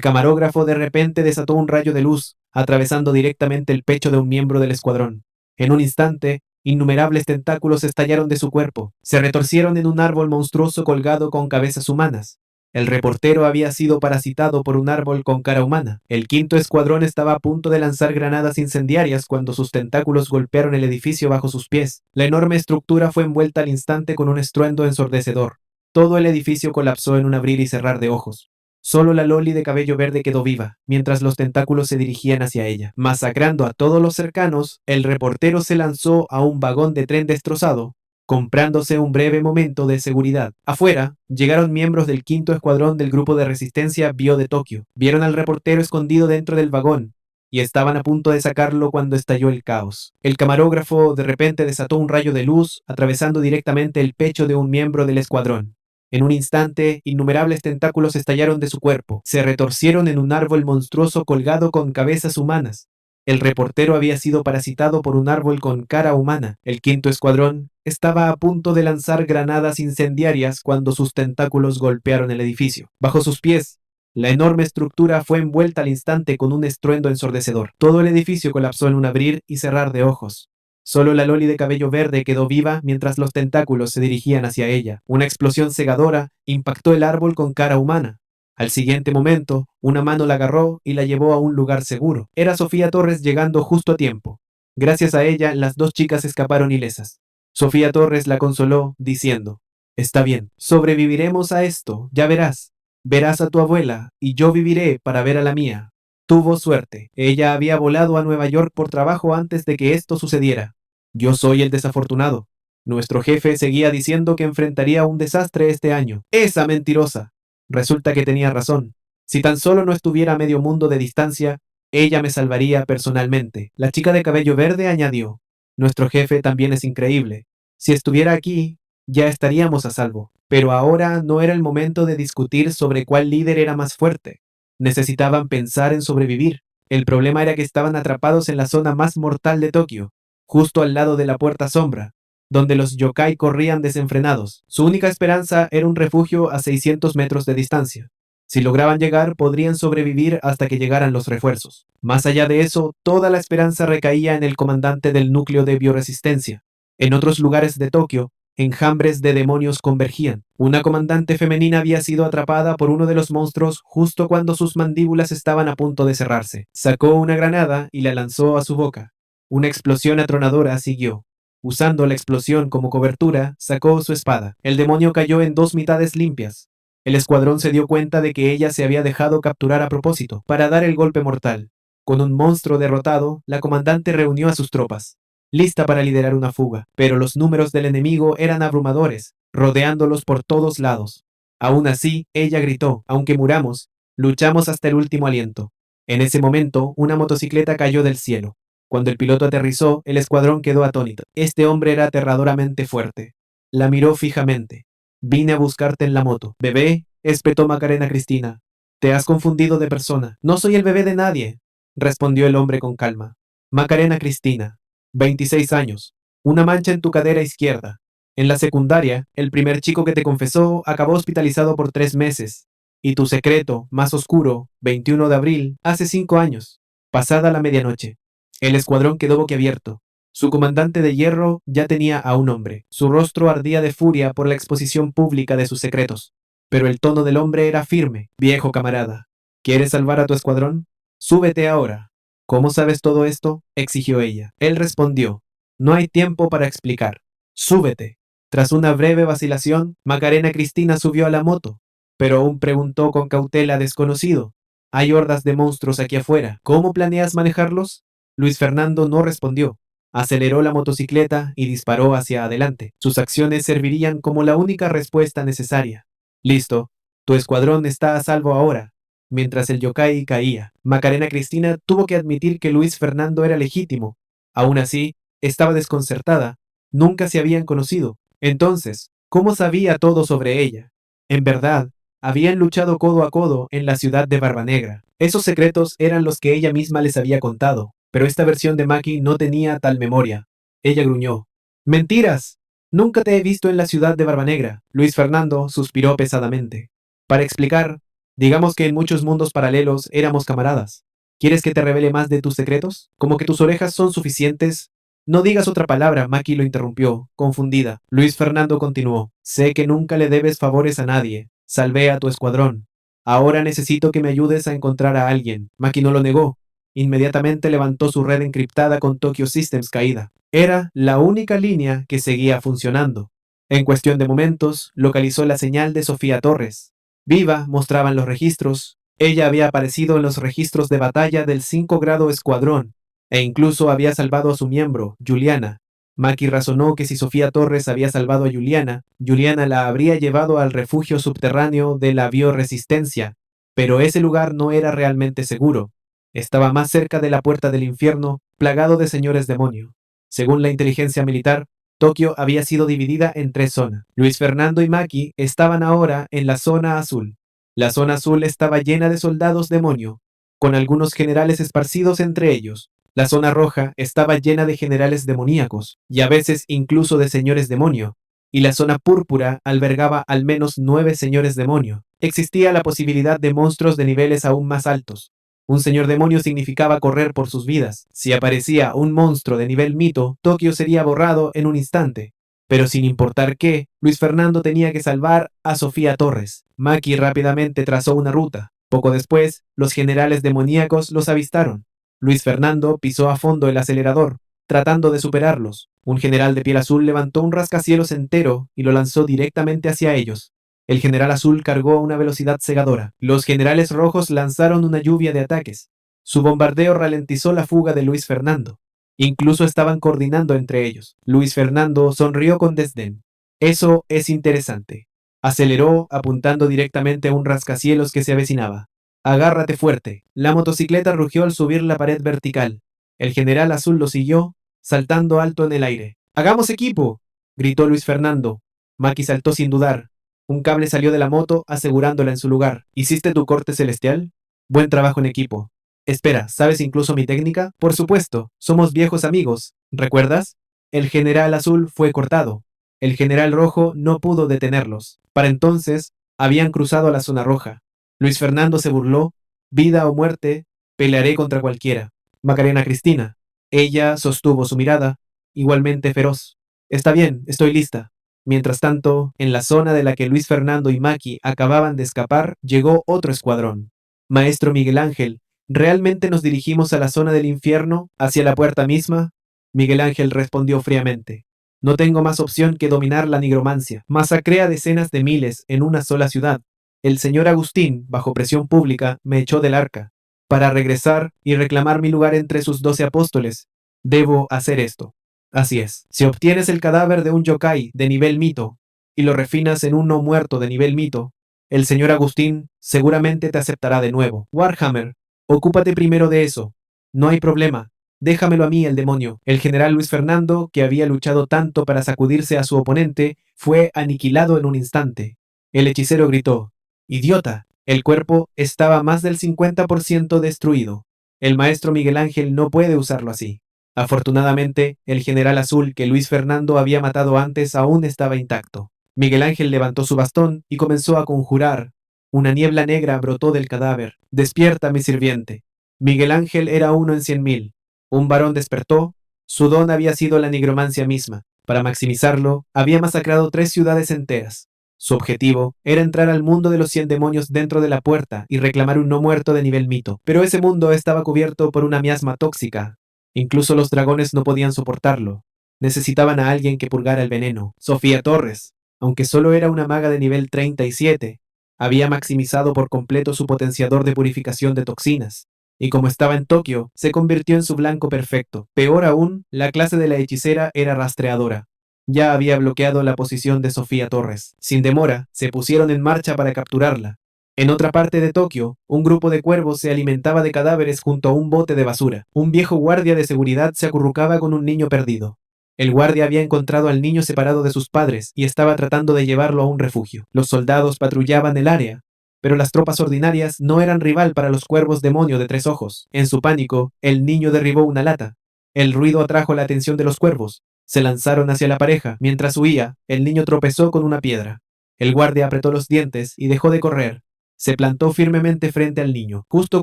camarógrafo de repente desató un rayo de luz, atravesando directamente el pecho de un miembro del escuadrón. En un instante, innumerables tentáculos estallaron de su cuerpo. Se retorcieron en un árbol monstruoso colgado con cabezas humanas. El reportero había sido parasitado por un árbol con cara humana. El 5º Escuadrón estaba a punto de lanzar granadas incendiarias cuando sus tentáculos golpearon el edificio bajo sus pies. La enorme estructura fue envuelta al instante con un estruendo ensordecedor. Todo el edificio colapsó en un abrir y cerrar de ojos. Solo la Loli de cabello verde quedó viva, mientras los tentáculos se dirigían hacia ella. Masacrando a todos los cercanos, el reportero se lanzó a un vagón de tren destrozado, comprándose un breve momento de seguridad. Afuera, llegaron miembros del 5º Escuadrón del Grupo de Resistencia Bio de Tokio. Vieron al reportero escondido dentro del vagón, y estaban a punto de sacarlo cuando estalló el caos. El camarógrafo de repente desató un rayo de luz, atravesando directamente el pecho de un miembro del escuadrón. En un instante, innumerables tentáculos estallaron de su cuerpo. Se retorcieron en un árbol monstruoso colgado con cabezas humanas. El reportero había sido parasitado por un árbol con cara humana. El 5º Escuadrón estaba a punto de lanzar granadas incendiarias cuando sus tentáculos golpearon el edificio. Bajo sus pies, la enorme estructura fue envuelta al instante con un estruendo ensordecedor. Todo el edificio colapsó en un abrir y cerrar de ojos. Solo la Loli de cabello verde quedó viva mientras los tentáculos se dirigían hacia ella. Una explosión cegadora impactó el árbol con cara humana. Al siguiente momento, una mano la agarró y la llevó a un lugar seguro. Era Sofía Torres llegando justo a tiempo. Gracias a ella, las 2 chicas escaparon ilesas. Sofía Torres la consoló, diciendo: «Está bien, sobreviviremos a esto, ya verás. Verás a tu abuela, y yo viviré para ver a la mía». Tuvo suerte. Ella había volado a Nueva York por trabajo antes de que esto sucediera. Yo soy el desafortunado. Nuestro jefe seguía diciendo que enfrentaría un desastre este año. ¡Esa mentirosa! Resulta que tenía razón. Si tan solo no estuviera a medio mundo de distancia, ella me salvaría personalmente. La chica de cabello verde añadió, nuestro jefe también es increíble. Si estuviera aquí, ya estaríamos a salvo. Pero ahora no era el momento de discutir sobre cuál líder era más fuerte. Necesitaban pensar en sobrevivir. El problema era que estaban atrapados en la zona más mortal de Tokio, justo al lado de la puerta sombra, donde los yokai corrían desenfrenados. Su única esperanza era un refugio a 600 metros de distancia. Si lograban llegar, podrían sobrevivir hasta que llegaran los refuerzos. Más allá de eso, toda la esperanza recaía en el comandante del núcleo de bioresistencia. En otros lugares de Tokio, enjambres de demonios convergían. Una comandante femenina había sido atrapada por uno de los monstruos justo cuando sus mandíbulas estaban a punto de cerrarse. Sacó una granada y la lanzó a su boca. Una explosión atronadora siguió. Usando la explosión como cobertura, sacó su espada. El demonio cayó en dos mitades limpias. El escuadrón se dio cuenta de que ella se había dejado capturar a propósito, para dar el golpe mortal. Con un monstruo derrotado, la comandante reunió a sus tropas, lista para liderar una fuga, pero los números del enemigo eran abrumadores, rodeándolos por todos lados. Aún así, ella gritó, aunque muramos, luchamos hasta el último aliento. En ese momento, una motocicleta cayó del cielo. Cuando el piloto aterrizó, el escuadrón quedó atónito. Este hombre era aterradoramente fuerte. La miró fijamente. Vine a buscarte en la moto. Bebé, espetó Macarena Cristina. Te has confundido de persona. No soy el bebé de nadie, respondió el hombre con calma. Macarena Cristina, 26 años, una mancha en tu cadera izquierda. En la secundaria, el primer chico que te confesó acabó hospitalizado por 3 meses. Y tu secreto, más oscuro, 21 de abril, hace 5 años, pasada la medianoche. El escuadrón quedó boquiabierto. Su comandante de hierro ya tenía a un hombre. Su rostro ardía de furia por la exposición pública de sus secretos. Pero el tono del hombre era firme. Viejo camarada, ¿quieres salvar a tu escuadrón? Súbete ahora. ¿Cómo sabes todo esto?, exigió ella. Él respondió, no hay tiempo para explicar. Súbete. Tras una breve vacilación, Macarena Cristina subió a la moto, pero aún preguntó con cautela desconocido. Hay hordas de monstruos aquí afuera. ¿Cómo planeas manejarlos? Luis Fernando no respondió. Aceleró la motocicleta y disparó hacia adelante. Sus acciones servirían como la única respuesta necesaria. Listo. Tu escuadrón está a salvo ahora. Mientras el yokai caía, Macarena Cristina tuvo que admitir que Luis Fernando era legítimo. Aún así, estaba desconcertada. Nunca se habían conocido. Entonces, ¿cómo sabía todo sobre ella? En verdad, habían luchado codo a codo en la ciudad de Barbanegra. Esos secretos eran los que ella misma les había contado, pero esta versión de Maki no tenía tal memoria. Ella gruñó. ¡Mentiras! Nunca te he visto en la ciudad de Barbanegra. Luis Fernando suspiró pesadamente. Para explicar, digamos que en muchos mundos paralelos éramos camaradas. ¿Quieres que te revele más de tus secretos? ¿Como que tus orejas son suficientes? No digas otra palabra, Maki lo interrumpió, confundida. Luis Fernando continuó. Sé que nunca le debes favores a nadie. Salvé a tu escuadrón. Ahora necesito que me ayudes a encontrar a alguien. Maki no lo negó. Inmediatamente levantó su red encriptada con Tokyo Systems caída. Era la única línea que seguía funcionando. En cuestión de momentos, localizó la señal de Sofía Torres. Viva, mostraban los registros. Ella había aparecido en los registros de batalla del 5 grado escuadrón, e incluso había salvado a su miembro, Juliana. Maki razonó que si Sofía Torres había salvado a Juliana, Juliana la habría llevado al refugio subterráneo de la bioresistencia, pero ese lugar no era realmente seguro. Estaba más cerca de la puerta del infierno, plagado de señores demonio. Según la inteligencia militar, Tokio había sido dividida en 3 zonas. Luis Fernando y Maki estaban ahora en la zona azul. La zona azul estaba llena de soldados demonio, con algunos generales esparcidos entre ellos. La zona roja estaba llena de generales demoníacos, y a veces incluso de señores demonio, y la zona púrpura albergaba al menos 9 señores demonio. Existía la posibilidad de monstruos de niveles aún más altos. Un señor demonio significaba correr por sus vidas. Si aparecía un monstruo de nivel mito, Tokio sería borrado en un instante. Pero sin importar qué, Luis Fernando tenía que salvar a Sofía Torres. Maki rápidamente trazó una ruta. Poco después, los generales demoníacos los avistaron. Luis Fernando pisó a fondo el acelerador, tratando de superarlos. Un general de piel azul levantó un rascacielos entero y lo lanzó directamente hacia ellos. El general azul cargó a una velocidad cegadora. Los generales rojos lanzaron una lluvia de ataques. Su bombardeo ralentizó la fuga de Luis Fernando. Incluso estaban coordinando entre ellos. Luis Fernando sonrió con desdén. Eso es interesante. Aceleró, apuntando directamente a un rascacielos que se avecinaba. Agárrate fuerte. La motocicleta rugió al subir la pared vertical. El general azul lo siguió, saltando alto en el aire. ¡Hagamos equipo!, gritó Luis Fernando. Maki saltó sin dudar. Un cable salió de la moto, asegurándola en su lugar. ¿Hiciste tu corte celestial? Buen trabajo en equipo. Espera, ¿sabes incluso mi técnica? Por supuesto, somos viejos amigos. ¿Recuerdas? El general azul fue cortado. El general rojo no pudo detenerlos. Para entonces, habían cruzado a la zona roja. Luis Fernando se burló. Vida o muerte, pelearé contra cualquiera. Macarena Cristina. Ella sostuvo su mirada, igualmente feroz. Está bien, estoy lista. Mientras tanto, en la zona de la que Luis Fernando y Maki acababan de escapar, llegó otro escuadrón. Maestro Miguel Ángel, ¿realmente nos dirigimos a la zona del infierno, hacia la puerta misma? Miguel Ángel respondió fríamente. No tengo más opción que dominar la nigromancia. Masacré a decenas de miles en una sola ciudad. El señor Agustín, bajo presión pública, me echó del arca. Para regresar y reclamar mi lugar entre sus 12 apóstoles, debo hacer esto. Así es. Si obtienes el cadáver de un yokai de nivel mito y lo refinas en un no muerto de nivel mito, el señor Agustín seguramente te aceptará de nuevo. Warhammer, ocúpate primero de eso. No hay problema. Déjamelo a mí, el demonio. El general Luis Fernando, que había luchado tanto para sacudirse a su oponente, fue aniquilado en un instante. El hechicero gritó: ¡Idiota! El cuerpo estaba más del 50% destruido. El maestro Miguel Ángel no puede usarlo así. Afortunadamente, el general azul que Luis Fernando había matado antes aún estaba intacto. Miguel Ángel levantó su bastón y comenzó a conjurar. Una niebla negra brotó del cadáver. Despierta, mi sirviente. Miguel Ángel era uno en 100.000. Un varón despertó. Su don había sido la nigromancia misma. Para maximizarlo, había masacrado 3 ciudades enteras. Su objetivo era entrar al mundo de los 100 demonios dentro de la puerta y reclamar un no muerto de nivel mito. Pero ese mundo estaba cubierto por una miasma tóxica. Incluso los dragones no podían soportarlo. Necesitaban a alguien que purgara el veneno. Sofía Torres, aunque solo era una maga de nivel 37, había maximizado por completo su potenciador de purificación de toxinas. Y como estaba en Tokio, se convirtió en su blanco perfecto. Peor aún, la clase de la hechicera era rastreadora. Ya había bloqueado la posición de Sofía Torres. Sin demora, se pusieron en marcha para capturarla. En otra parte de Tokio, un grupo de cuervos se alimentaba de cadáveres junto a un bote de basura. Un viejo guardia de seguridad se acurrucaba con un niño perdido. El guardia había encontrado al niño separado de sus padres y estaba tratando de llevarlo a un refugio. Los soldados patrullaban el área, pero las tropas ordinarias no eran rival para los cuervos demonio de 3 ojos. En su pánico, el niño derribó una lata. El ruido atrajo la atención de los cuervos. Se lanzaron hacia la pareja. Mientras huía, el niño tropezó con una piedra. El guardia apretó los dientes y dejó de correr. Se plantó firmemente frente al niño. Justo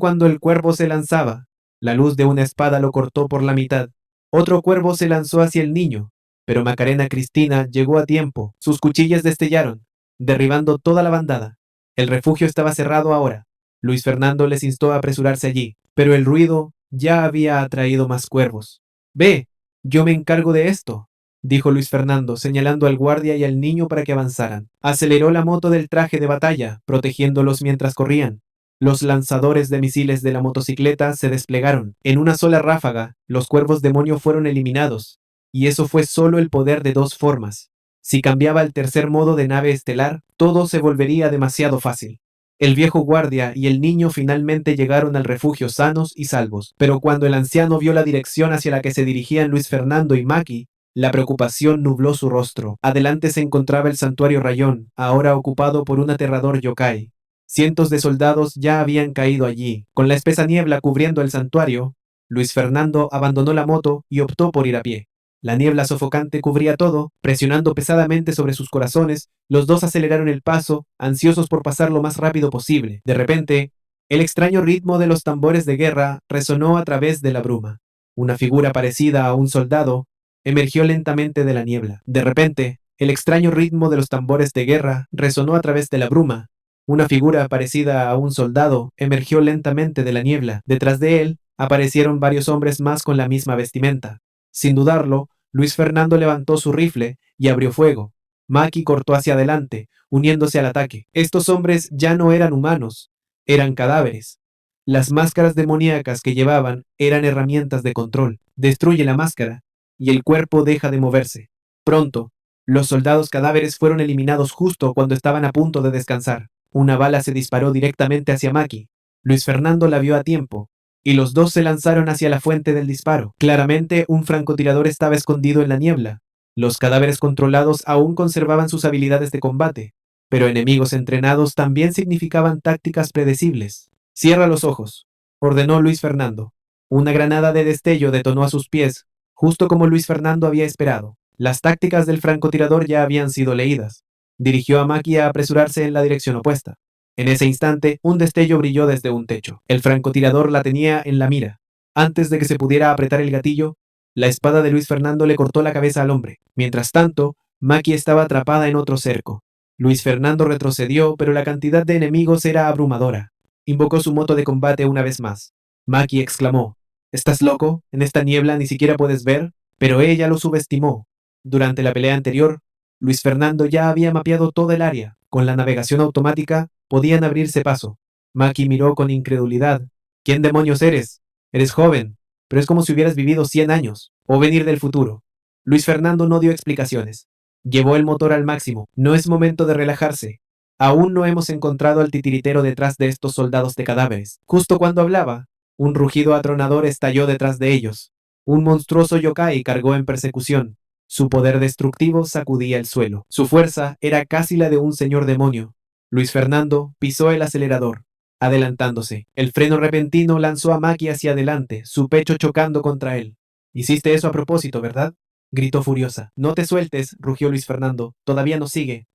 cuando el cuervo se lanzaba, la luz de una espada lo cortó por la mitad. Otro cuervo se lanzó hacia el niño, pero Macarena Cristina llegó a tiempo. Sus cuchillas destellaron, derribando toda la bandada. El refugio estaba cerrado ahora. Luis Fernando les instó a apresurarse allí, pero el ruido ya había atraído más cuervos. Ve, yo me encargo de esto, dijo Luis Fernando, señalando al guardia y al niño para que avanzaran. Aceleró la moto del traje de batalla, protegiéndolos mientras corrían. Los lanzadores de misiles de la motocicleta se desplegaron. En una sola ráfaga, los cuervos demonio fueron eliminados. Y eso fue solo el poder de 2 formas. Si cambiaba al tercer modo de nave estelar, todo se volvería demasiado fácil. El viejo guardia y el niño finalmente llegaron al refugio sanos y salvos, pero cuando el anciano vio la dirección hacia la que se dirigían Luis Fernando y Maki, la preocupación nubló su rostro. Adelante se encontraba el santuario Rayón, ahora ocupado por un aterrador yokai. Cientos de soldados ya habían caído allí. Con la espesa niebla cubriendo el santuario, Luis Fernando abandonó la moto y optó por ir a pie. La niebla sofocante cubría todo, presionando pesadamente sobre sus corazones. Los dos aceleraron el paso, ansiosos por pasar lo más rápido posible. De repente, el extraño ritmo de los tambores de guerra resonó a través de la bruma. Una figura parecida a un soldado emergió lentamente de la niebla. De repente, el extraño ritmo de los tambores de guerra resonó a través de la bruma. Una figura parecida a un soldado emergió lentamente de la niebla. Detrás de él aparecieron varios hombres más con la misma vestimenta. Sin dudarlo, Luis Fernando levantó su rifle y abrió fuego. Maki cortó hacia adelante, uniéndose al ataque. Estos hombres ya no eran humanos, eran cadáveres. Las máscaras demoníacas que llevaban eran herramientas de control. Destruye la máscara y el cuerpo deja de moverse. Pronto, los soldados cadáveres fueron eliminados justo cuando estaban a punto de descansar. Una bala se disparó directamente hacia Maki. Luis Fernando la vio a tiempo, y los dos se lanzaron hacia la fuente del disparo. Claramente, un francotirador estaba escondido en la niebla. Los cadáveres controlados aún conservaban sus habilidades de combate, pero enemigos entrenados también significaban tácticas predecibles. Cierra los ojos, ordenó Luis Fernando. Una granada de destello detonó a sus pies, justo como Luis Fernando había esperado. Las tácticas del francotirador ya habían sido leídas. Dirigió a Maki a apresurarse en la dirección opuesta. En ese instante, un destello brilló desde un techo. El francotirador la tenía en la mira. Antes de que se pudiera apretar el gatillo, la espada de Luis Fernando le cortó la cabeza al hombre. Mientras tanto, Maki estaba atrapada en otro cerco. Luis Fernando retrocedió, pero la cantidad de enemigos era abrumadora. Invocó su moto de combate una vez más. Maki exclamó: ¿Estás loco? En esta niebla ni siquiera puedes ver. Pero ella lo subestimó. Durante la pelea anterior, Luis Fernando ya había mapeado toda el área. Con la navegación automática, podían abrirse paso. Maki miró con incredulidad. ¿Quién demonios eres? Eres joven, pero es como si hubieras vivido 100 años, o venir del futuro. Luis Fernando no dio explicaciones. Llevó el motor al máximo. No es momento de relajarse. Aún no hemos encontrado al titiritero detrás de estos soldados de cadáveres. Justo cuando hablaba, un rugido atronador estalló detrás de ellos. Un monstruoso yokai cargó en persecución. Su poder destructivo sacudía el suelo. Su fuerza era casi la de un señor demonio. Luis Fernando pisó el acelerador, adelantándose. El freno repentino lanzó a Maki hacia adelante, su pecho chocando contra él. Hiciste eso a propósito, ¿verdad? Gritó furiosa. No te sueltes, rugió Luis Fernando. Todavía nos sigue.